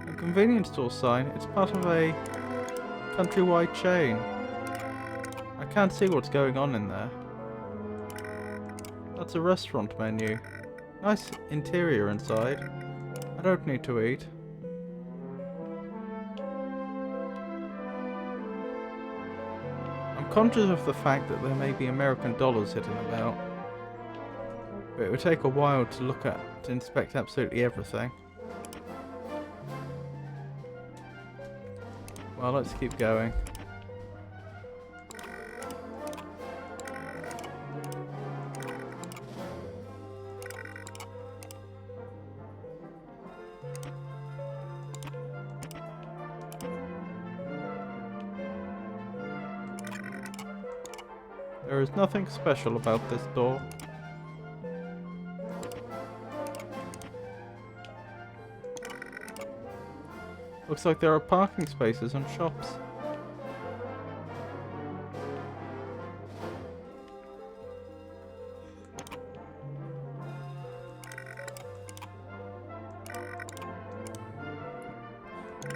Speaker 1: A convenience store sign. It's part of a countrywide chain. I can't see what's going on in there. That's a restaurant menu. Nice interior inside. I don't need to eat. I'm conscious of the fact that there may be American dollars hidden about. But it would take a while to look at, to inspect absolutely everything. Well, let's keep going. There is nothing special about this door. Looks like there are parking spaces and shops.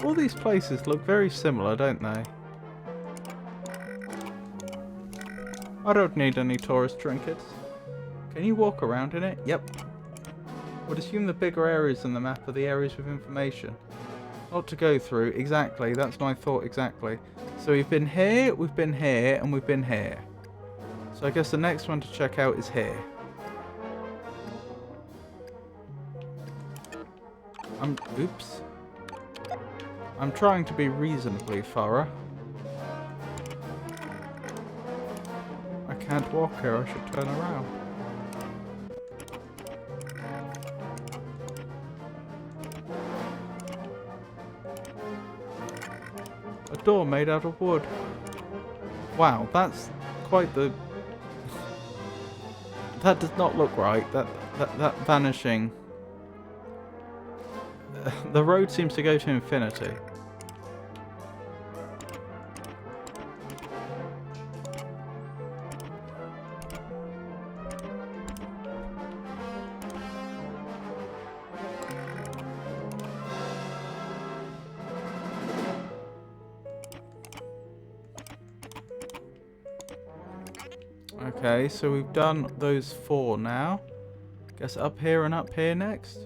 Speaker 1: All these places look very similar, don't they? I don't need any tourist trinkets. Can you walk around in it? Yep. Would assume the bigger areas on the map are the areas with information. Not to go through. Exactly. That's my thought exactly. So we've been here, and we've been here. So I guess the next one to check out is here. Oops. I'm trying to be reasonably thorough. I can't walk here. I should turn around. A door made out of wood. Wow, that's quite the... That does not look right. That vanishing... The road seems to go to infinity. Okay, so we've done those 4 now. Guess up here and up here next.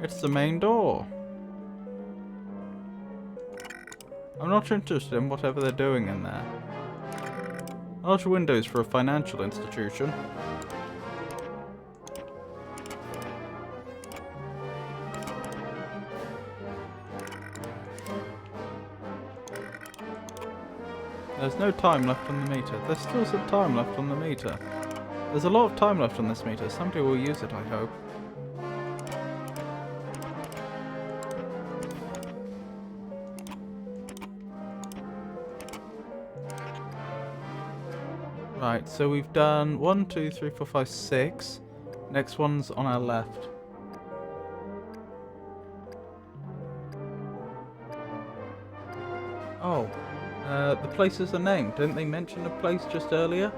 Speaker 1: It's the main door. I'm not interested in whatever they're doing in there. Large windows for a financial institution. There's no time left on the meter. There's still some time left on the meter. There's a lot of time left on this meter. Somebody will use it, I hope. Right, so we've done 1, 2, 3, 4, 5, 6. Next one's on our left. Oh. The places are named. Didn't they mention a place just earlier?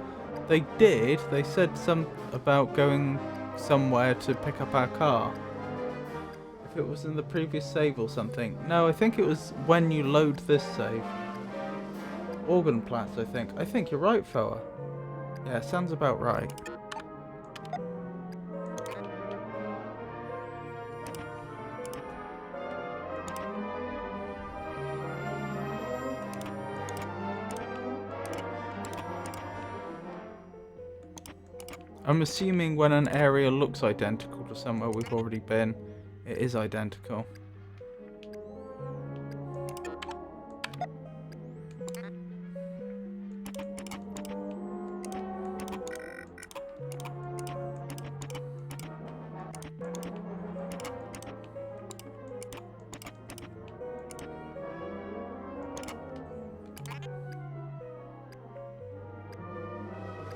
Speaker 1: They did. They said some about going somewhere to pick up our car. If it was in the previous save or something. No, I think it was when you load this save. Organplatz, I think. I think you're right, Foa. Yeah, sounds about right. I'm assuming when an area looks identical to somewhere we've already been, it is identical.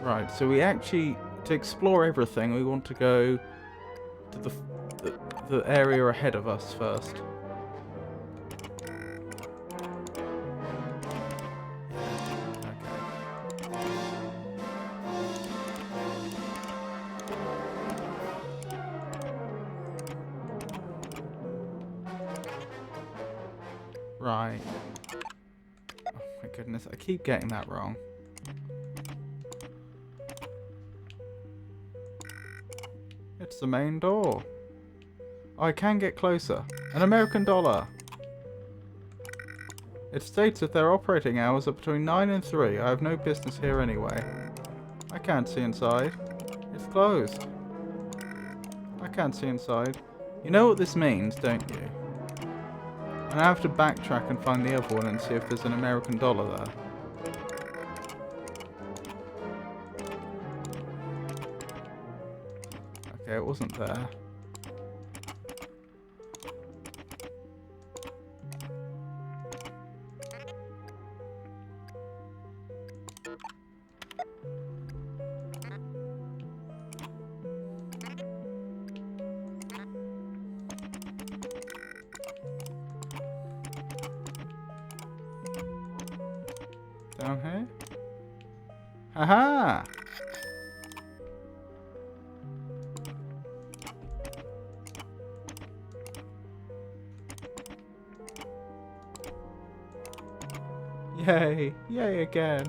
Speaker 1: Right, so we actually, to explore everything, we want to go to the area ahead of us first. Right. Oh my goodness, I keep getting that wrong. It's the main door. Oh, I can get closer. An American dollar. It states that their operating hours are between 9 and 3. I have no business here anyway. I can't see inside. It's closed. I can't see inside. You know what this means, don't you? And I have to backtrack and find the other one and see if there's an American dollar there. Okay, it wasn't there. Down here? Haha! Yay! Yay again!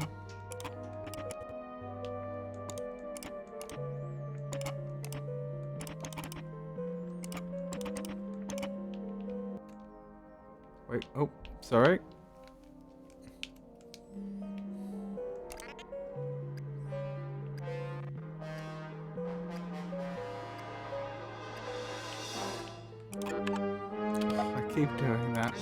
Speaker 1: Wait, oh, sorry. I keep doing that.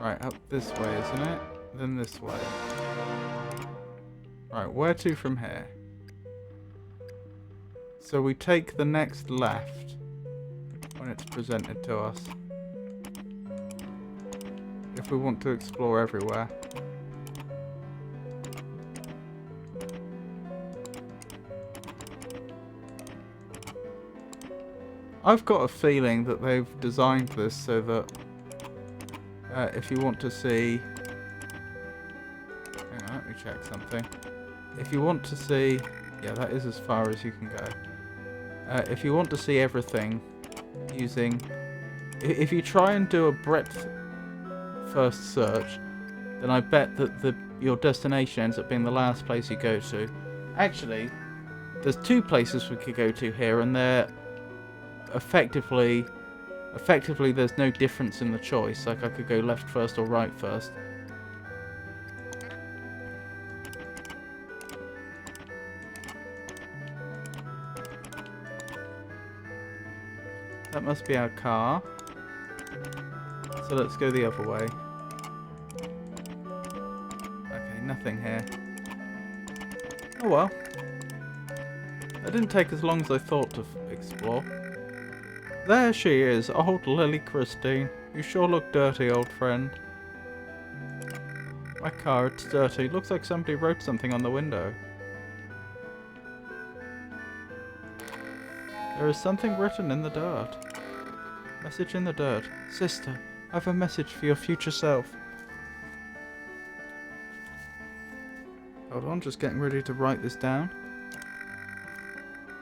Speaker 1: Right, up this way, isn't it? Then this way. Right, where to from here? So we take the next left when it's presented to us. If we want to explore everywhere. I've got a feeling that they've designed this so that if you want to see... Hang on, let me check something. If you want to see... Yeah, that is as far as you can go. If you want to see everything using... If you try and do a breadth first search, then I bet that your destination ends up being the last place you go to. Actually, there's two places we could go to here, and they're effectively there's no difference in the choice. Like, I could go left first or right first. That must be our car. So let's go the other way. Okay, nothing here. Oh well. That didn't take as long as I thought to explore. There she is, old Lily Christine. You sure look dirty, old friend. My car, it's dirty. Looks like somebody wrote something on the window. There is something written in the dirt. Message in the dirt. Sister, I have a message for your future self. Hold on, just getting ready to write this down.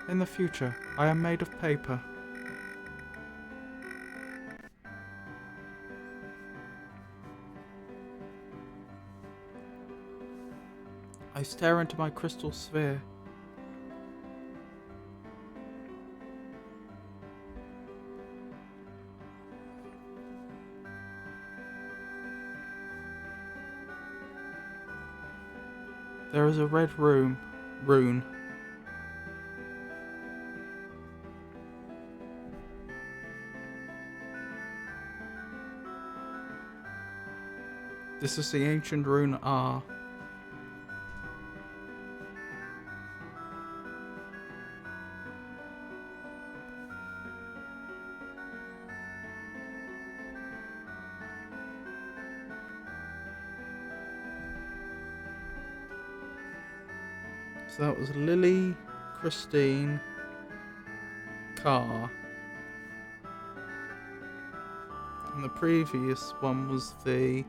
Speaker 1: In the future, I am made of paper. I stare into my crystal sphere. There is a red rune. This is the ancient rune R. So that was Lily, Christine, Car. And the previous one was the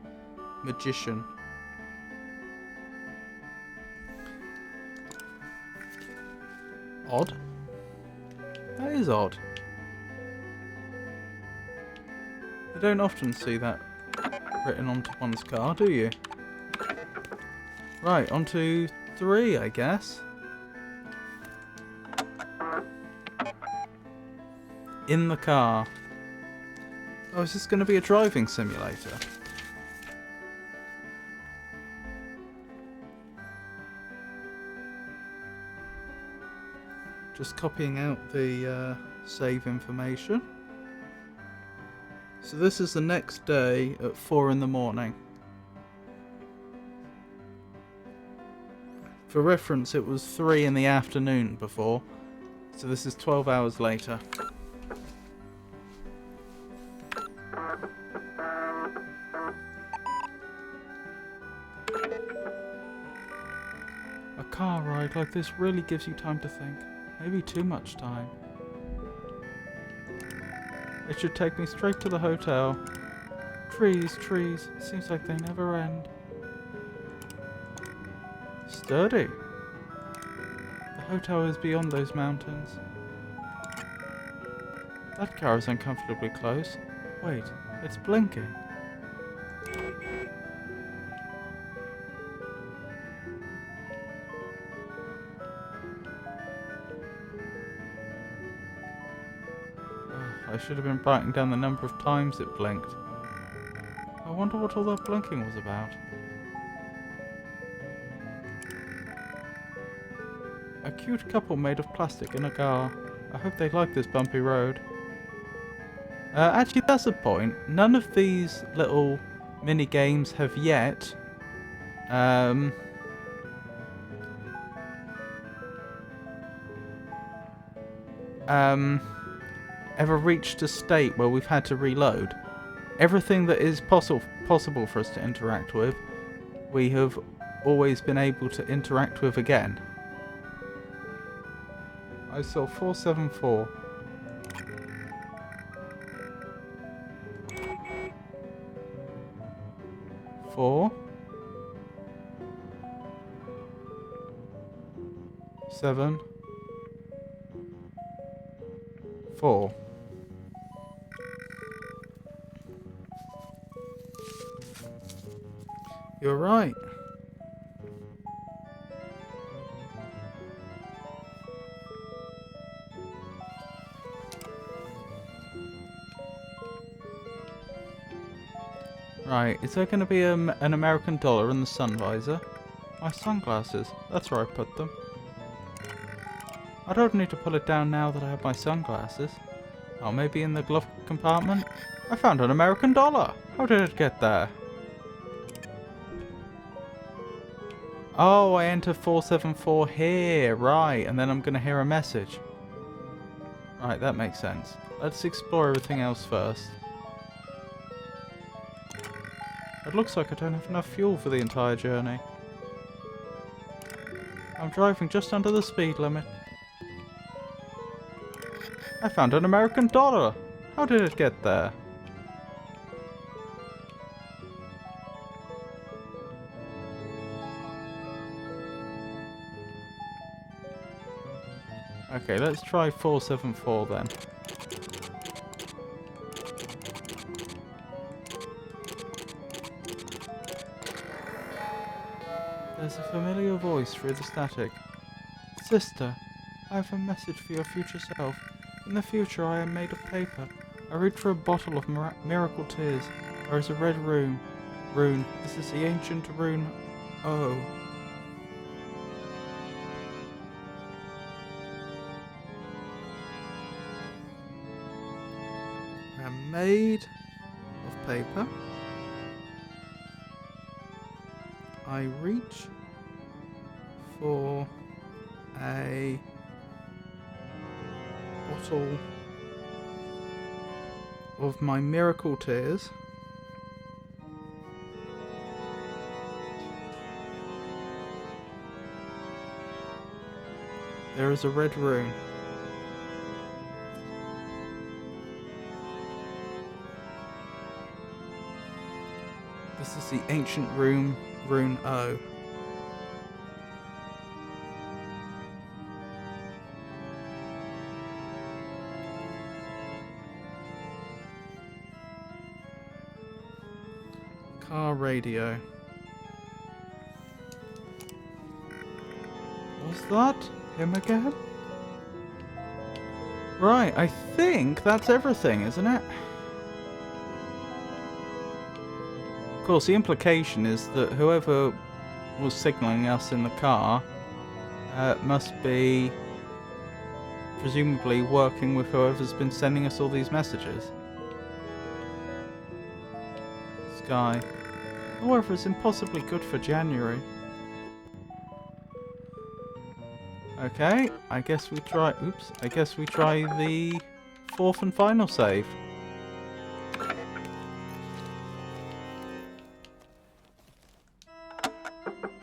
Speaker 1: magician. Odd. That is odd. You don't often see that written onto one's car, do you? Right, on to 3, I guess. In the car. Oh, is this going to be a driving simulator? Just copying out the save information. So this is the next day at 4 in the morning. For reference, it was 3 in the afternoon before, so this is 12 hours later. A car ride like this really gives you time to think. Maybe too much time. It should take me straight to the hotel. Trees, trees. Seems like they never end. Sturdy. The hotel is beyond those mountains. That car is uncomfortably close. Wait, it's blinking. I should have been writing down the number of times it blinked. I wonder what all that blinking was about. A cute couple made of plastic in a car. I hope they like this bumpy road. Actually, that's a point. None of these little mini games have yet ever reached a state where we've had to reload. Everything that is possible for us to interact with, we have always been able to interact with again. I saw 474. Four. 7. 4. You're right. Right, is there going to be an American dollar in the sun visor? My sunglasses. That's where I put them. I don't need to pull it down now that I have my sunglasses. Oh, maybe in the glove compartment? I found an American dollar! How did it get there? Oh, I enter 474 here, right, and then I'm going to hear a message. Right, that makes sense. Let's explore everything else first. It looks like I don't have enough fuel for the entire journey. I'm driving just under the speed limit. I found an American dollar! How did it get there? Okay, let's try 474 then. There's a familiar voice through the static. Sister, I have a message for your future self. In the future I am made of paper. I reach for a bottle of miracle tears. There is a red rune. This is the ancient rune O. I am made of paper. I reach for a bottle of my miracle tears. there is a red rune. This is the ancient rune, rune O. Car radio. Was that him again? Right, I think that's everything, isn't it? Of course, the implication is that whoever was signalling us in the car must be presumably working with whoever's been sending us all these messages. Sky. The weather is impossibly good for January. Okay, I guess we try... Oops. I guess we try the fourth and final save.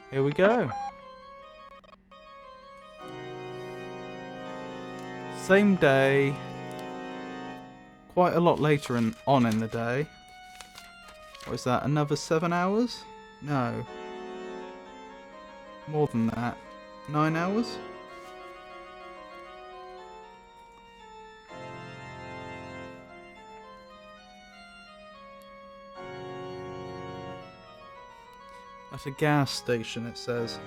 Speaker 1: Here we go. Same day. Quite a lot later on in the day. What is that? Another 7 hours? No. More than that. 9 hours? At a gas station, it says.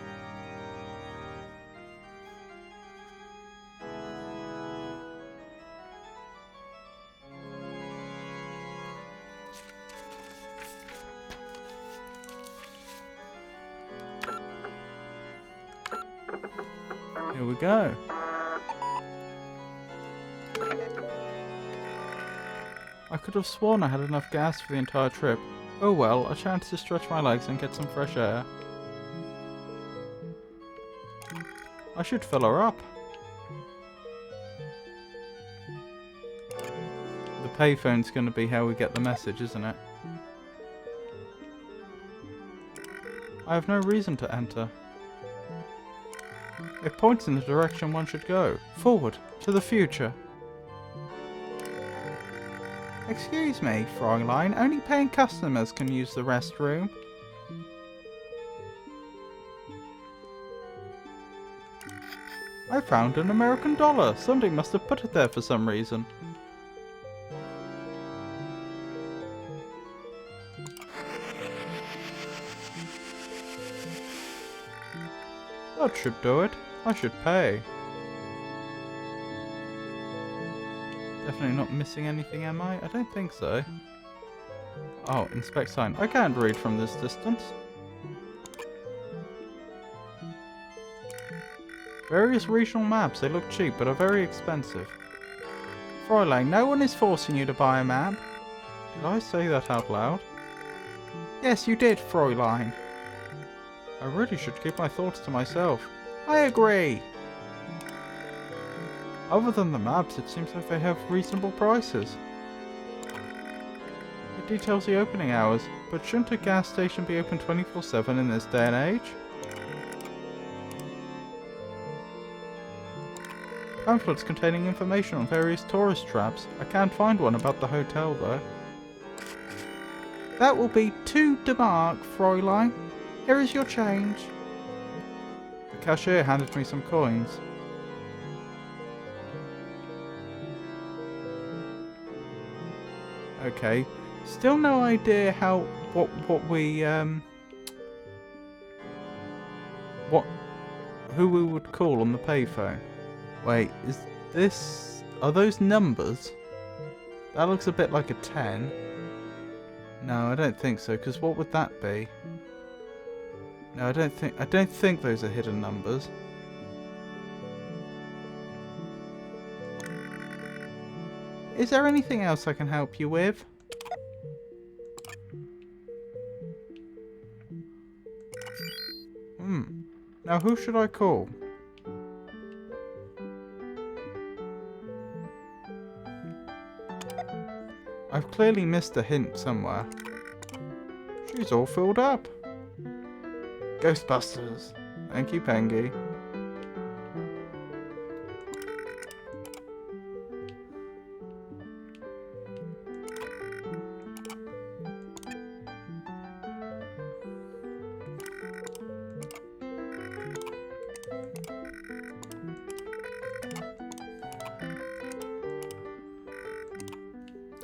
Speaker 1: Here we go. I could have sworn I had enough gas for the entire trip. Oh well, a chance to stretch my legs and get some fresh air. I should fill her up. The payphone's going to be how we get the message, isn't it? I have no reason to enter. It points in the direction one should go. Forward, to the future. Excuse me, Fräulein, only paying customers can use the restroom. I found an American dollar. Somebody must have put it there for some reason. That should do it. I should pay. Definitely not missing anything, am I? I don't think so. Oh, inspect sign. I can't read from this distance. Various regional maps. They look cheap, but are very expensive. Fräulein, no one is forcing you to buy a map. Did I say that out loud? Yes, you did, Fräulein. I really should keep my thoughts to myself. I agree. Other than the maps, it seems like they have reasonable prices. It details the opening hours, but shouldn't a gas station be open 24/7 in this day and age? Pamphlets containing information on various tourist traps. I can't find one about the hotel though. That will be 2 D-Mark, Fräulein. Here is your change. The cashier handed me some coins. Okay, still no idea how who we would call on the payphone. Wait, is this... Are those numbers? That looks a bit like a 10. No, I don't think so, because what would that be? No, I don't think those are hidden numbers. Is there anything else I can help you with? Now who should I call? I've clearly missed a hint somewhere. She's all filled up. Ghostbusters. Thank you, Pengy.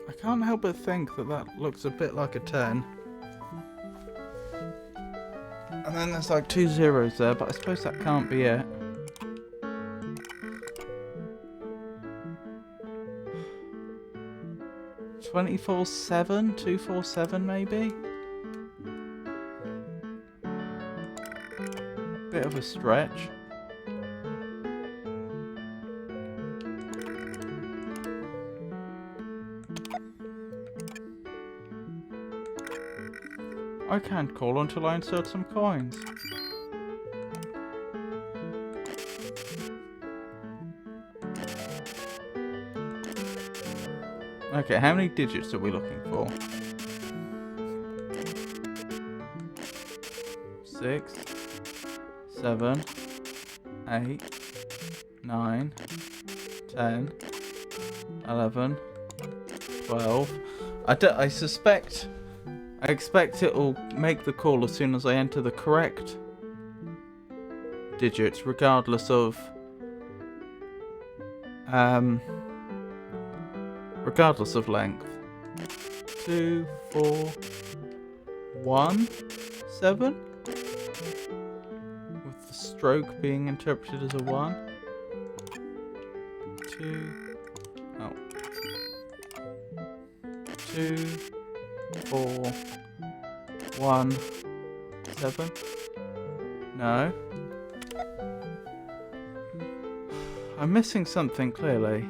Speaker 1: I can't help but think that that looks a bit like a 10. And then there's like 2 zeros there, but I suppose that can't be it. $24.7? $247 maybe? Bit of a stretch. I can't call until I insert some coins. Okay, how many digits are we looking for? 6, 7, 8, 9, 10, 11, 12. I expect it will make the call as soon as I enter the correct digits, regardless of length. 2, 4, 1, 7, with the stroke being interpreted as a 1. 2, 4, 1, 7. No. I'm missing something clearly.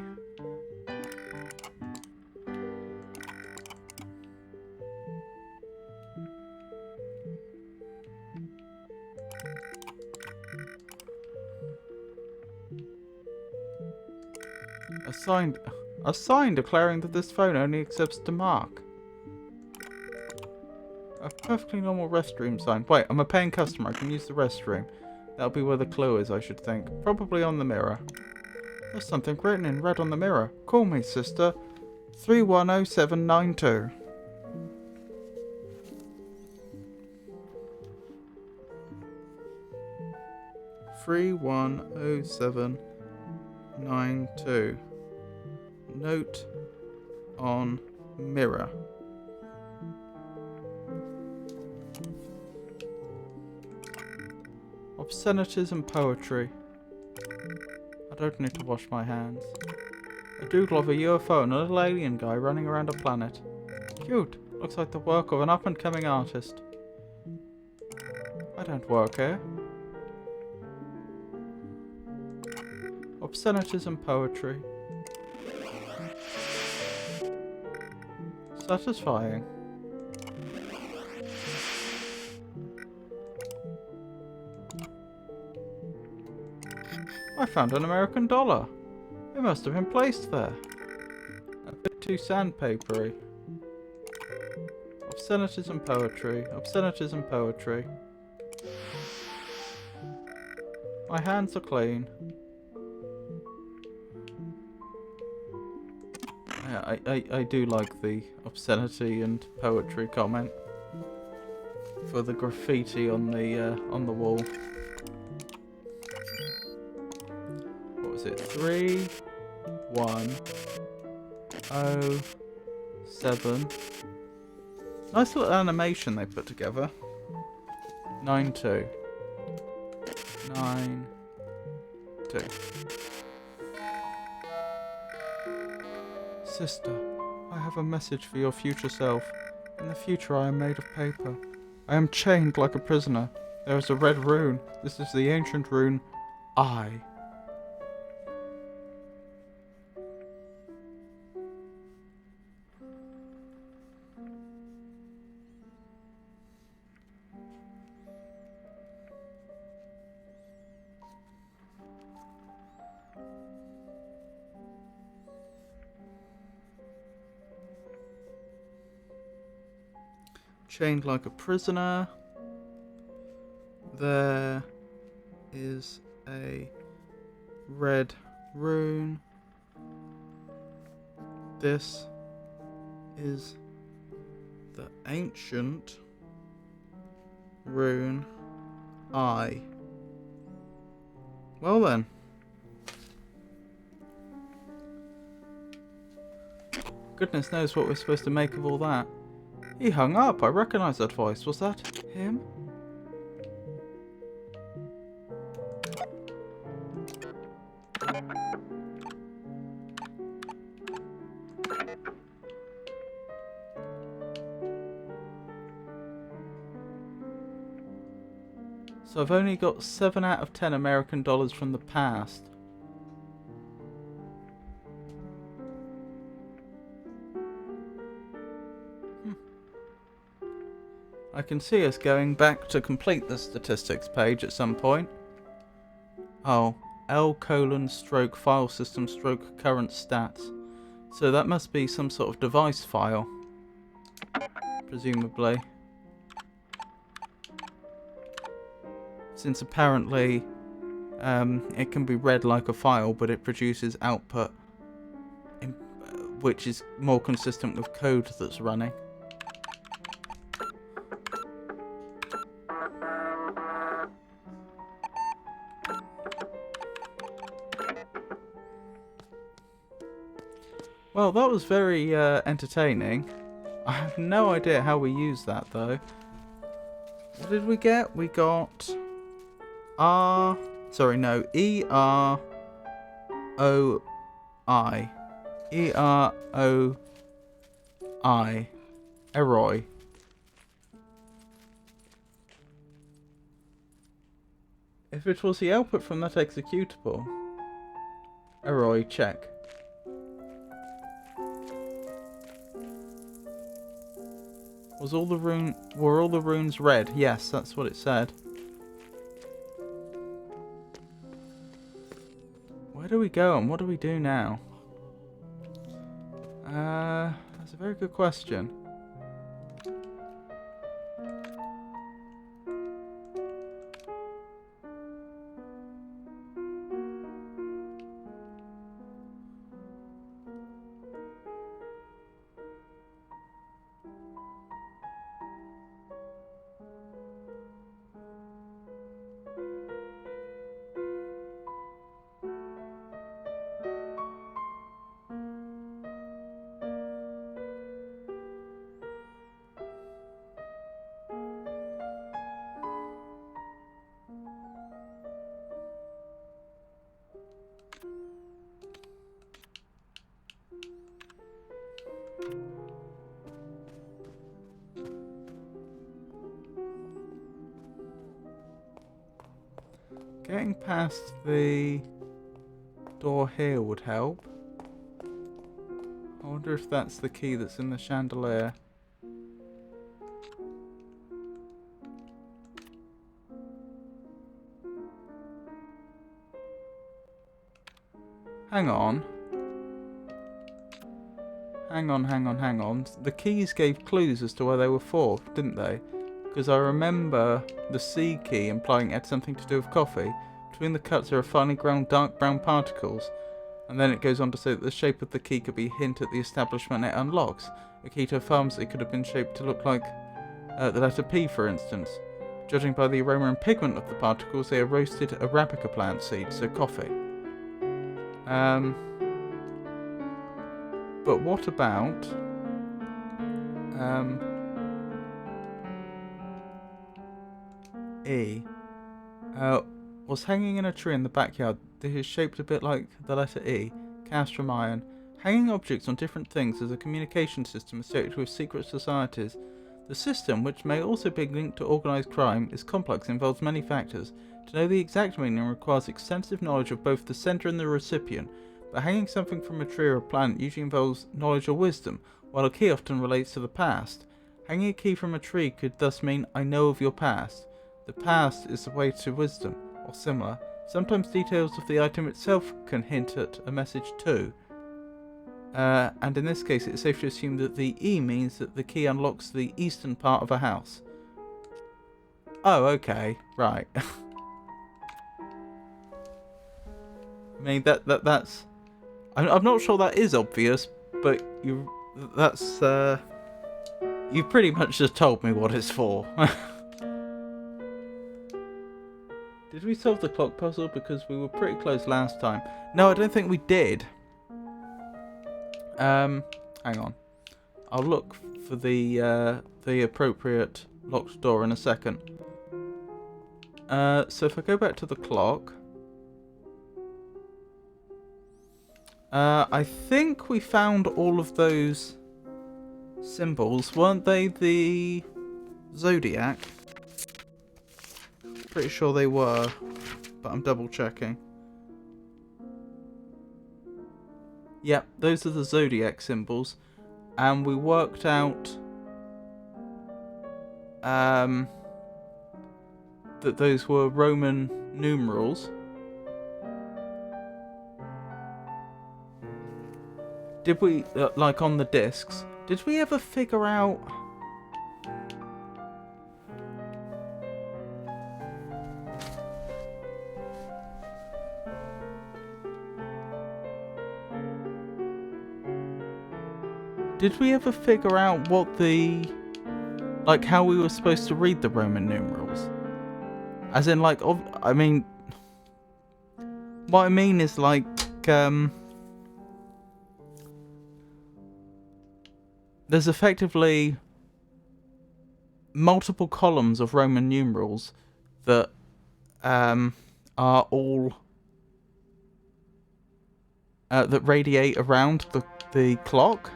Speaker 1: A sign declaring that this phone only accepts Denmark. A perfectly normal restroom sign. Wait, I'm a paying customer. I can use the restroom. That'll be where the clue is, I should think. Probably on the mirror. There's something written in red on the mirror. Call me, sister. 310792. (310792). Note on mirror. Obscenities and poetry. I don't need to wash my hands. A doodle of a UFO and a little alien guy running around a planet. Cute. Looks like the work of an up-and-coming artist. I don't work here. Obscenities and poetry. Satisfying. I found an American dollar. It must have been placed there. A bit too sandpapery. Obscenities and poetry. Obscenities and poetry. My hands are clean. I do like the obscenity and poetry comment for the graffiti on the wall. What was it? 3107. Nice little animation they put together. 92. 92. Sister, I have a message for your future self. In the future I am made of paper. I am chained like a prisoner. There is a red rune. This is the ancient rune I. Chained like a prisoner. There is a red rune. This is the ancient rune I. Well then. Goodness knows what we're supposed to make of all that. He hung up. I recognise that voice. Was that him? So I've only got 7 out of 10 American dollars from the past. I can see us going back to complete the statistics page at some point. Oh, L:// file system / current stats. So that must be some sort of device file, presumably. Since apparently it can be read like a file, but it produces output which is more consistent with code that's running. Well, that was very entertaining. I have no idea how we use that though. What did we get? We got E-R-O-I. E-R-O-I. Eroi. If it was the output from that executable. Eroi, check. Were all the runes red? Yes, that's what it said. Where do we go and what do we do now? That's a very good question. Getting past the door here would help. I wonder if that's the key that's in the chandelier. Hang on. Hang on. The keys gave clues as to where they were for, didn't they? Because I remember the C key implying it had something to do with coffee. Between the cuts there are finely ground dark brown particles. And then it goes on to say that the shape of the key could be a hint at the establishment it unlocks. A key to a pharmacy could have been shaped to look like the letter P, for instance. Judging by the aroma and pigment of the particles, they are roasted Arabica plant seeds, so coffee. But what about... E. Was hanging in a tree in the backyard. This is shaped a bit like the letter E, cast from iron. Hanging objects on different things is a communication system associated with secret societies. The system, which may also be linked to organised crime, is complex and involves many factors. To know the exact meaning requires extensive knowledge of both the sender and the recipient, but hanging something from a tree or a plant usually involves knowledge or wisdom, while a key often relates to the past. Hanging a key from a tree could thus mean, I know of your past. The past is the way to wisdom, or similar. Sometimes details of the item itself can hint at a message too. And in this case, it's safe to assume that the E means that the key unlocks the eastern part of a house. Oh, okay, right. I mean, that's... I'm not sure that is obvious, but you've pretty much just told me what it's for. Did we solve the clock puzzle? Because we were pretty close last time. No, I don't think we did. I hang on. I'll look for the appropriate locked door in a second. So if I go back to the clock, I think we found all of those symbols. Weren't they the zodiac? Pretty sure they were, but I'm double checking. Yep, those are the zodiac symbols, and we worked out that those were Roman numerals. Did we, like on the discs, did we ever figure out... Did we ever figure out what the... like how we were supposed to read the Roman numerals? As in, like, I mean... What I mean is, like, there's effectively multiple columns of Roman numerals that are all... that radiate around the clock.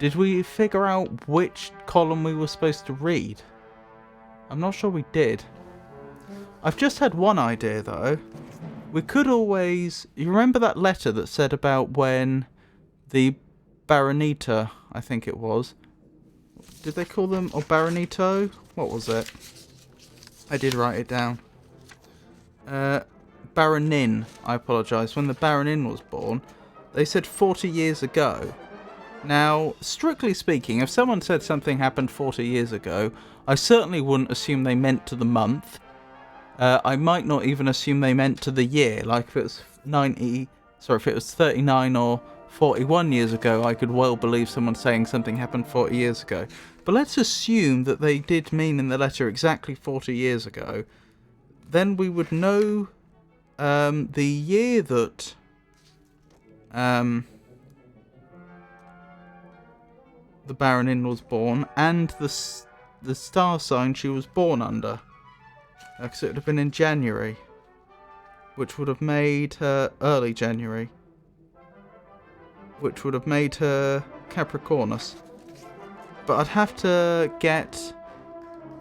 Speaker 1: Did we figure out which column we were supposed to read? I'm not sure we did. I've just had one idea, though. We could always... You remember that letter that said about when the Baronita, I think it was... Did they call them... or Baronito? What was it? I did write it down. Baronin, I apologise. When the Baronin was born, they said 40 years ago. Now, strictly speaking, if someone said something happened 40 years ago, I certainly wouldn't assume they meant to the month. I might not even assume they meant to the year. Like if it was if it was 39 or 41 years ago, I could well believe someone saying something happened 40 years ago. But let's assume that they did mean in the letter exactly 40 years ago. Then we would know the year that... the Baronin was born, and the star sign she was born under. Because it would have been in January, which would have made her early January, which would have made her Capricornus. But I'd have to get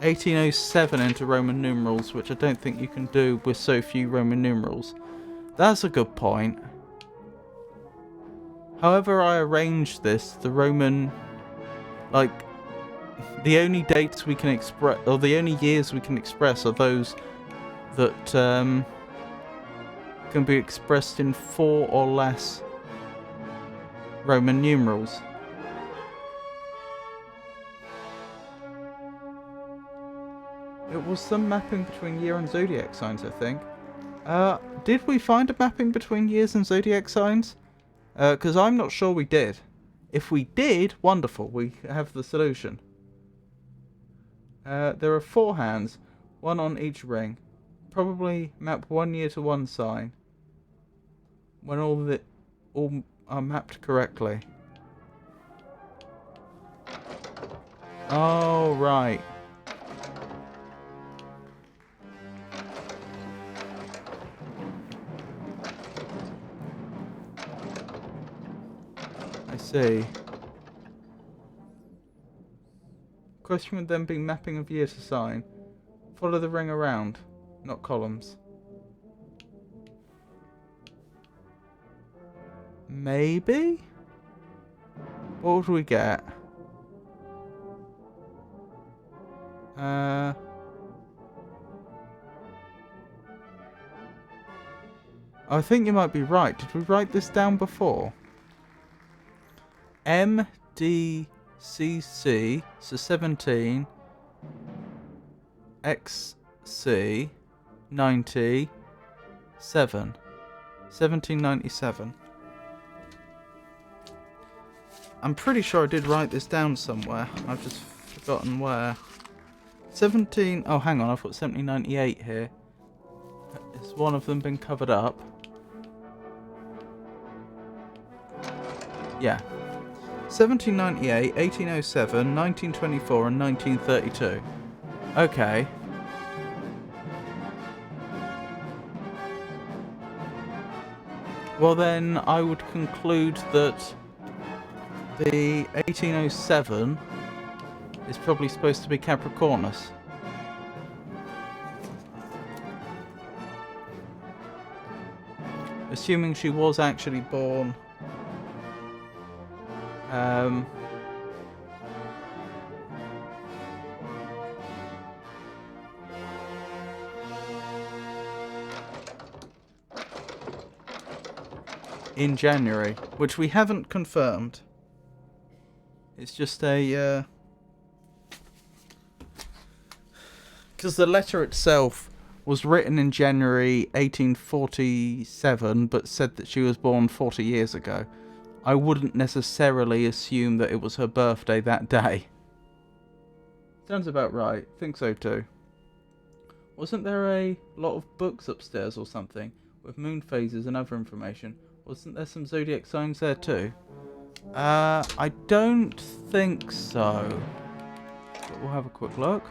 Speaker 1: 1807 into Roman numerals, which I don't think you can do with so few Roman numerals. That's a good point. However I arranged this, the Roman... like, the only dates we can express, or the only years we can express, are those that can be expressed in 4 or less Roman numerals. It was some mapping between year and zodiac signs, I think. Did we find a mapping between years and zodiac signs? Because I'm not sure we did. If we did, wonderful, we have the solution. There are 4 hands, 1 on each ring. Probably map 1 year to 1 sign. When all are mapped correctly. Oh, right. I see. Question would then be mapping of year to sign. Follow the ring around, not columns. Maybe? What would we get? I think you might be right. Did we write this down before? MDCC, so 17, XC, 97. 1797. I'm pretty sure I did write this down somewhere. I've just forgotten where. 17... Oh, hang on. I've got 1798 here. Has one of them been covered up? Yeah. 1798, 1807, 1924 and 1932. Okay. Well then, I would conclude that the 1807 is probably supposed to be Capricornus. Assuming she was actually born in January, which we haven't confirmed. It's just a because the letter itself was written in January 1847, but said that she was born 40 years ago. I wouldn't necessarily assume that it was her birthday that day. Sounds about right. Think so too. Wasn't there a lot of books upstairs or something with moon phases and other information? Wasn't there some zodiac signs there too? I don't think so. But we'll have a quick look.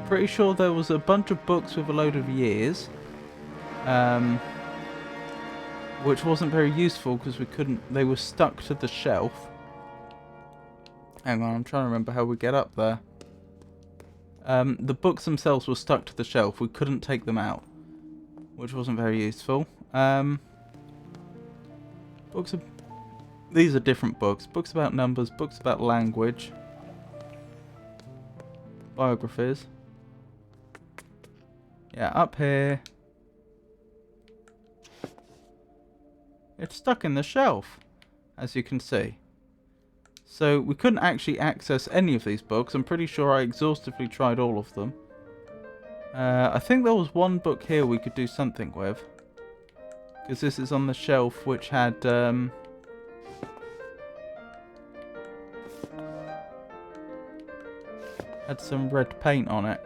Speaker 1: Pretty sure there was a bunch of books with a load of years. Which wasn't very useful because we couldn't... They were stuck to the shelf. Hang on, I'm trying to remember how we get up there. The books themselves were stuck to the shelf. We couldn't take them out. Which wasn't very useful. Books of... These are different books. Books about numbers, books about language. Biographies. Yeah, up here. It's stuck in the shelf, as you can see. So we couldn't actually access any of these books. I'm pretty sure I exhaustively tried all of them. I think there was one book here we could do something with. Because this is on the shelf which had... had some red paint on it.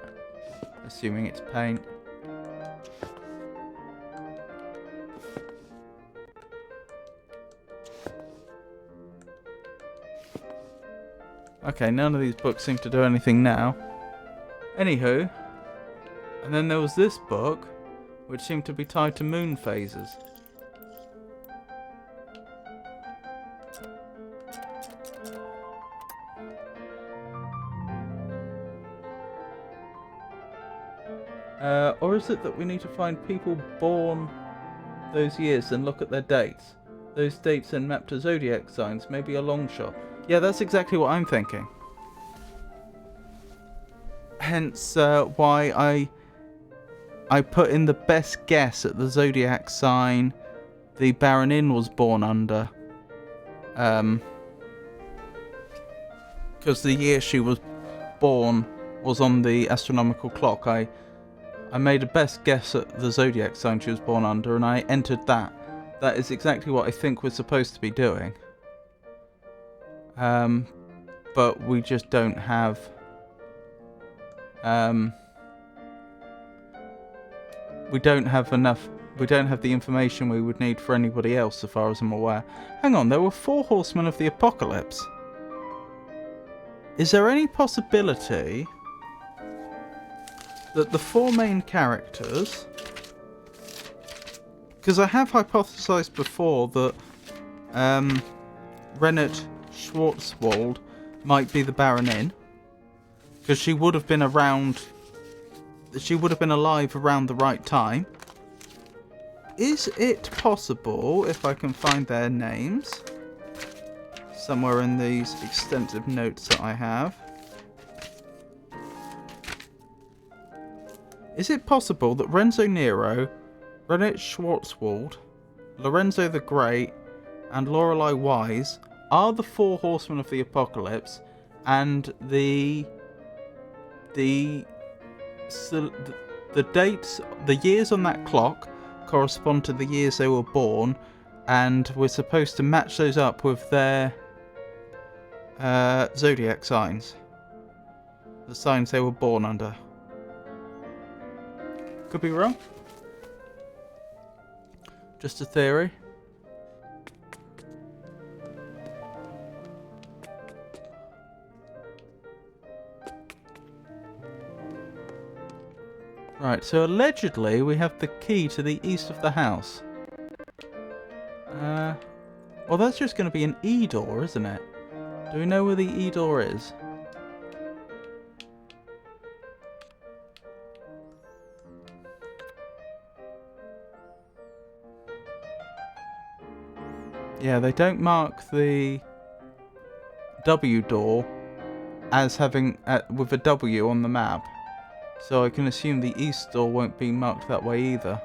Speaker 1: Assuming it's paint. Okay, none of these books seem to do anything now. Anywho, and then there was this book, which seemed to be tied to moon phases. Or is it that we need to find people born those years and look at their dates? Those dates and map to zodiac signs, maybe a long shot. Yeah, that's exactly what I'm thinking. Hence why I put in the best guess at the zodiac sign the Baronin was born under. Because the year she was born was on the astronomical clock. I made a best guess at the zodiac sign she was born under, and I entered that. That is exactly what I think we're supposed to be doing. But we just don't have... we don't have enough... We don't have the information we would need for anybody else, so far as I'm aware. Hang on, there were 4 horsemen of the apocalypse. Is there any possibility that the 4 main characters... Because I have hypothesized before that Renate Schwarzwald might be the Baronin, because she would have been around... She would have been alive around the right time. Is it possible, if I can find their names, somewhere in these extensive notes that I have, is it possible that Renzo Nero, Renate Schwarzwald, Lorenzo the Great, and Lorelei Wise are the 4 horsemen of the apocalypse, and the dates, the years on that clock correspond to the years they were born, and we're supposed to match those up with their zodiac signs, the signs they were born under. Could be wrong. Just a theory. Right, so allegedly we have the key to the east of the house. Well, that's just going to be an E door, isn't it? Do we know where the E door is? Yeah, they don't mark the W door as having with a W on the map. So I can assume the east door won't be marked that way either.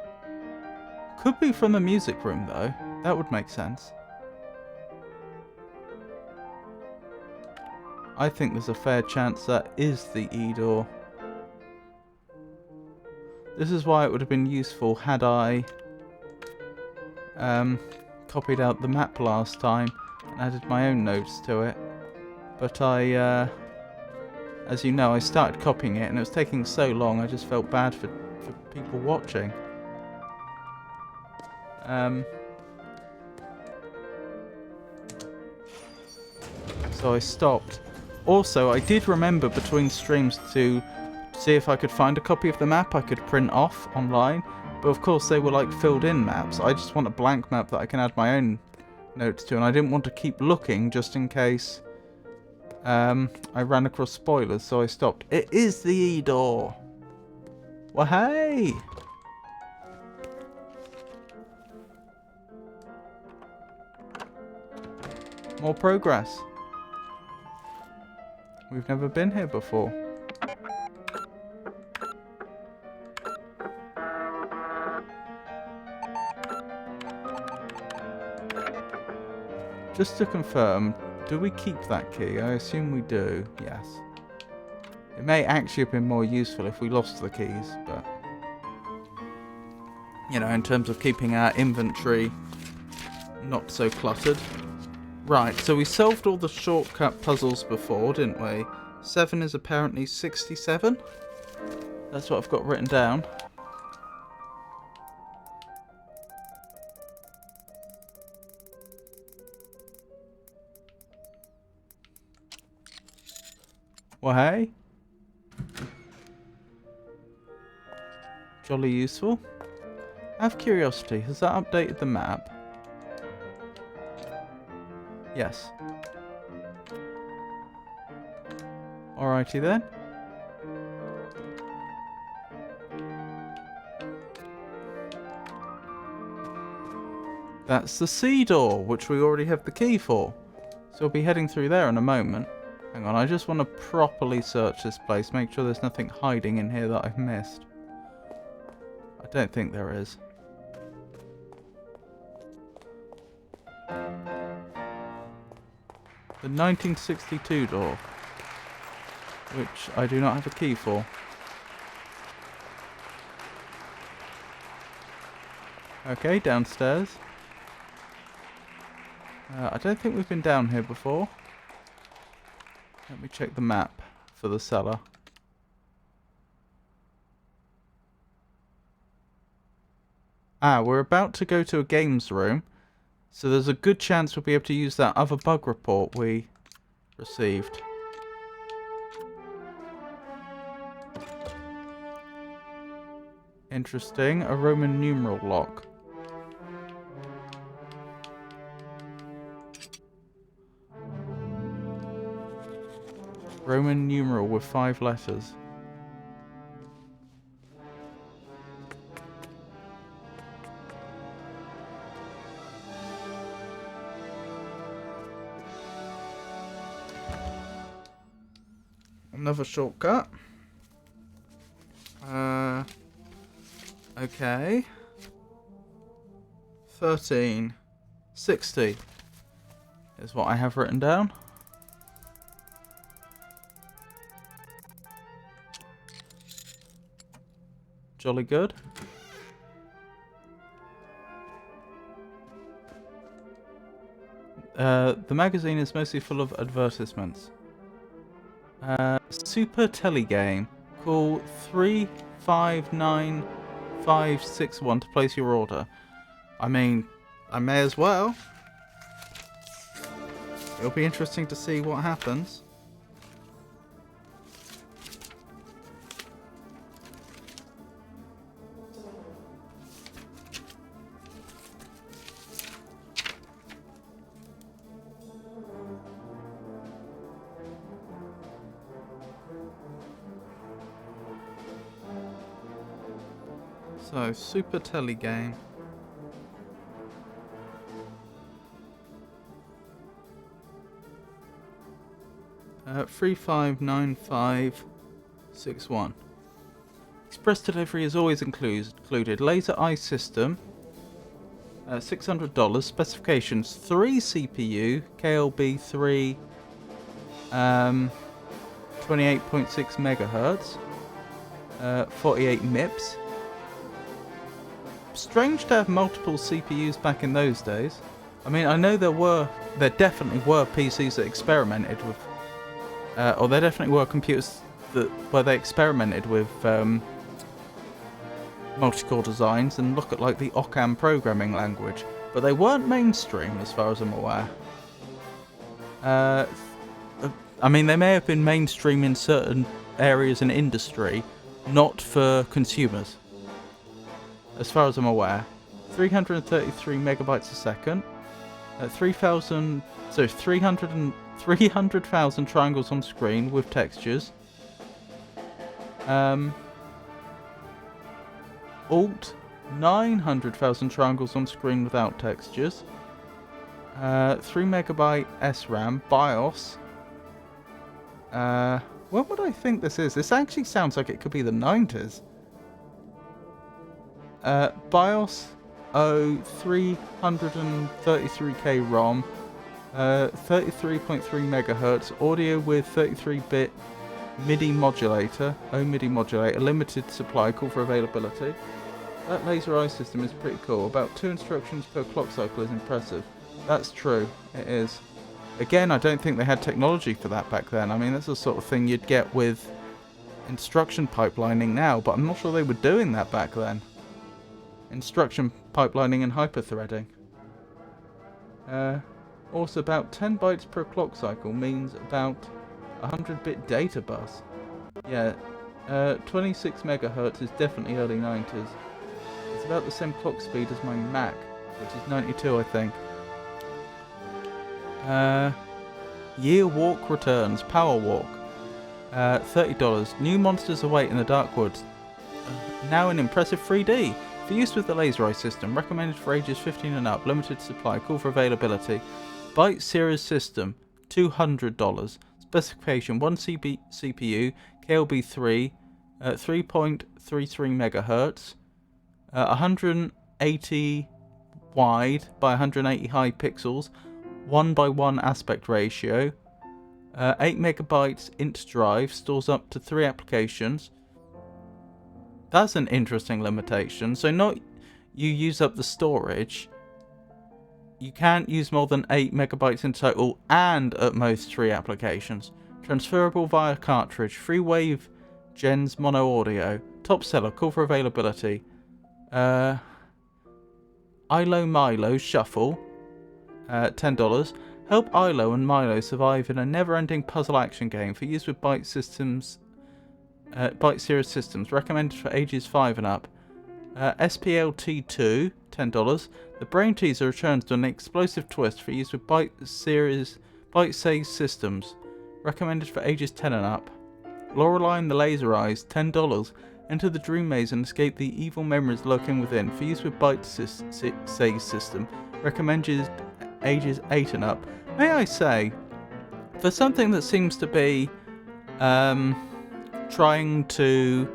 Speaker 1: Could be from the music room though. That would make sense. I think there's a fair chance that is the E door. This is why it would have been useful had I copied out the map last time and added my own notes to it. But as you know, I started copying it and it was taking so long I just felt bad for people watching. So I stopped. Also, I did remember between streams to see if I could find a copy of the map I could print off online. But of course they were like filled in maps. I just want a blank map that I can add my own notes to. And I didn't want to keep looking just in case I ran across spoilers. So I stopped. It is the E door. Well, hey! More progress. We've never been here before. Just to confirm, do we keep that key? I assume we do, yes. It may actually have been more useful if we lost the keys, but... you know, in terms of keeping our inventory not so cluttered. Right, so we solved all the shortcut puzzles before, didn't we? 7 is apparently 67. That's what I've got written down. Well, hey. Jolly useful. Out of curiosity, has that updated the map? Yes. Alrighty then. That's the C door, which we already have the key for. So we'll be heading through there in a moment. Hang on, I just want to properly search this place, make sure there's nothing hiding in here that I've missed. I don't think there is. The 1962 door, which I do not have a key for. Okay, downstairs. I don't think we've been down here before. Let me check the map for the cellar. Ah, we're about to go to a games room. So there's a good chance we'll be able to use that other bug report we received. Interesting. A Roman numeral lock. Roman numeral with 5 letters. Another shortcut. Okay. 1360 is what I have written down. Jolly good. The magazine is mostly full of advertisements. Super Telegame. Call 359561 to place your order. I mean, I may as well. It'll be interesting to see what happens. So, Super Tele game. Uh, 359561. Express delivery is always included. Laser eye system. $600. Specifications: 3 CPU, KLB3, 28.6 megahertz, 48 MIPS. Strange to have multiple CPUs back in those days. I mean, I know there definitely were PCs that experimented with, or there definitely were computers where they experimented with multi-core designs and look at like the Occam programming language, but they weren't mainstream as far as I'm aware. I mean, they may have been mainstream in certain areas in industry, not for consumers, as far as I'm aware. 333 megabytes a second, 300,000 triangles on screen with textures. Alt 900,000 triangles on screen without textures. 3 megabyte SRAM. BIOS. What would I think this is? This actually sounds like it could be the 90s. BIOS 333K ROM. 33.3 megahertz. Audio with 33-bit MIDI modulator. MIDI modulator. Limited supply. Call for availability. That laser eye system is pretty cool. About 2 instructions per clock cycle is impressive. That's true. It is. Again, I don't think they had technology for that back then. I mean, that's the sort of thing you'd get with instruction pipelining now, but I'm not sure they were doing that back then. Instruction pipelining and hyperthreading. Also, about 10 bytes per clock cycle means about 100-bit data bus. Yeah, 26 megahertz is definitely early 90s. It's about the same clock speed as my Mac, which is 92, I think. Year Walk returns. Power Walk. $30. New monsters await in the Dark Woods. Now in impressive 3D. For use with the laser eye system. Recommended for ages 15 and up. Limited supply. Call for availability. Byte series system. $200. Specification: 1 CPU. KLB3. 3.33 megahertz. 180 wide by 180 high pixels. 1:1 aspect ratio. 8 megabytes int drive. Stores up to 3 applications. That's an interesting limitation. So not you use up the storage. You can't use more than 8 megabytes in total and at most 3 applications. Transferable via cartridge. 3-wave gens mono audio. Top seller. Call for availability. Ilo Milo Shuffle. $10. Help Ilo and Milo survive in a never-ending puzzle action game for use with Byte series systems. Recommended for ages 5 and up. SPLT2, $10. The Brain Teaser returns to an explosive twist for use with Byte series systems. Recommended for ages 10 and up. Lorelei and the Laser Eyes, $10. Enter the dream maze and escape the evil memories lurking within for use with Byte Says system. Recommended ages 8 and up. May I say, for something that seems to be trying to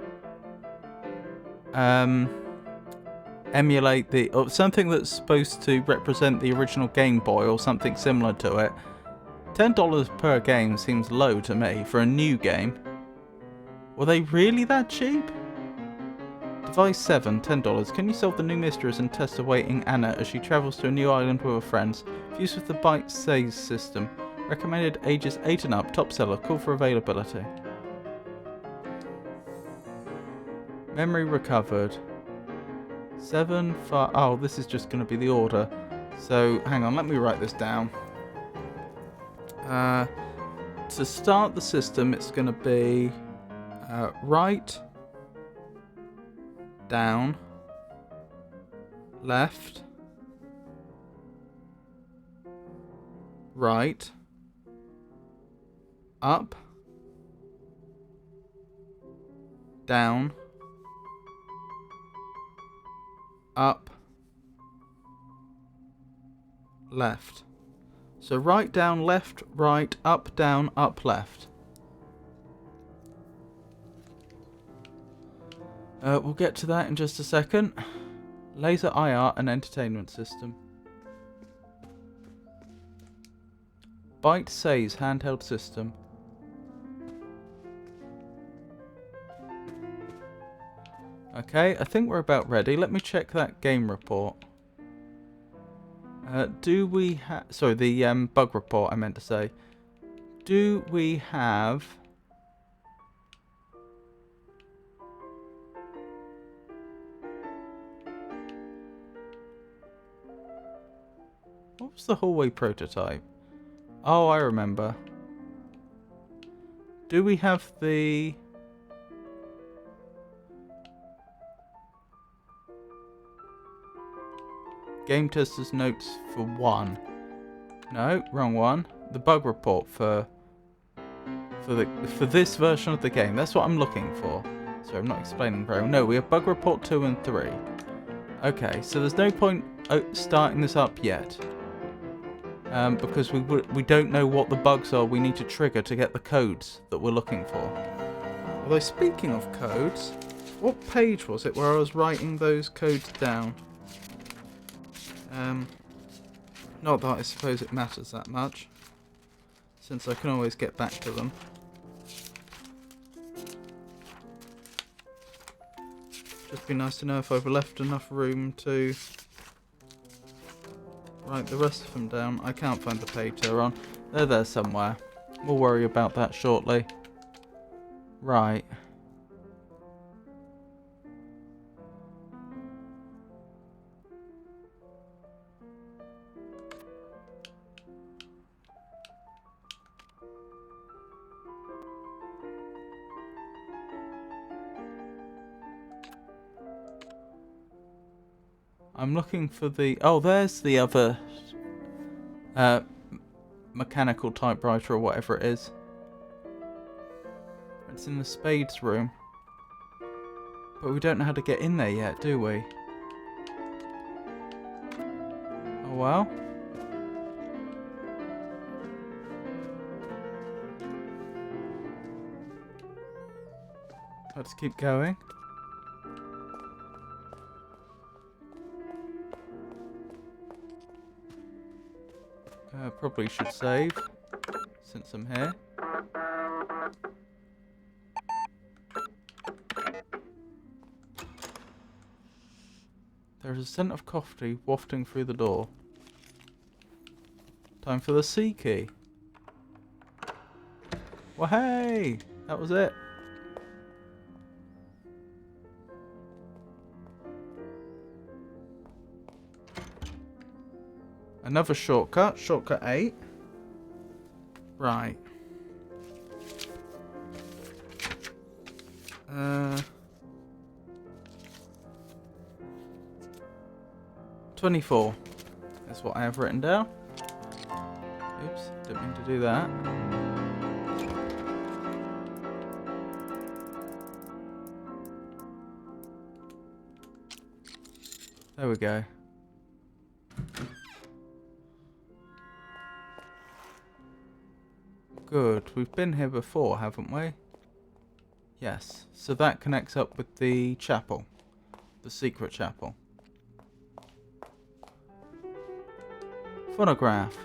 Speaker 1: emulate or something that's supposed to represent the original Game Boy or something similar to it, $10 per game seems low to me for a new game. Were they really that cheap? Device 7, $10. Can you solve the new mysteries and test awaiting Anna as she travels to a new island with her friends? Use with the Byte Says system. Recommended ages 8 and up. Top seller. Call for availability. Memory recovered. 7, 5. Oh, this is just going to be the order. So, hang on. Let me write this down. To start the system, it's going to be right, down, left, right, up, down, up, left. So right, down, left, right, up, down, up, left. We'll get to that in just a second. Laser IR and entertainment system. Byte says handheld system. Okay, I think we're about ready. Let me check that game report. Do we have... Sorry, the bug report I meant to say. Do we have... What was the hallway prototype? Oh, I remember. Do we have the... Game tester's notes for 1? No, wrong one. The bug report for this version of the game. That's what I'm looking for. So I'm not explaining very well. No, we have bug report 2 and 3. Okay, so there's no point starting this up yet. Because we don't know what the bugs are we need to trigger to get the codes that we're looking for. Although speaking of codes, what page was it where I was writing those codes down? Not that I suppose it matters that much, since I can always get back to them. Just be nice to know if I've left enough room to write the rest of them down. I can't find the page they're on. They're there somewhere. We'll worry about that shortly. Right. I'm looking for the... Oh, there's the other mechanical typewriter or whatever it is. It's in the spades room. But we don't know how to get in there yet, do we? Oh well. Let's keep going. Probably should save, since I'm here. There's a scent of coffee wafting through the door. Time for the C key. Well, hey! That was it. Another shortcut. Shortcut 8. Right. 24. That's what I have written down. Oops, didn't mean to do that. There we go. Good. We've been here before, haven't we? Yes. So that connects up with the chapel. The secret chapel. Phonograph.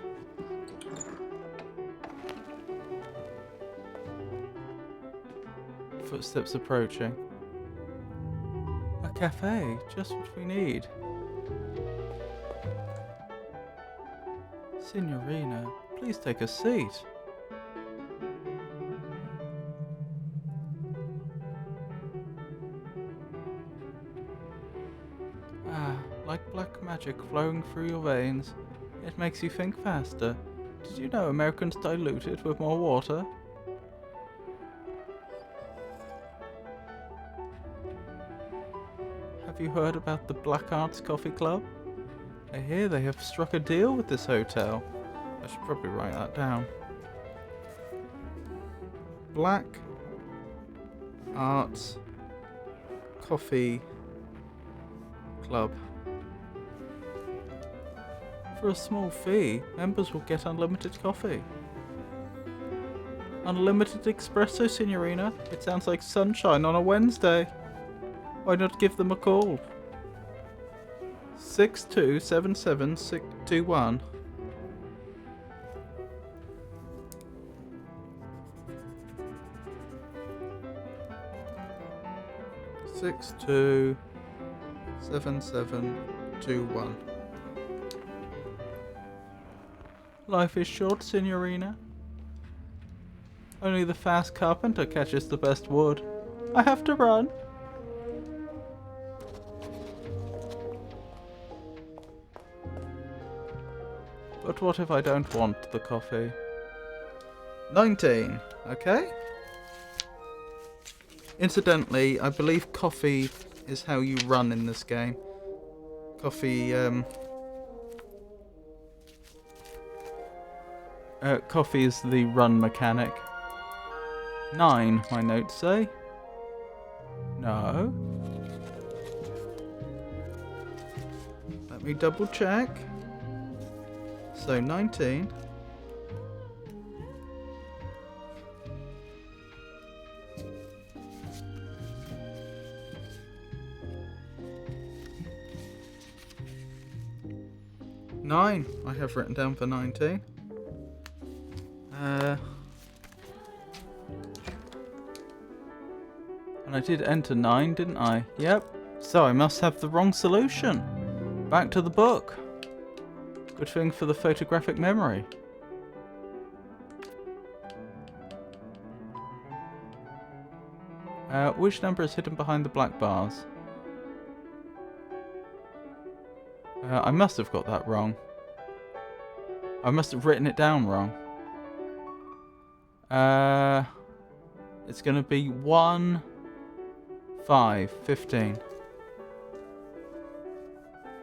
Speaker 1: Footsteps approaching. A cafe. Just what we need. Signorina, please take a seat. Like black magic flowing through your veins. It makes you think faster. Did you know Americans dilute it with more water? Have you heard about the Black Arts Coffee Club? I hear they have struck a deal with this hotel. I should probably write that down. Black Arts Coffee Club. For a small fee, members will get unlimited coffee. Unlimited espresso, Signorina? It sounds like sunshine on a Wednesday. Why not give them a call? 6277621. Six two 7721. Life is short, Signorina. Only the fast carpenter catches the best wood. I have to run. But what if I don't want the coffee? 19. Okay. Incidentally, I believe coffee is how you run in this game. Coffee, coffee is the run mechanic. 9, my notes say. No. Let me double check. So 19. Nine, I have written down for 19. And I did enter 9, didn't I? Yep. So I must have the wrong solution. Back to the book. Good thing for the photographic memory. Which number is hidden behind the black bars? I must have got that wrong. I must have written it down wrong. It's going to be 1, 5, 15.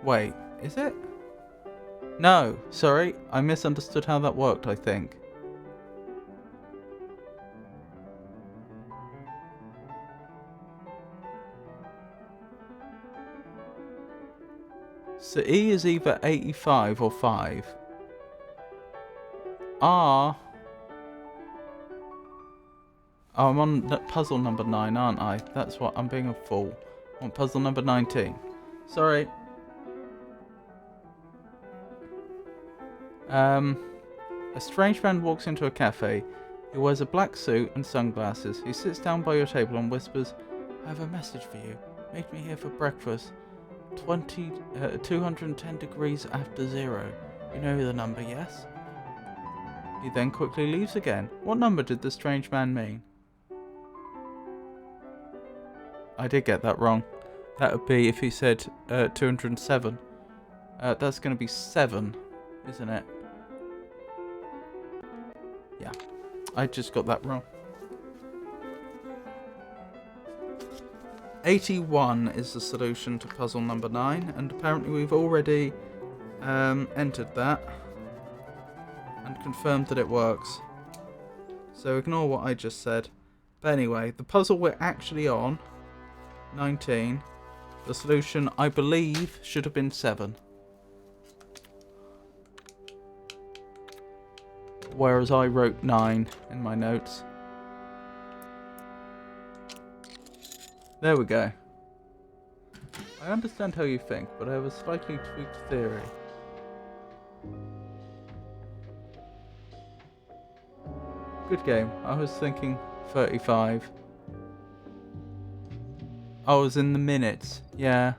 Speaker 1: Wait, is it? No, sorry. I misunderstood how that worked, I think. So E is either 85 or 5. R... Oh, I'm on puzzle number 9, aren't I? That's what... I'm being a fool. I'm on puzzle number 19. Sorry. A strange man walks into a cafe. He wears a black suit and sunglasses. He sits down by your table and whispers, I have a message for you. Meet me here for breakfast. 210 degrees after 0. You know the number, yes? He then quickly leaves again. What number did the strange man mean? I did get that wrong. That would be if he said 207. That's going to be 7, isn't it? Yeah, I just got that wrong. 81 is the solution to puzzle number 9, and apparently we've already entered that and confirmed that it works. So ignore what I just said. But anyway, the puzzle we're actually on, 19, the solution I believe should have been 7. Whereas I wrote 9 in my notes. There we go. I understand how you think, but I have a slightly tweaked theory. Good game. I was thinking 35. I was in the minutes. Yeah.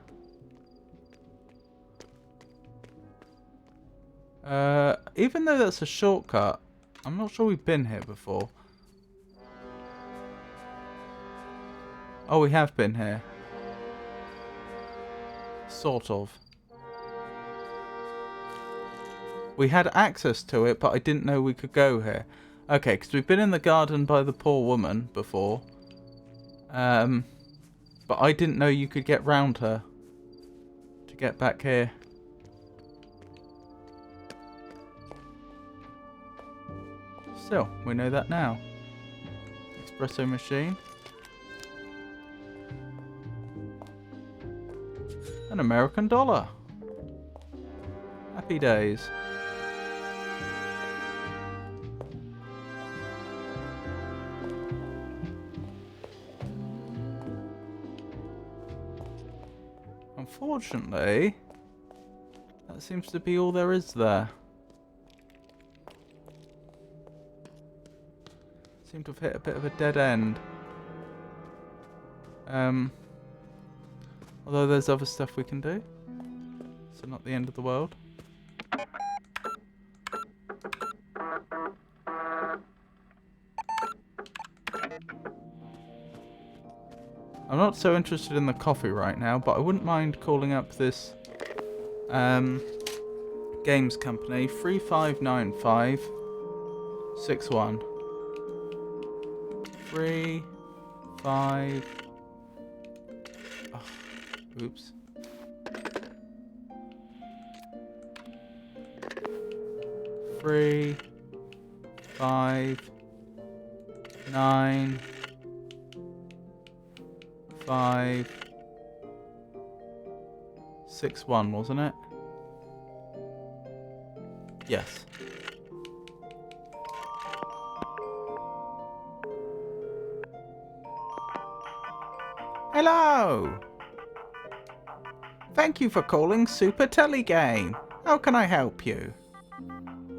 Speaker 1: Even though that's a shortcut, I'm not sure we've been here before. Oh, we have been here. Sort of. We had access to it, but I didn't know we could go here. Okay, because we've been in the garden by the poor woman before. But I didn't know you could get round her to get back here. Still, we know that now. Espresso machine. An American dollar. Happy days. Unfortunately, that seems to be all there is there. Seem to have hit a bit of a dead end. Although there's other stuff we can do. So not the end of the world. I'm not so interested in the coffee right now, but I wouldn't mind calling up this games company 359561. 3 5 oh, oops. 3 5 9 5 6 1, wasn't it? Yes. Hello! Thank you for calling Super Telegame. How can I help you?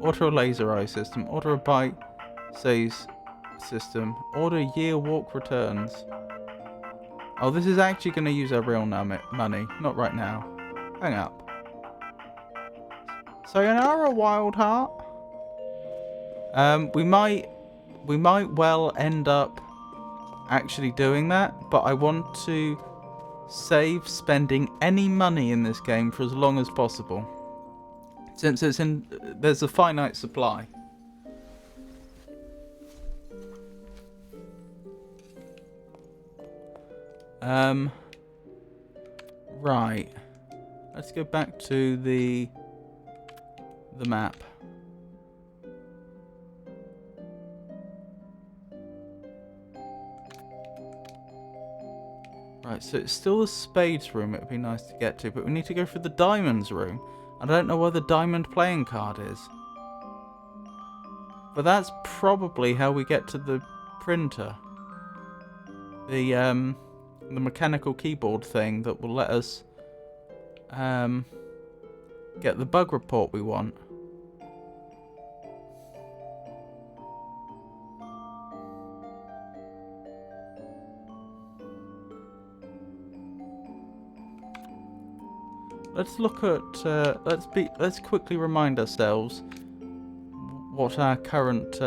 Speaker 1: Order a laser eye system. Order a bite says system. Order year walk returns. Oh, this is actually going to use our real money. Not right now. Hang up. Sayonara, Wild Heart. We might well end up actually doing that, but I want to save spending any money in this game for as long as possible, since there's a finite supply. Right. Let's go back to the map. Right, so it's still the spades room it would be nice to get to, but we need to go through the diamonds room. I don't know where the diamond playing card is. But that's probably how we get to the printer. The mechanical keyboard thing that will let us get the bug report we want. Let's look at let's quickly remind ourselves what our current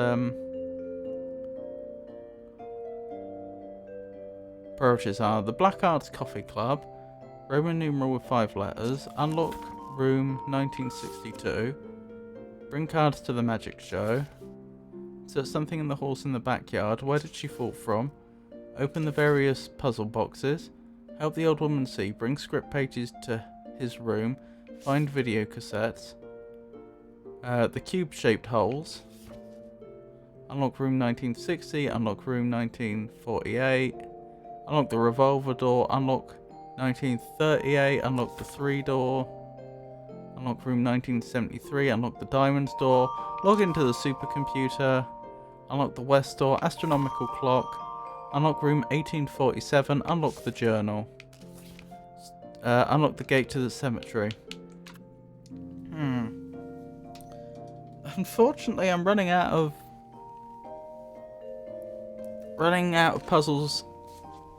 Speaker 1: priorities are. The Black Arts Coffee Club, Roman numeral with 5 letters, unlock room 1962, bring cards to the magic show, insert something in the horse in the backyard, where did she fall from, open the various puzzle boxes, help the old woman see, bring script pages to his room, find video cassettes, the cube-shaped holes, unlock room 1960, unlock room 1948, unlock the revolver door, unlock 1938, unlock the 3-door, unlock room 1973, unlock the diamonds door, log into the supercomputer, unlock the west door, astronomical clock, unlock room 1847, unlock the journal. Unlock the gate to the cemetery. Unfortunately, I'm running out of puzzles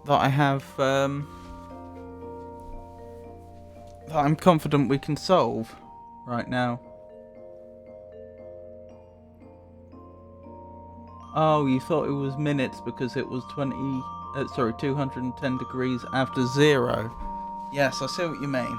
Speaker 1: that I have that I'm confident we can solve right now. Oh, you thought it was minutes because it was 210 degrees after 0. Yes, I see what you mean.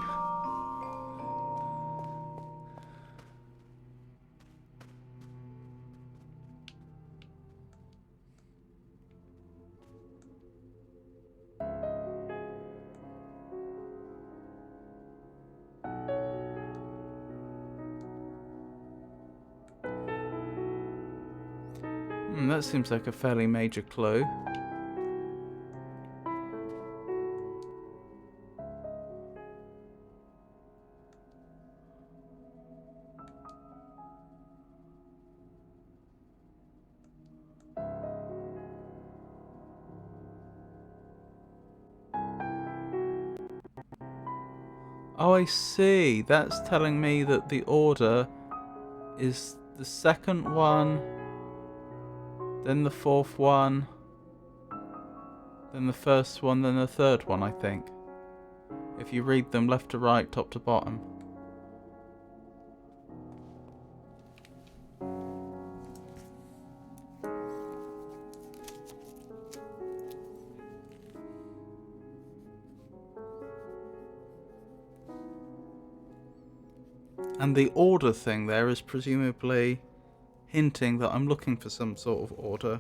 Speaker 1: That seems like a fairly major clue. Oh, I see. That's telling me that the order is the second one, then the fourth one, then the first one, then the third one, I think. If you read them left to right, top to bottom. And the order thing there is presumably hinting that I'm looking for some sort of order.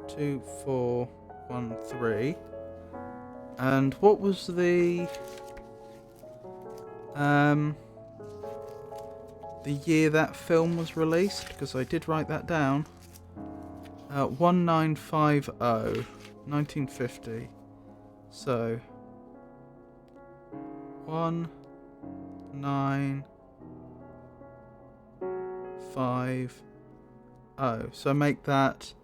Speaker 1: 2, 4, 1, 3. And what was the year that film was released? Because I did write that down. 1950, 1950. So 1950. So make that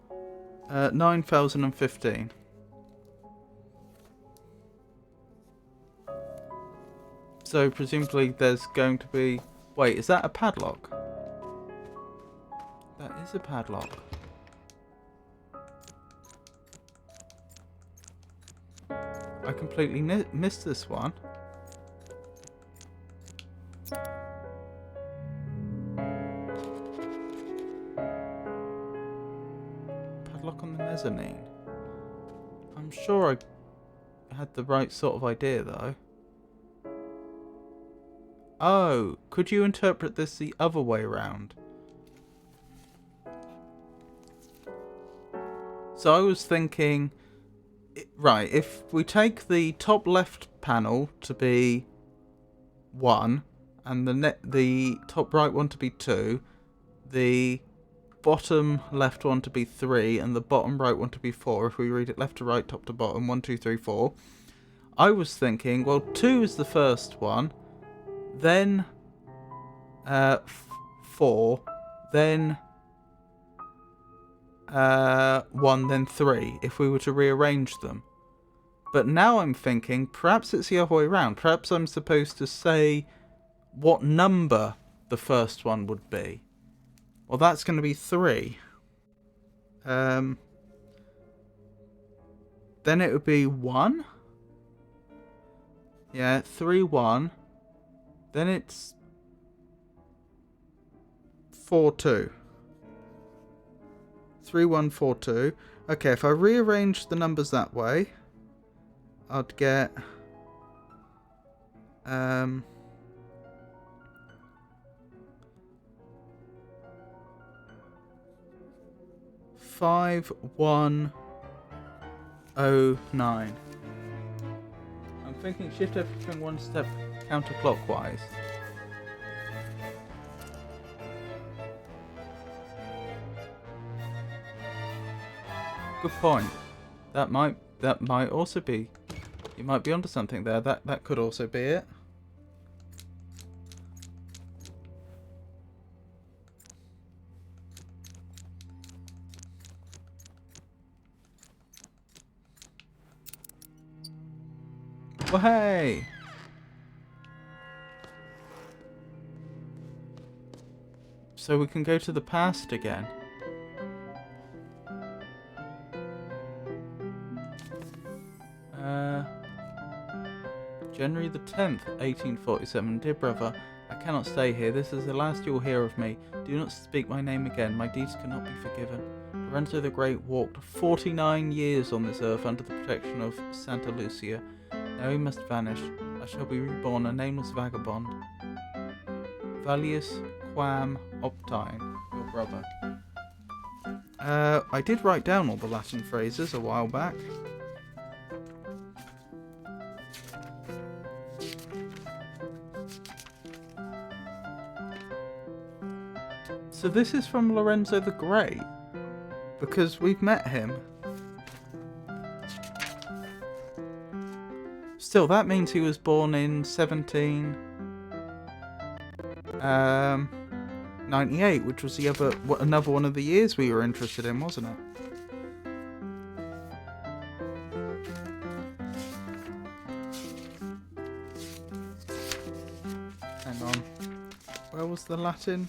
Speaker 1: 9015. So presumably there's going to be... Wait, is that a padlock? That is a padlock. I completely missed this one. Padlock on the mezzanine. I'm sure I had the right sort of idea though. Oh, could you interpret this the other way around? So I was thinking, right, if we take the top left panel to be 1, and the top right one to be 2, the bottom left one to be 3, and the bottom right one to be 4, if we read it left to right, top to bottom, 1, 2, 3, 4, I was thinking, well, 2 is the first one, then 4, then 1, then 3, if we were to rearrange them. But now I'm thinking, perhaps it's the other way around. Perhaps I'm supposed to say what number the first one would be. Well, that's going to be 3. Then it would be 1. Yeah, 3, 1. Then it's 4, 2. 3, 1, 4, 2. Okay, if I rearrange the numbers that way, I'd get 5109. I'm thinking shift everything one step counterclockwise. Good point. That might also be. You might be onto something there. That could also be it. Well, hey! So we can go to the past again. January the 10th, 1847. Dear brother, I cannot stay here. This is the last you will hear of me. Do not speak my name again. My deeds cannot be forgiven. Lorenzo the Great walked 49 years on this earth under the protection of Santa Lucia. Now he must vanish. I shall be reborn a nameless vagabond. Valius quam optine, your brother. I did write down all the Latin phrases a while back. So this is from Lorenzo the Great, because we've met him. Still, that means he was born in 1798, which was another one of the years we were interested in, wasn't it? Where was the Latin?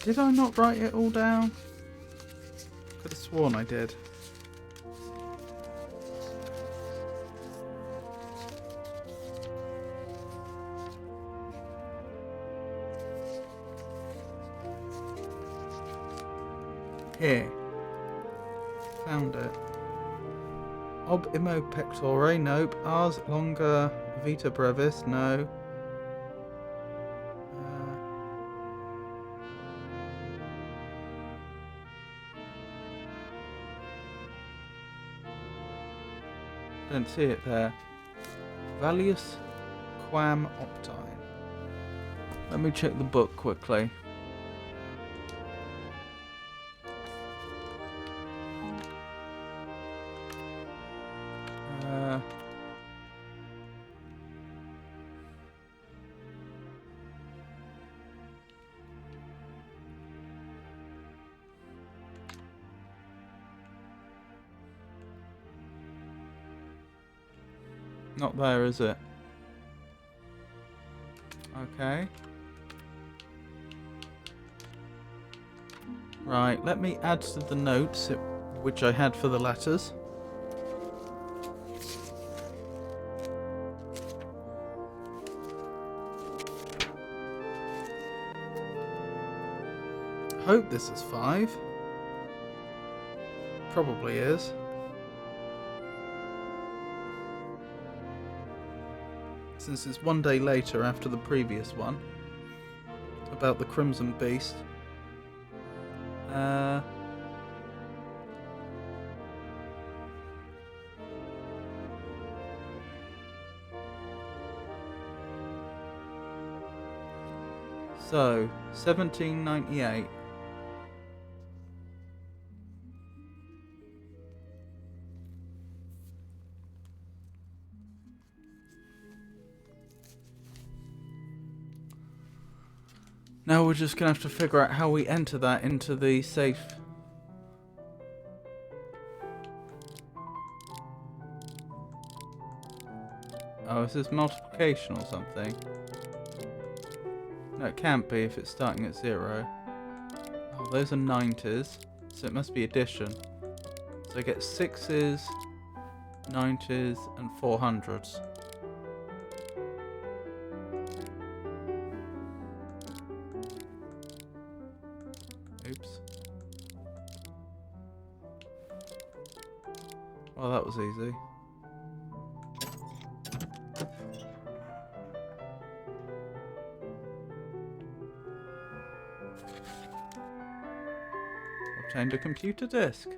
Speaker 1: Did I not write it all down? Could have sworn I did. Here. Found it. Ob imo pectore, nope. Ars longa vita brevis, no. Don't see it there. Valius quam optine. Let me check the book quickly. Not there, is it? Okay. Right, let me add to the notes which I had for the letters. Hope this is 5. Probably is. Since it's one day later after the previous one. About the Crimson Beast. So, 1798. Now we're just going to have to figure out how we enter that into the safe. Oh, is this multiplication or something? No, it can't be if it's starting at 0. Oh, those are 90s, so it must be addition. So I get 6s, 90s, and 400s. Oops. Well, that was easy. Obtained a computer disk.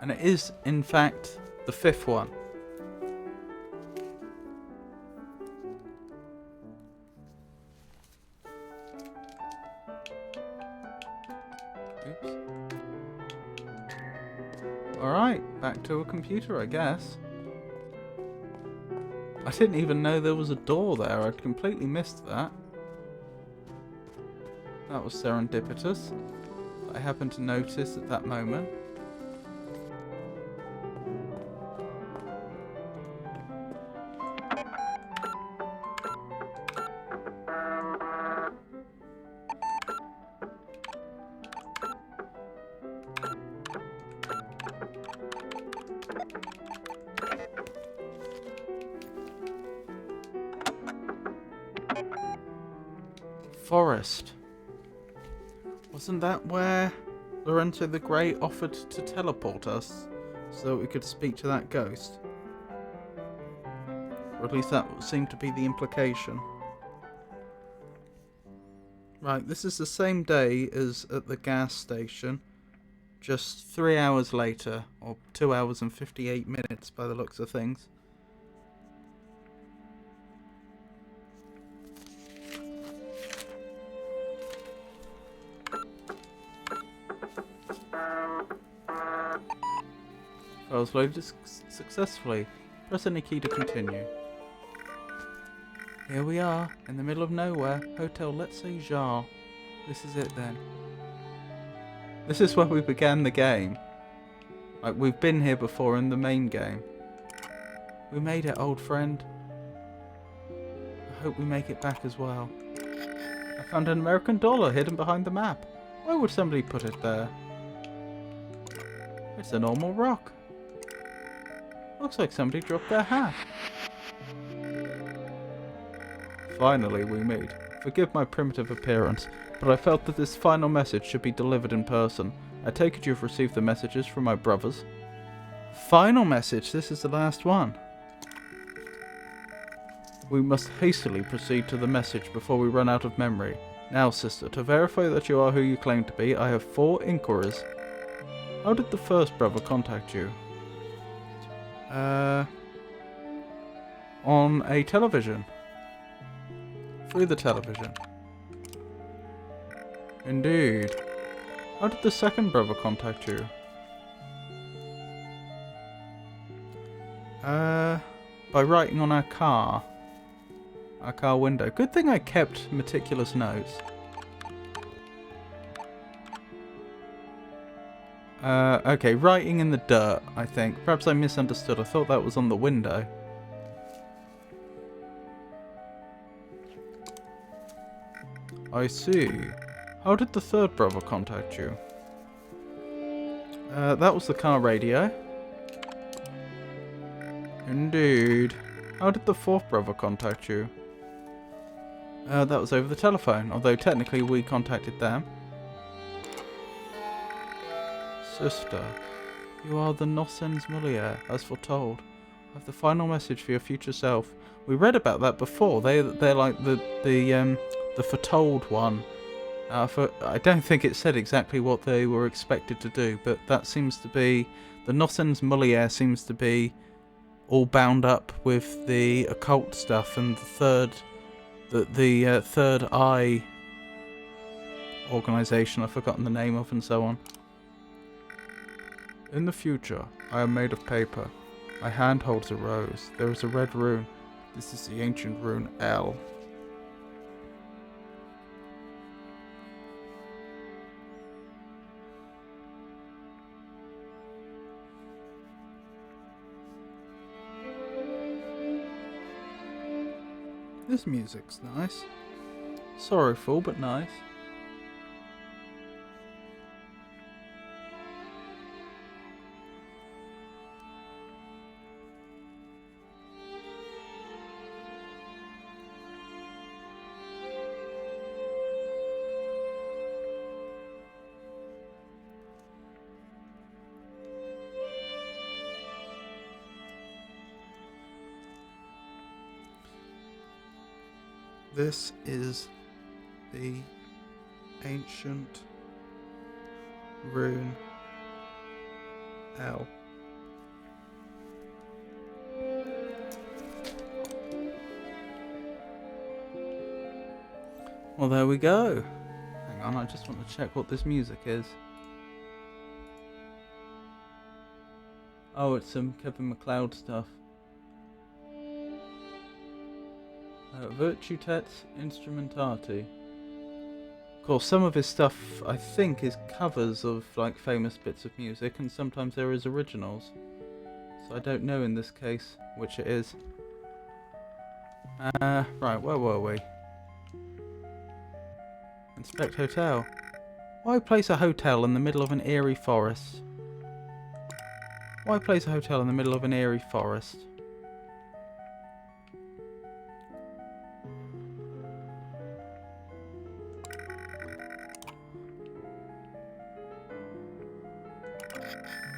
Speaker 1: And it is, in fact, the 5th one. Oops. Alright, back to a computer, I guess. I didn't even know there was a door there. I'd completely missed that. That was serendipitous. I happened to notice at that moment. Forest. Wasn't that where Lorenzo the Great offered to teleport us so that we could speak to that ghost? Or at least that seemed to be the implication. Right, this is the same day as at the gas station, just 3 hours later, or 2 hours and 58 minutes by the looks of things. Files loaded successfully. Press any key to continue. Here we are, in the middle of nowhere. Hotel Let's Say Jar. This is it then. This is where we began the game. Like, we've been here before in the main game. We made it, old friend. I hope we make it back as well. I found an American dollar hidden behind the map. Why would somebody put it there? It's a normal rock. Looks like somebody dropped their hat. Finally, we meet. Forgive my primitive appearance, but I felt that this final message should be delivered in person. I take it you've received the messages from my brothers. Final message? This is the last one. We must hastily proceed to the message before we run out of memory. Now, sister, to verify that you are who you claim to be, I have 4 inquiries. How did the first brother contact you? On a television. Through the television. Indeed. How did the second brother contact you? By writing on our car window. Good thing I kept meticulous notes. Okay, writing in the dirt, I think. Perhaps I misunderstood. I thought that was on the window. I see. How did the third brother contact you? That was the car radio. Indeed. How did the fourth brother contact you? That was over the telephone, although technically we contacted them. Sister, you are the Noscens Mulier, as foretold. I have the final message for your future self. We read about that before. They're like the foretold one. I don't think it said exactly what they were expected to do, but that seems to be the Noscens Mulier seems to be all bound up with the occult stuff and the third eye organization I've forgotten the name of, and so on. In the future, I am made of paper. My hand holds a rose. There is a red rune. This is the ancient rune L. This music's nice. Sorrowful, but nice. This is the ancient rune L. Well, there we go. Hang on, I just want to check what this music is. Oh, it's some Kevin MacLeod stuff. Virtutet Instrumentati. Of course, some of his stuff, I think, is covers of like famous bits of music, and sometimes there is originals. So I don't know in this case which it is. Right, where were we? Inspect hotel. Why place a hotel in the middle of an eerie forest? Why place a hotel in the middle of an eerie forest?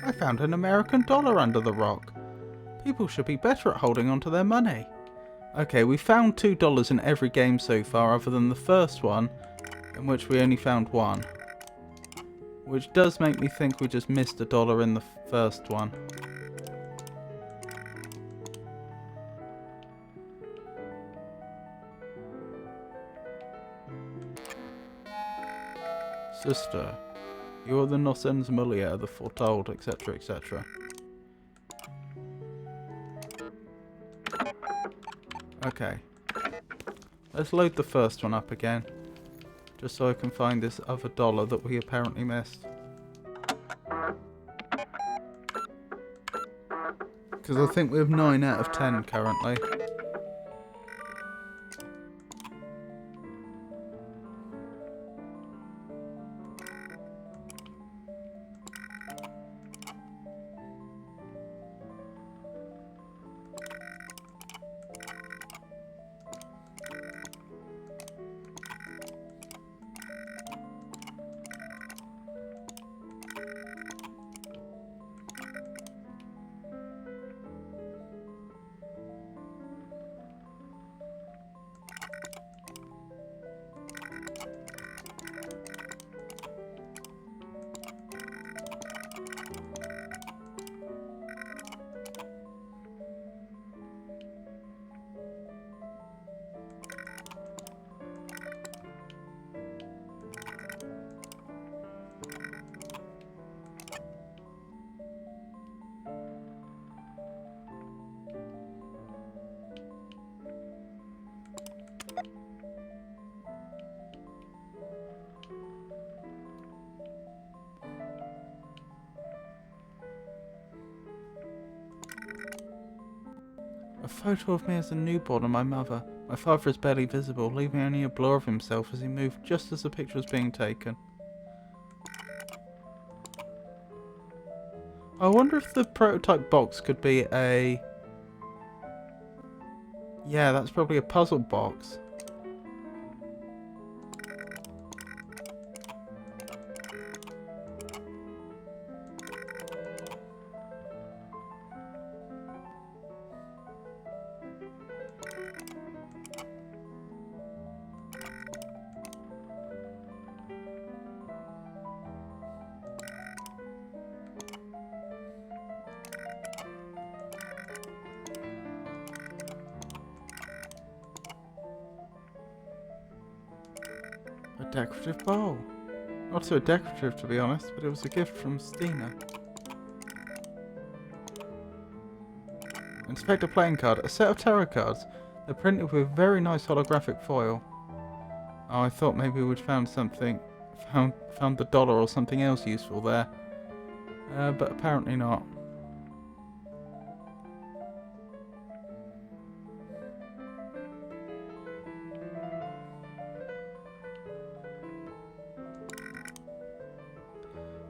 Speaker 1: I found an American dollar under the rock. People should be better at holding on to their money. Okay, we found $2 in every game so far other than the first one, in which we only found 1. Which does make me think we just missed $1 in the first one. Sister, you are the Noscens Mulier, the foretold, etc., etc. Okay. Let's load the first one up again. Just so I can find this other dollar that we apparently missed. Because I think we have 9 out of 10 currently. A photo of me as a newborn and my mother. My father is barely visible, leaving only a blur of himself as he moved just as the picture was being taken. I wonder if the prototype box could be a... Yeah, that's probably a puzzle box. A decorative bowl. Not so decorative to be honest, but it was a gift from Stina. Inspect a playing card. A set of tarot cards. They're printed with very nice holographic foil. Oh, I thought maybe we'd found something. Found the dollar or something else useful there. But apparently not.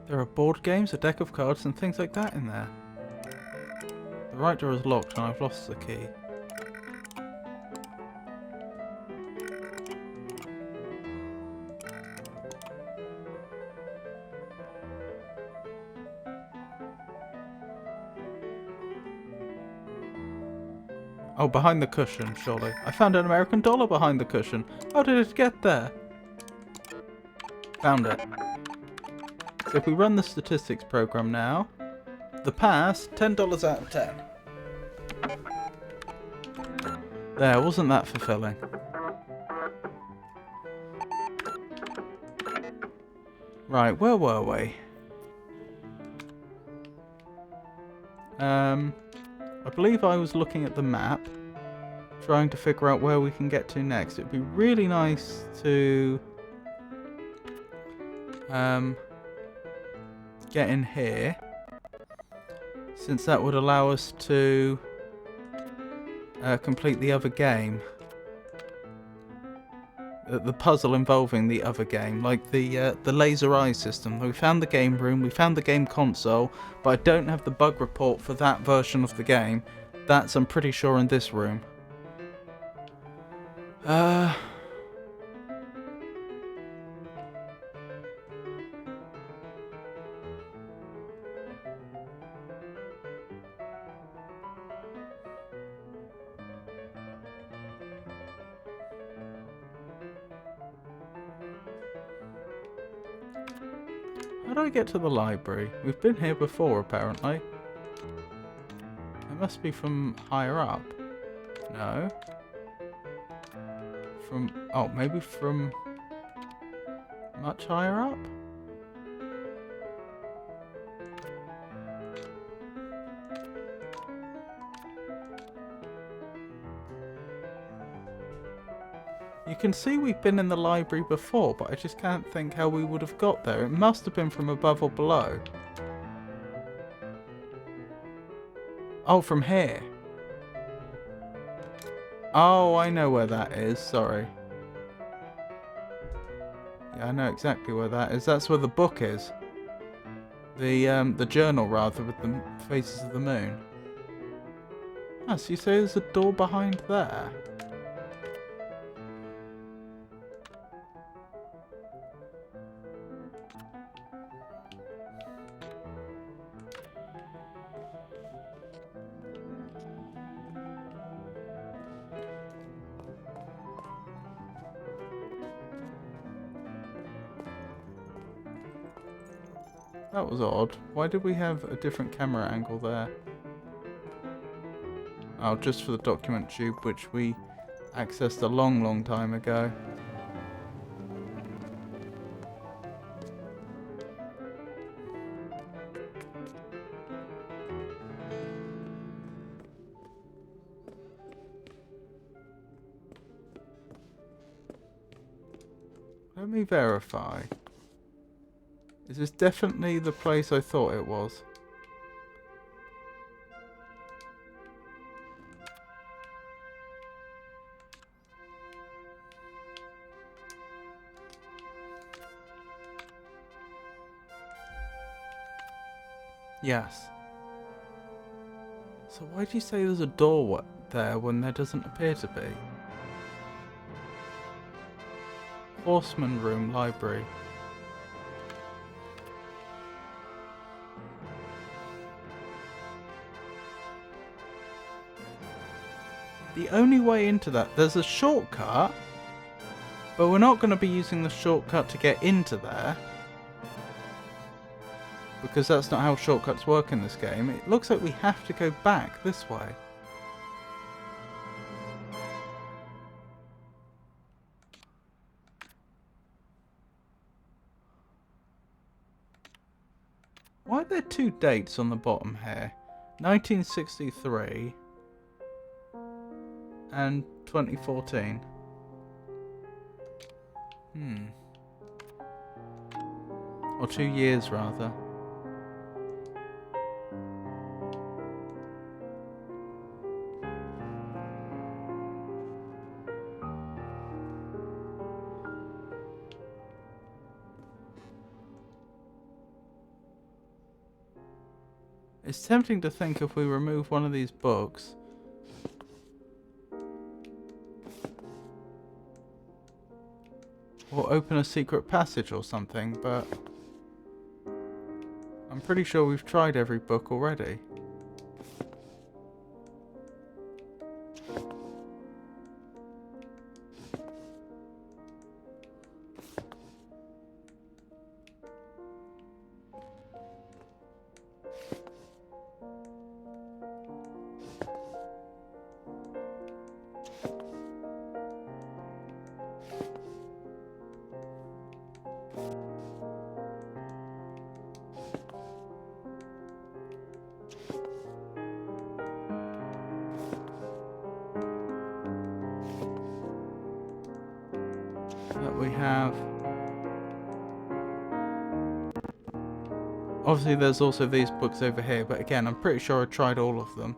Speaker 1: There are board games, a deck of cards and things like that in there. The right door is locked and I've lost the key. Oh, behind the cushion, surely. I found an American dollar behind the cushion. How did it get there? Found it. So if we run the statistics program now, the pass, $10 out of 10. There, wasn't that fulfilling? Right, where were we? I believe I was looking at the map, trying to figure out where we can get to next. It'd be really nice to get in here, since that would allow us to complete the other game. The puzzle involving the other game, like the laser eye system. We found the game room, we found the game console, but I don't have the bug report for that version of the game. That's, I'm pretty sure, in this room. How do I get to the library? We've been here before, apparently. It must be from higher up. No. From... oh, maybe from... much higher up? You can see we've been in the library before, but I just can't think how we would have got there. It must have been from above or below. Oh, from here. Oh, I know where that is. Sorry. Yeah, I know exactly where that is. That's where the book is. The journal, rather, with the faces of the moon. Ah, so you say there's a door behind there? That was odd. Why did we have a different camera angle there? Oh, just for the document tube, which we accessed a long, long time ago. Let me verify. Is this definitely the place I thought it was? Yes. So why do you say there's a door there when there doesn't appear to be? Horseman room, library. The only way into that, there's a shortcut, but we're not going to be using the shortcut to get into there. Because that's not how shortcuts work in this game. It looks like we have to go back this way. Why are there two dates on the bottom here? 1963 and 2014. Or 2 years, rather. It's tempting to think if we remove one of these books, or open a secret passage or something, but I'm pretty sure we've tried every book already. That we have. Obviously there's also these books over here, but again, I'm pretty sure I tried all of them.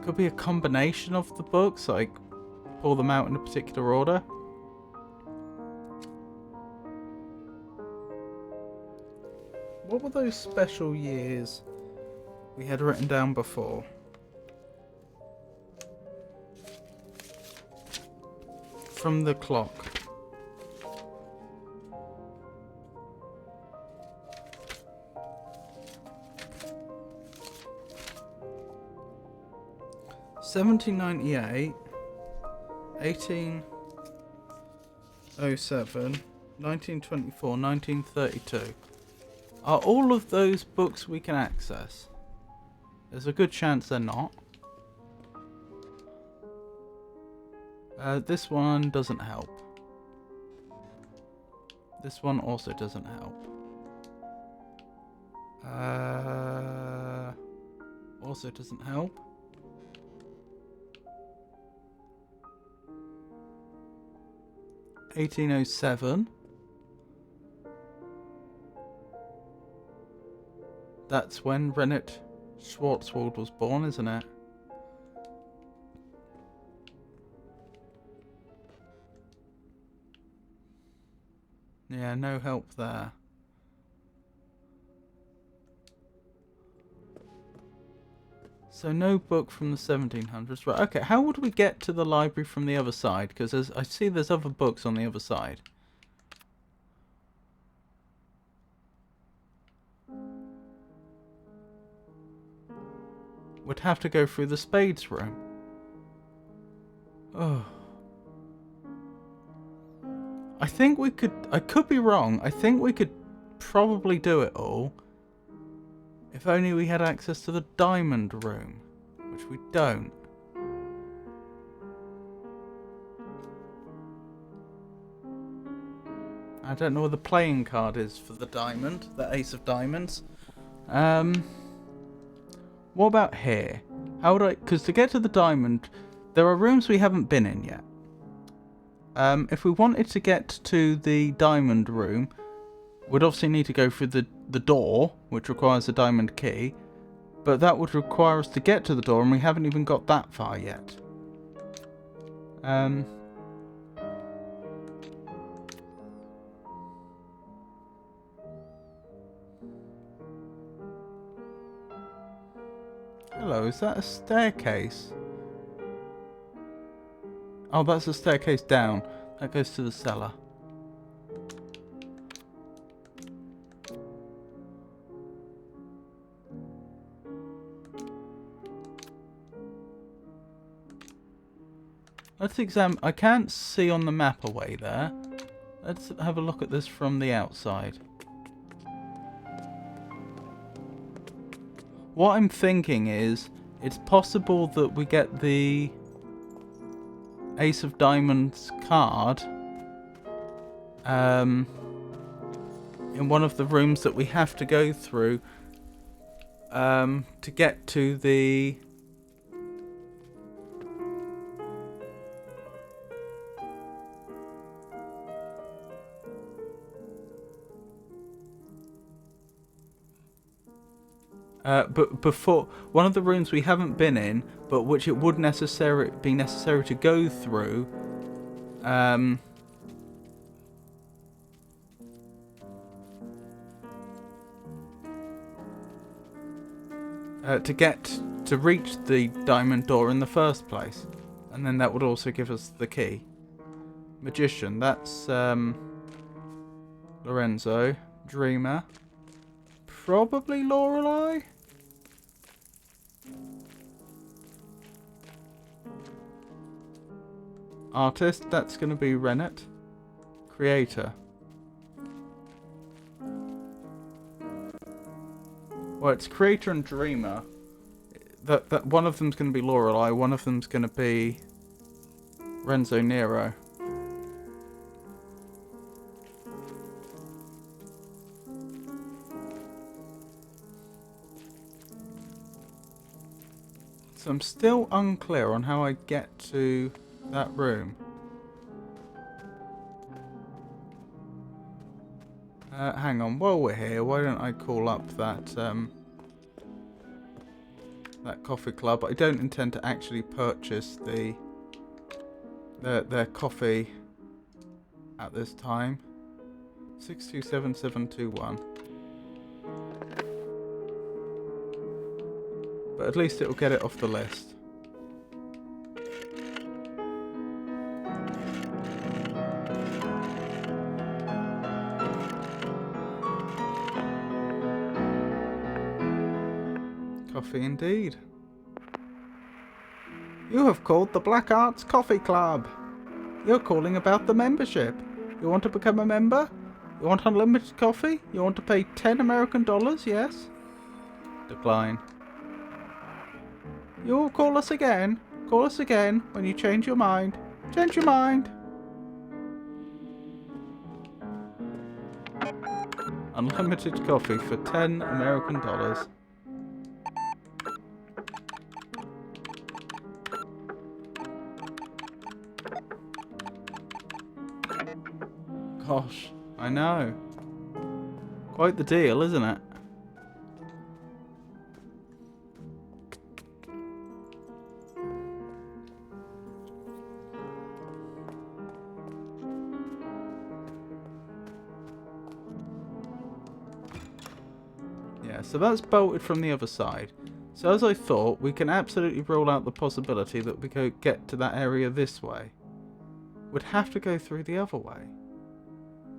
Speaker 1: Could be a combination of the books, like pull them out in a particular order. What were those special years we had written down before? From the clock. (1798), 1807, 1924, 1932. Are all of those books we can access? There's a good chance they're not. This one doesn't help. This one also doesn't help. Also doesn't help. 1807. That's when Rennet Schwarzwald was born, isn't it? Yeah, no help there. So no book from the 1700s. Right, okay, how would we get to the library from the other side? Because I see there's other books on the other side. Would have to go through the spades room. Oh. I think we could... I could be wrong. I think we could probably do it all. If only we had access to the diamond room. Which we don't. I don't know where the playing card is for the diamond. The ace of diamonds. What about here? How would I... Because to get to the diamond, there are rooms we haven't been in yet. If we wanted to get to the diamond room, we'd obviously need to go through the door, which requires a diamond key. But that would require us to get to the door, and we haven't even got that far yet. Hello, is that a staircase? Oh, that's a staircase down. That goes to the cellar. Let's examine... I can't see on the map away there. Let's have a look at this from the outside. What I'm thinking is, it's possible that we get the Ace of Diamonds card in one of the rooms that we have to go through to get to the... but before, one of the rooms we haven't been in, but which it would be necessary to go through, to reach the diamond door in the first place, and then that would also give us the key. Magician, that's Lorenzo. Dreamer, probably Lorelei. Artist, that's going to be Rennet. Creator. Well, it's creator and dreamer. That one of them's going to be Lorelei, one of them's going to be Renzo Nero. So I'm still unclear on how I get to that room. Hang on, while we're here, why don't I call up that that coffee club? I don't intend to actually purchase their coffee at this time. 627721. But at least it'll get it off the list. Coffee indeed. You have called the Black Arts Coffee Club. You're calling about the membership. You want to become a member? You want unlimited coffee? You want to pay $10 American, yes? Decline. You will call us again. Call us again when you change your mind. Change your mind. Unlimited coffee for $10 American. Gosh, I know. Quite the deal, isn't it? Yeah, so that's bolted from the other side. So as I thought, we can absolutely rule out the possibility that we could get to that area this way. We'd have to go through the other way.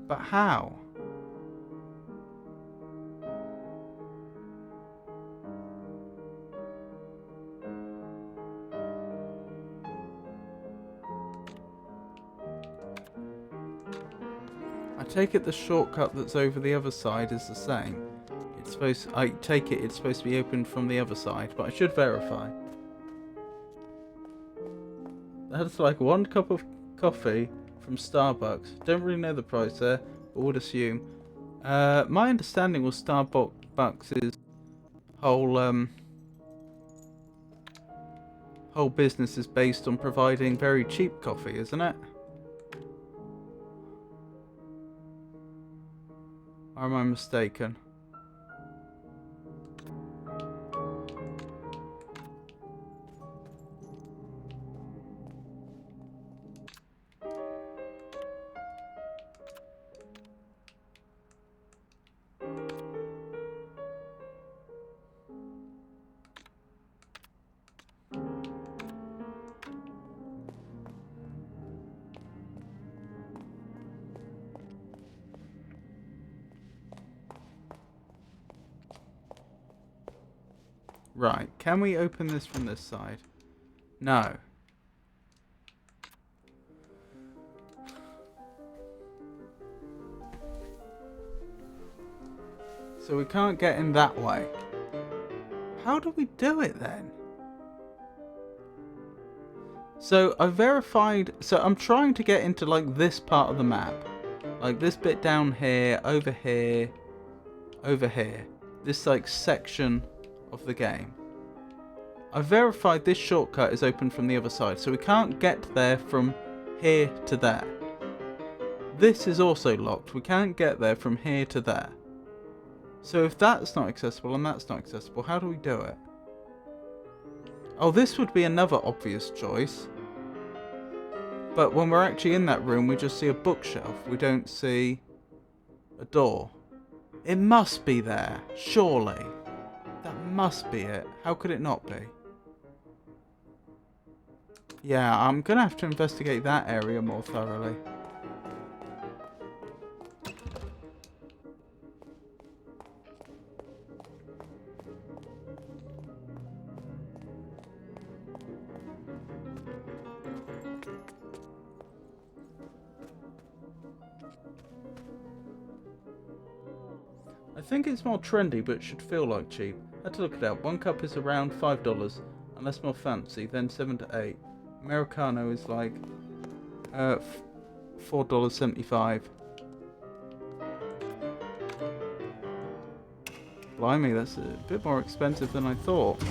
Speaker 1: But how? I take it the shortcut that's over the other side is the same. I take it it's supposed to be opened from the other side, but I should verify. That's like 1 cup of coffee from Starbucks. Don't really know the price there, but would assume. My understanding was Starbucks' whole whole business is based on providing very cheap coffee, isn't it? Or am I mistaken? Right, can we open this from this side? No. So we can't get in that way. How do we do it then? So I verified, so I'm trying to get into like this part of the map. Like this bit down here, over here, over here. This like section of the game. I verified this shortcut is open from the other side, so we can't get there from here to there. This is also locked. We can't get there from here to there. So if that's not accessible and that's not accessible, how do we do it? Oh, this would be another obvious choice. But when we're actually in that room, we just see a bookshelf. We don't see a door. It must be there, surely. That must be it. How could it not be? Yeah, I'm going to have to investigate that area more thoroughly. I think it's more trendy, but it should feel like cheap. Had to look it up. 1 cup is around $5, unless more fancy, then 7 to 8. Americano is like $4.75. Blimey, that's a bit more expensive than I thought.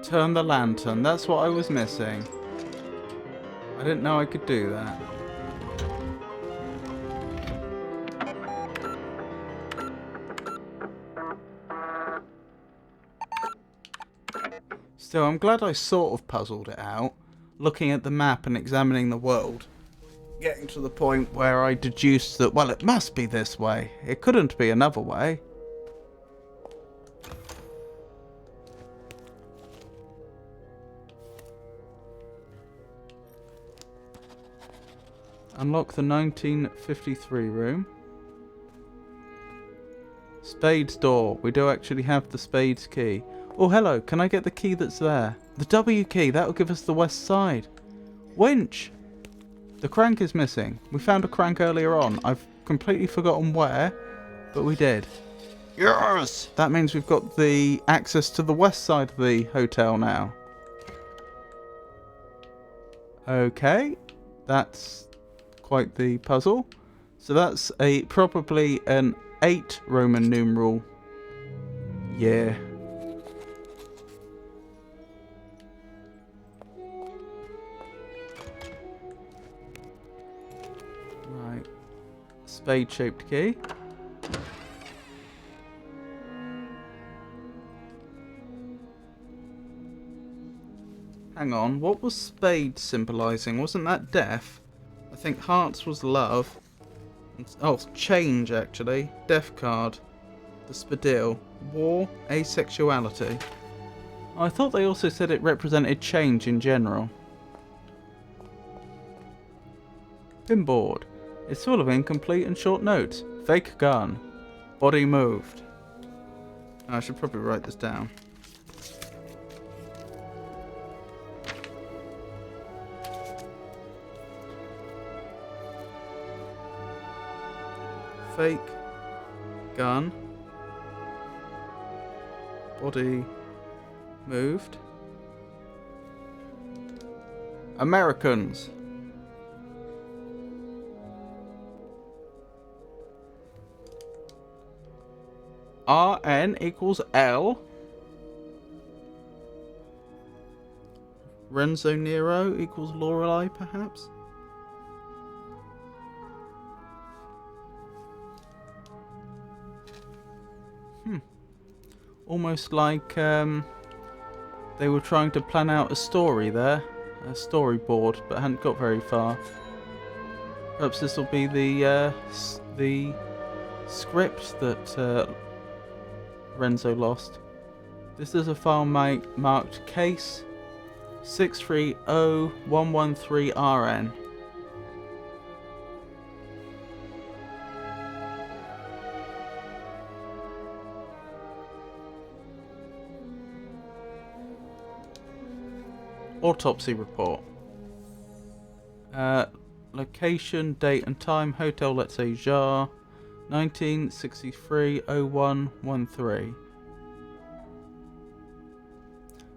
Speaker 1: Turn the lantern. That's what I was missing. I didn't know I could do that. Still, I'm glad I sort of puzzled it out. Looking at the map and examining the world. Getting to the point where I deduced that, well, it must be this way. It couldn't be another way. Unlock the 1953 room. Spades door. We do actually have the spades key. Oh, hello. Can I get the key that's there? The W key. That will give us the west side. Winch. The crank is missing. We found a crank earlier on. I've completely forgotten where, but we did. Yes! That means we've got the access to the west side of the hotel now. Okay. That's quite the puzzle. So that's probably an 8 Roman numeral year. Right. Spade-shaped key. Hang on, what was spade symbolising? Wasn't that death? I think hearts was love. Oh, change actually. Death card. The spadille. War, asexuality. I thought they also said it represented change in general. Pinboard. It's full of incomplete and short notes. Fake gun. Body moved. I should probably write this down. Fake gun. Body moved. Americans. RN equals L. Renzo Nero equals Lorelei, perhaps? Almost like they were trying to plan out a story there. A storyboard, but hadn't got very far. Perhaps this will be the script that Renzo lost. This is a file marked case 630113RN. Autopsy report. Location, date and time, hotel, let's say Jar, 1963-0113.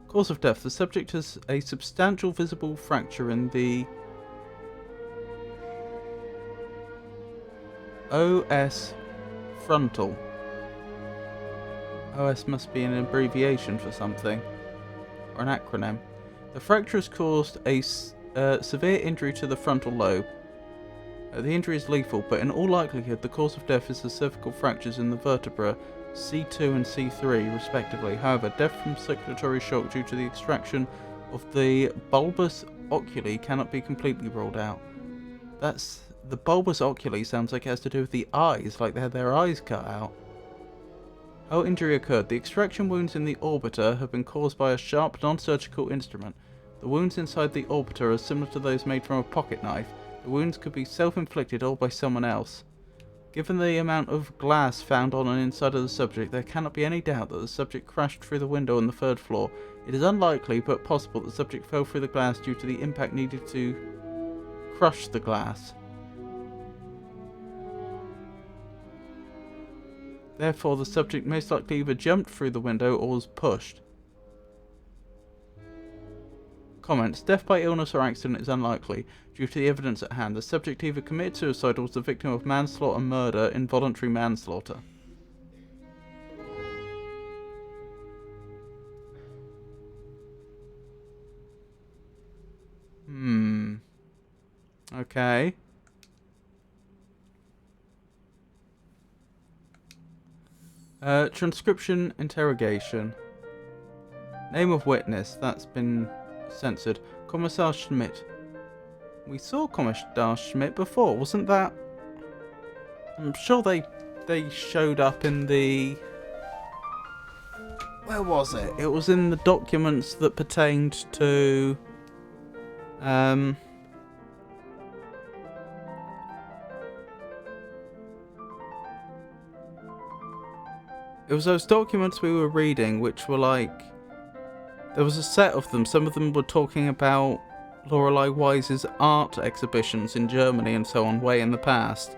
Speaker 1: Cause of death. The subject has a substantial visible fracture in the OS frontal. OS must be an abbreviation for something, or an acronym. The fracture has caused a severe injury to the frontal lobe. The injury is lethal, but in all likelihood the cause of death is the cervical fractures in the vertebra C2 and C3 respectively. However, death from circulatory shock due to the extraction of the bulbus oculi cannot be completely ruled out. That's the bulbus oculi sounds like it has to do with the eyes, like they had their eyes cut out. How injury occurred. The extraction wounds in the orbiter have been caused by a sharp non-surgical instrument. The wounds inside the orbiter are similar to those made from a pocket knife. The wounds could be self-inflicted or by someone else. Given the amount of glass found on and inside of the subject, there cannot be any doubt that the subject crashed through the window on the 3rd floor. It is unlikely, but possible, that the subject fell through the glass due to the impact needed to crush the glass. Therefore, the subject most likely either jumped through the window or was pushed. Comments. Death by illness or accident is unlikely. Due to the evidence at hand, the subject either committed suicide or was the victim of manslaughter, murder, involuntary manslaughter. Okay. Transcription interrogation. Name of witness. That's been censored. Kommissar Schmidt. We saw Kommissar Schmidt before, wasn't that? I'm sure they showed up in the... Where was it? It was in the documents that pertained to... It was those documents we were reading, which were like... There was a set of them. Some of them were talking about Lorelei Wise's art exhibitions in Germany and so on, way in the past.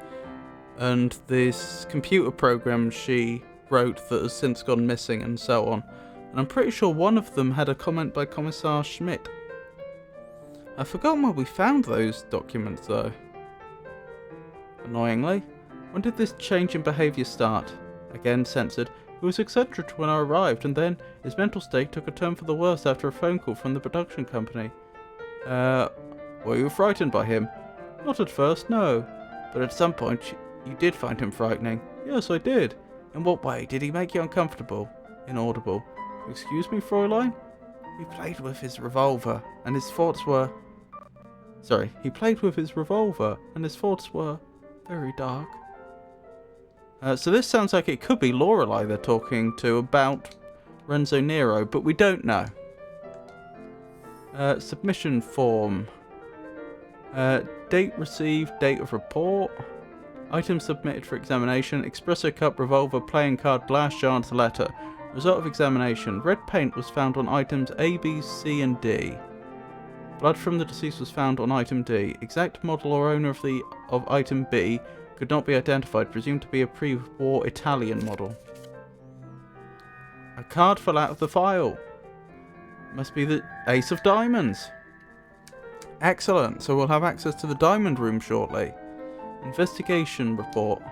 Speaker 1: And this computer program she wrote that has since gone missing and so on. And I'm pretty sure one of them had a comment by Kommissar Schmidt. I've forgotten where we found those documents though. Annoyingly. When did this change in behaviour start? Again censored. He was eccentric when I arrived, and then his mental state took a turn for the worse after a phone call from the production company. Were you frightened by him? Not at first, no. But at some point, you did find him frightening. Yes, I did. In what way did he make you uncomfortable? Inaudible. Excuse me, Fräulein? He played with his revolver, and his thoughts were... He played with his revolver, and his thoughts were very dark. So this sounds like it could be Lorelei they're talking to about Renzo Nero, but we don't know. Submission form. Date received, date of report. Item submitted for examination. Espresso cup, revolver, playing card, glass shards, letter. Result of examination. Red paint was found on items A, B, C, and D. Blood from the deceased was found on item D. Exact model or owner of item B could not be identified, presumed to be a pre-war Italian model. A card fell out of the file. Must be the Ace of Diamonds. Excellent, so we'll have access to the Diamond Room shortly. Investigation report.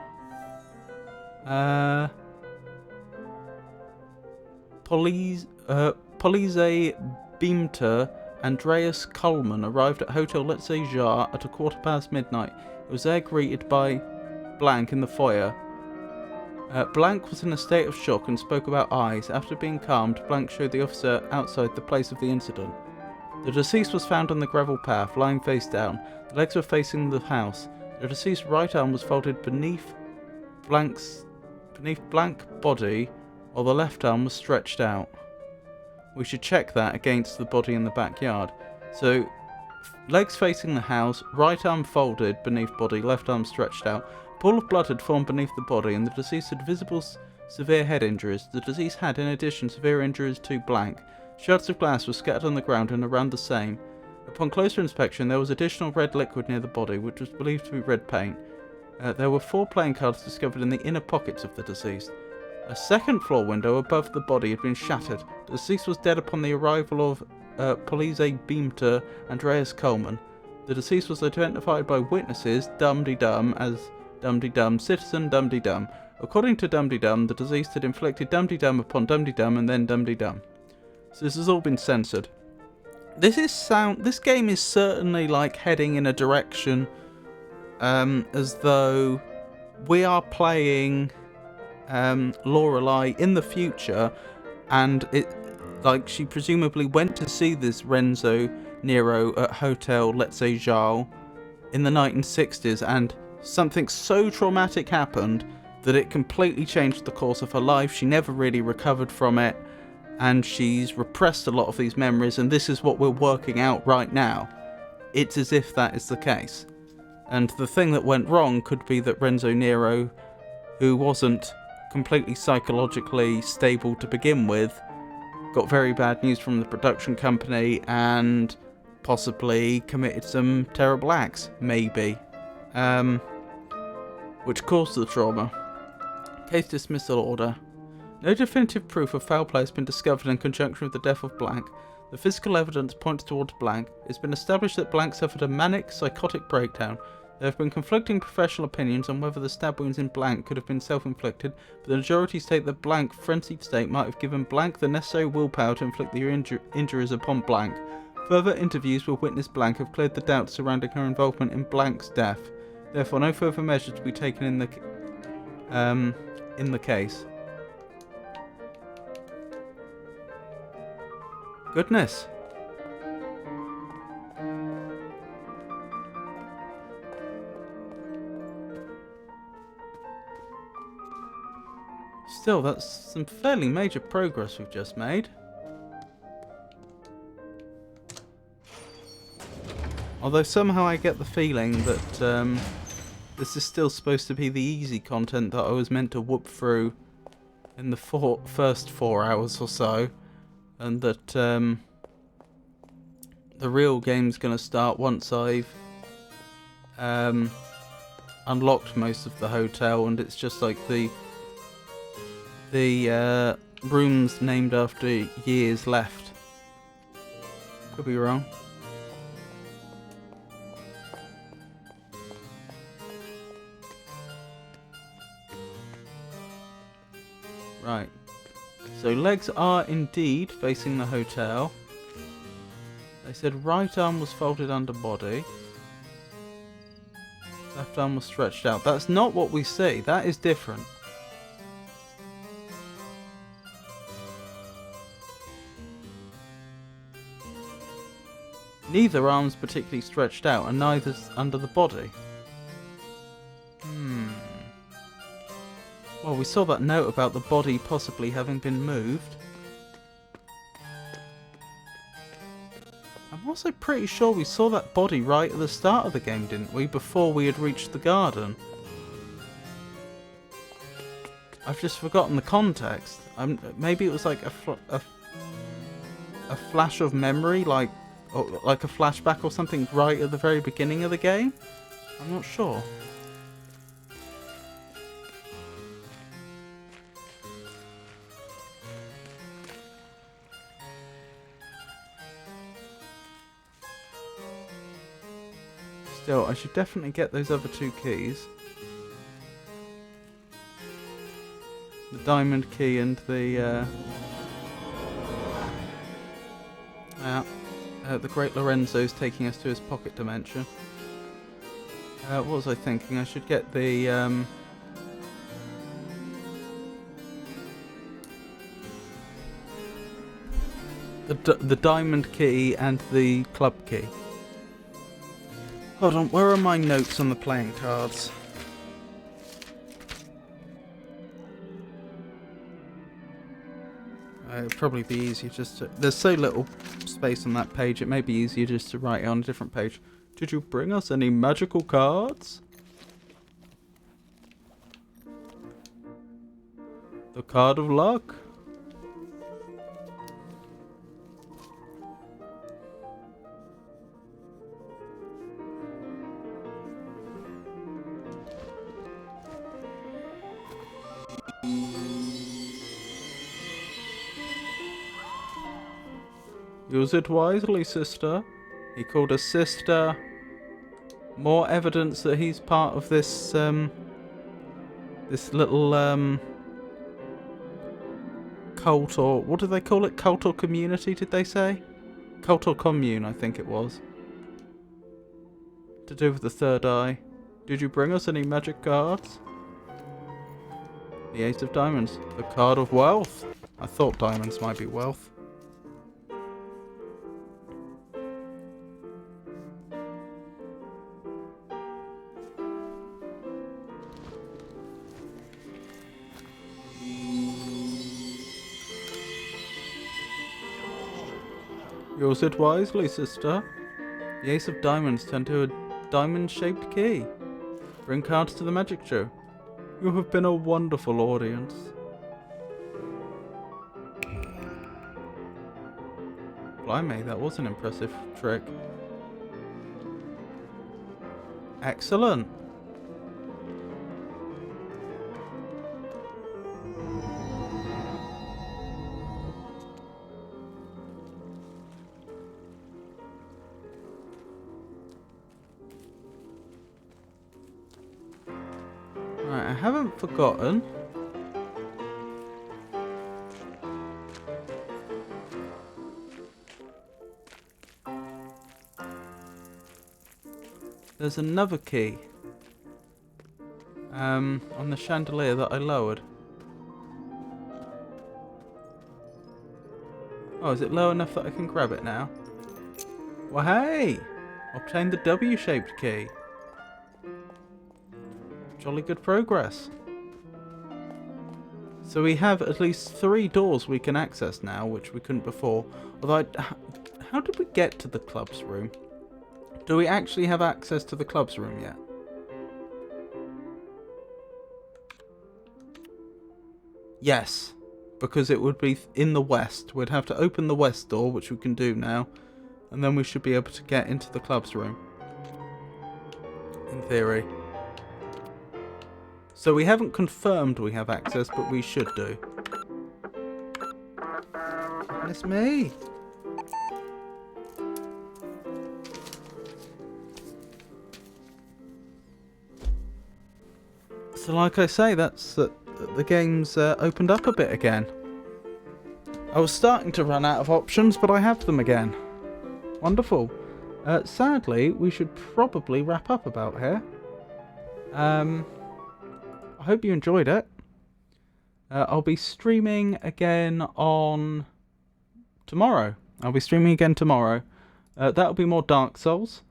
Speaker 1: Police Beamter Andreas Coleman arrived at Hotel Let's Say Jar at midnight. He was there greeted by Blank in the foyer. Blank was in a state of shock and spoke about eyes. After being calmed, Blank showed the officer outside the place of the incident. The deceased was found on the gravel path, lying face down. The legs were facing the house. The deceased's right arm was folded beneath blank body, while the left arm was stretched out. We should check that against the body in the backyard. So, legs facing the house, right arm folded beneath body, left arm stretched out. A pool of blood had formed beneath the body, and the deceased had visible severe head injuries. The deceased had, in addition, severe injuries to Blank. Shards of glass were scattered on the ground and around the same. Upon closer inspection, there was additional red liquid near the body, which was believed to be red paint. There were 4 playing cards discovered in the inner pockets of the deceased. A second floor window above the body had been shattered. The deceased was dead upon the arrival of Police Beamter Andreas Coleman. The deceased was identified by witnesses Dum-de-Dum as Dum-de-Dum, Citizen Dum-de-Dum. According to Dum-de-Dum, the deceased had inflicted Dum-de-Dum upon Dum-de-Dum and then Dum-de-Dum. So this has all been censored. This game is certainly like heading in a direction as though we are playing Lorelei in the future, and she presumably went to see this Renzo Nero at Hotel Let's Say Jarl in the 1960s, and something so traumatic happened that it completely changed the course of her life. She never really recovered from it, and she's repressed a lot of these memories, and this is what we're working out right now. It's as if that is the case. And the thing that went wrong could be that Renzo Nero, who wasn't completely psychologically stable to begin with, got very bad news from the production company and possibly committed some terrible acts, maybe, which caused the trauma. Case dismissal order. No definitive proof of foul play has been discovered in conjunction with the death of Blank. The physical evidence points towards Blank. It's been established that Blank suffered a manic, psychotic breakdown. There have been conflicting professional opinions on whether the stab wounds in Blank could have been self-inflicted, but the majority state that Blank's frenzied state might have given Blank the necessary willpower to inflict the injuries upon Blank. Further interviews with witness Blank have cleared the doubts surrounding her involvement in Blank's death. Therefore, no further measures to be taken in the case. Goodness. Still, that's some fairly major progress we've just made. Although somehow I get the feeling that this is still supposed to be the easy content that I was meant to whoop through in the first 4 hours or so. And that the real game's going to start once I've unlocked most of the hotel, and it's just like the rooms named after years left. Could be wrong. Right. So legs are indeed facing the hotel. They said right arm was folded under body. Left arm was stretched out. That's not what we see. That is different. Neither arm's particularly stretched out, and neither's under the body. Well, we saw that note about the body possibly having been moved. I'm also pretty sure we saw that body right at the start of the game, didn't we? Before we had reached the garden. I've just forgotten the context. Maybe it was like a flash of memory, like a flashback or something right at the very beginning of the game? I'm not sure. Still, I should definitely get those other 2 keys. The diamond key and the Great Lorenzo's taking us to his pocket dimension. What was I thinking? I should get the diamond key and the club key. Hold on, where are my notes on the playing cards? It'd probably be easier just to... There's so little space on that page, it may be easier just to write it on a different page. Did you bring us any magical cards? The card of luck? Use it wisely, sister. He called us sister. More evidence that he's part of this, this little, cult, or what do they call it? Cult or community, did they say? Cult or commune, I think it was. To do with the third eye. Did you bring us any magic cards? The Ace of Diamonds. The card of wealth. I thought diamonds might be wealth. Use it wisely, sister. The Ace of Diamonds turned to a diamond-shaped key. Bring cards to the magic show. You have been a wonderful audience. Blimey, that was an impressive trick. Excellent. Right, I haven't forgotten. There's another key on the chandelier that I lowered. Oh, is it low enough that I can grab it now? Well, hey! Obtained the W-shaped key. Jolly good progress. So we have at least 3 doors we can access now, which we couldn't before. Although, how did we get to the club's room? Do we actually have access to the club's room yet? Yes, because it would be in the west. We'd have to open the west door, which we can do now, and then we should be able to get into the club's room. In theory. So we haven't confirmed we have access, but we should do. It's me. So like I say, that's that the game's opened up a bit again. I was starting to run out of options, but I have them again. Wonderful. Sadly, we should probably wrap up about here. I hope you enjoyed it. I'll be streaming again on tomorrow. That'll be more Dark Souls.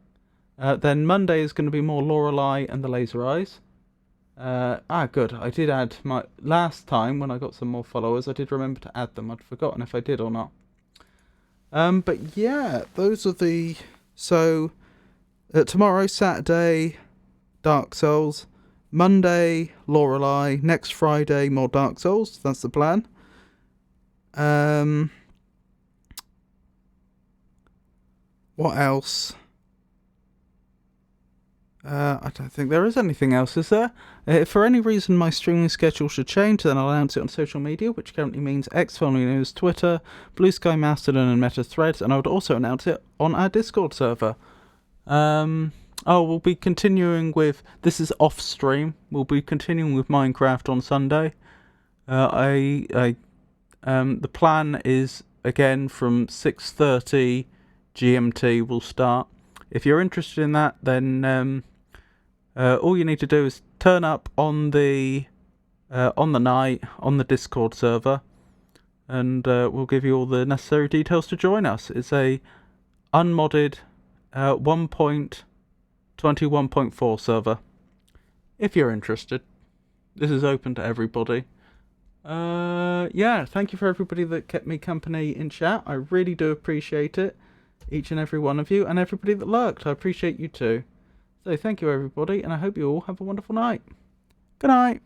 Speaker 1: Then Monday is going to be more Lorelei and the Laser Eyes. Good. I did add my... Last time, when I got some more followers, I did remember to add them. I'd forgotten if I did or not. But yeah, those are the... So, tomorrow, Saturday, Dark Souls. Monday, Lorelei. Next Friday, more Dark Souls. That's the plan. What else? I don't think there is anything else, is there? If for any reason my streaming schedule should change, then I'll announce it on social media, which currently means X, formerly known as Twitter, Blue Sky, Mastodon, and Meta Threads, and I would also announce it on our Discord server. We'll be continuing with... This is off-stream. We'll be continuing with Minecraft on Sunday. The plan is, again, from 6:30 GMT we'll start. If you're interested in that, then all you need to do is turn up on the night on the Discord server, and we'll give you all the necessary details to join us. It's a unmodded 1.21.4 server. If you're interested, this is open to everybody. Thank you for everybody that kept me company in chat. I really do appreciate it. Each and every one of you, and everybody that lurked. I appreciate you too. So thank you everybody, and I hope you all have a wonderful night. Good night.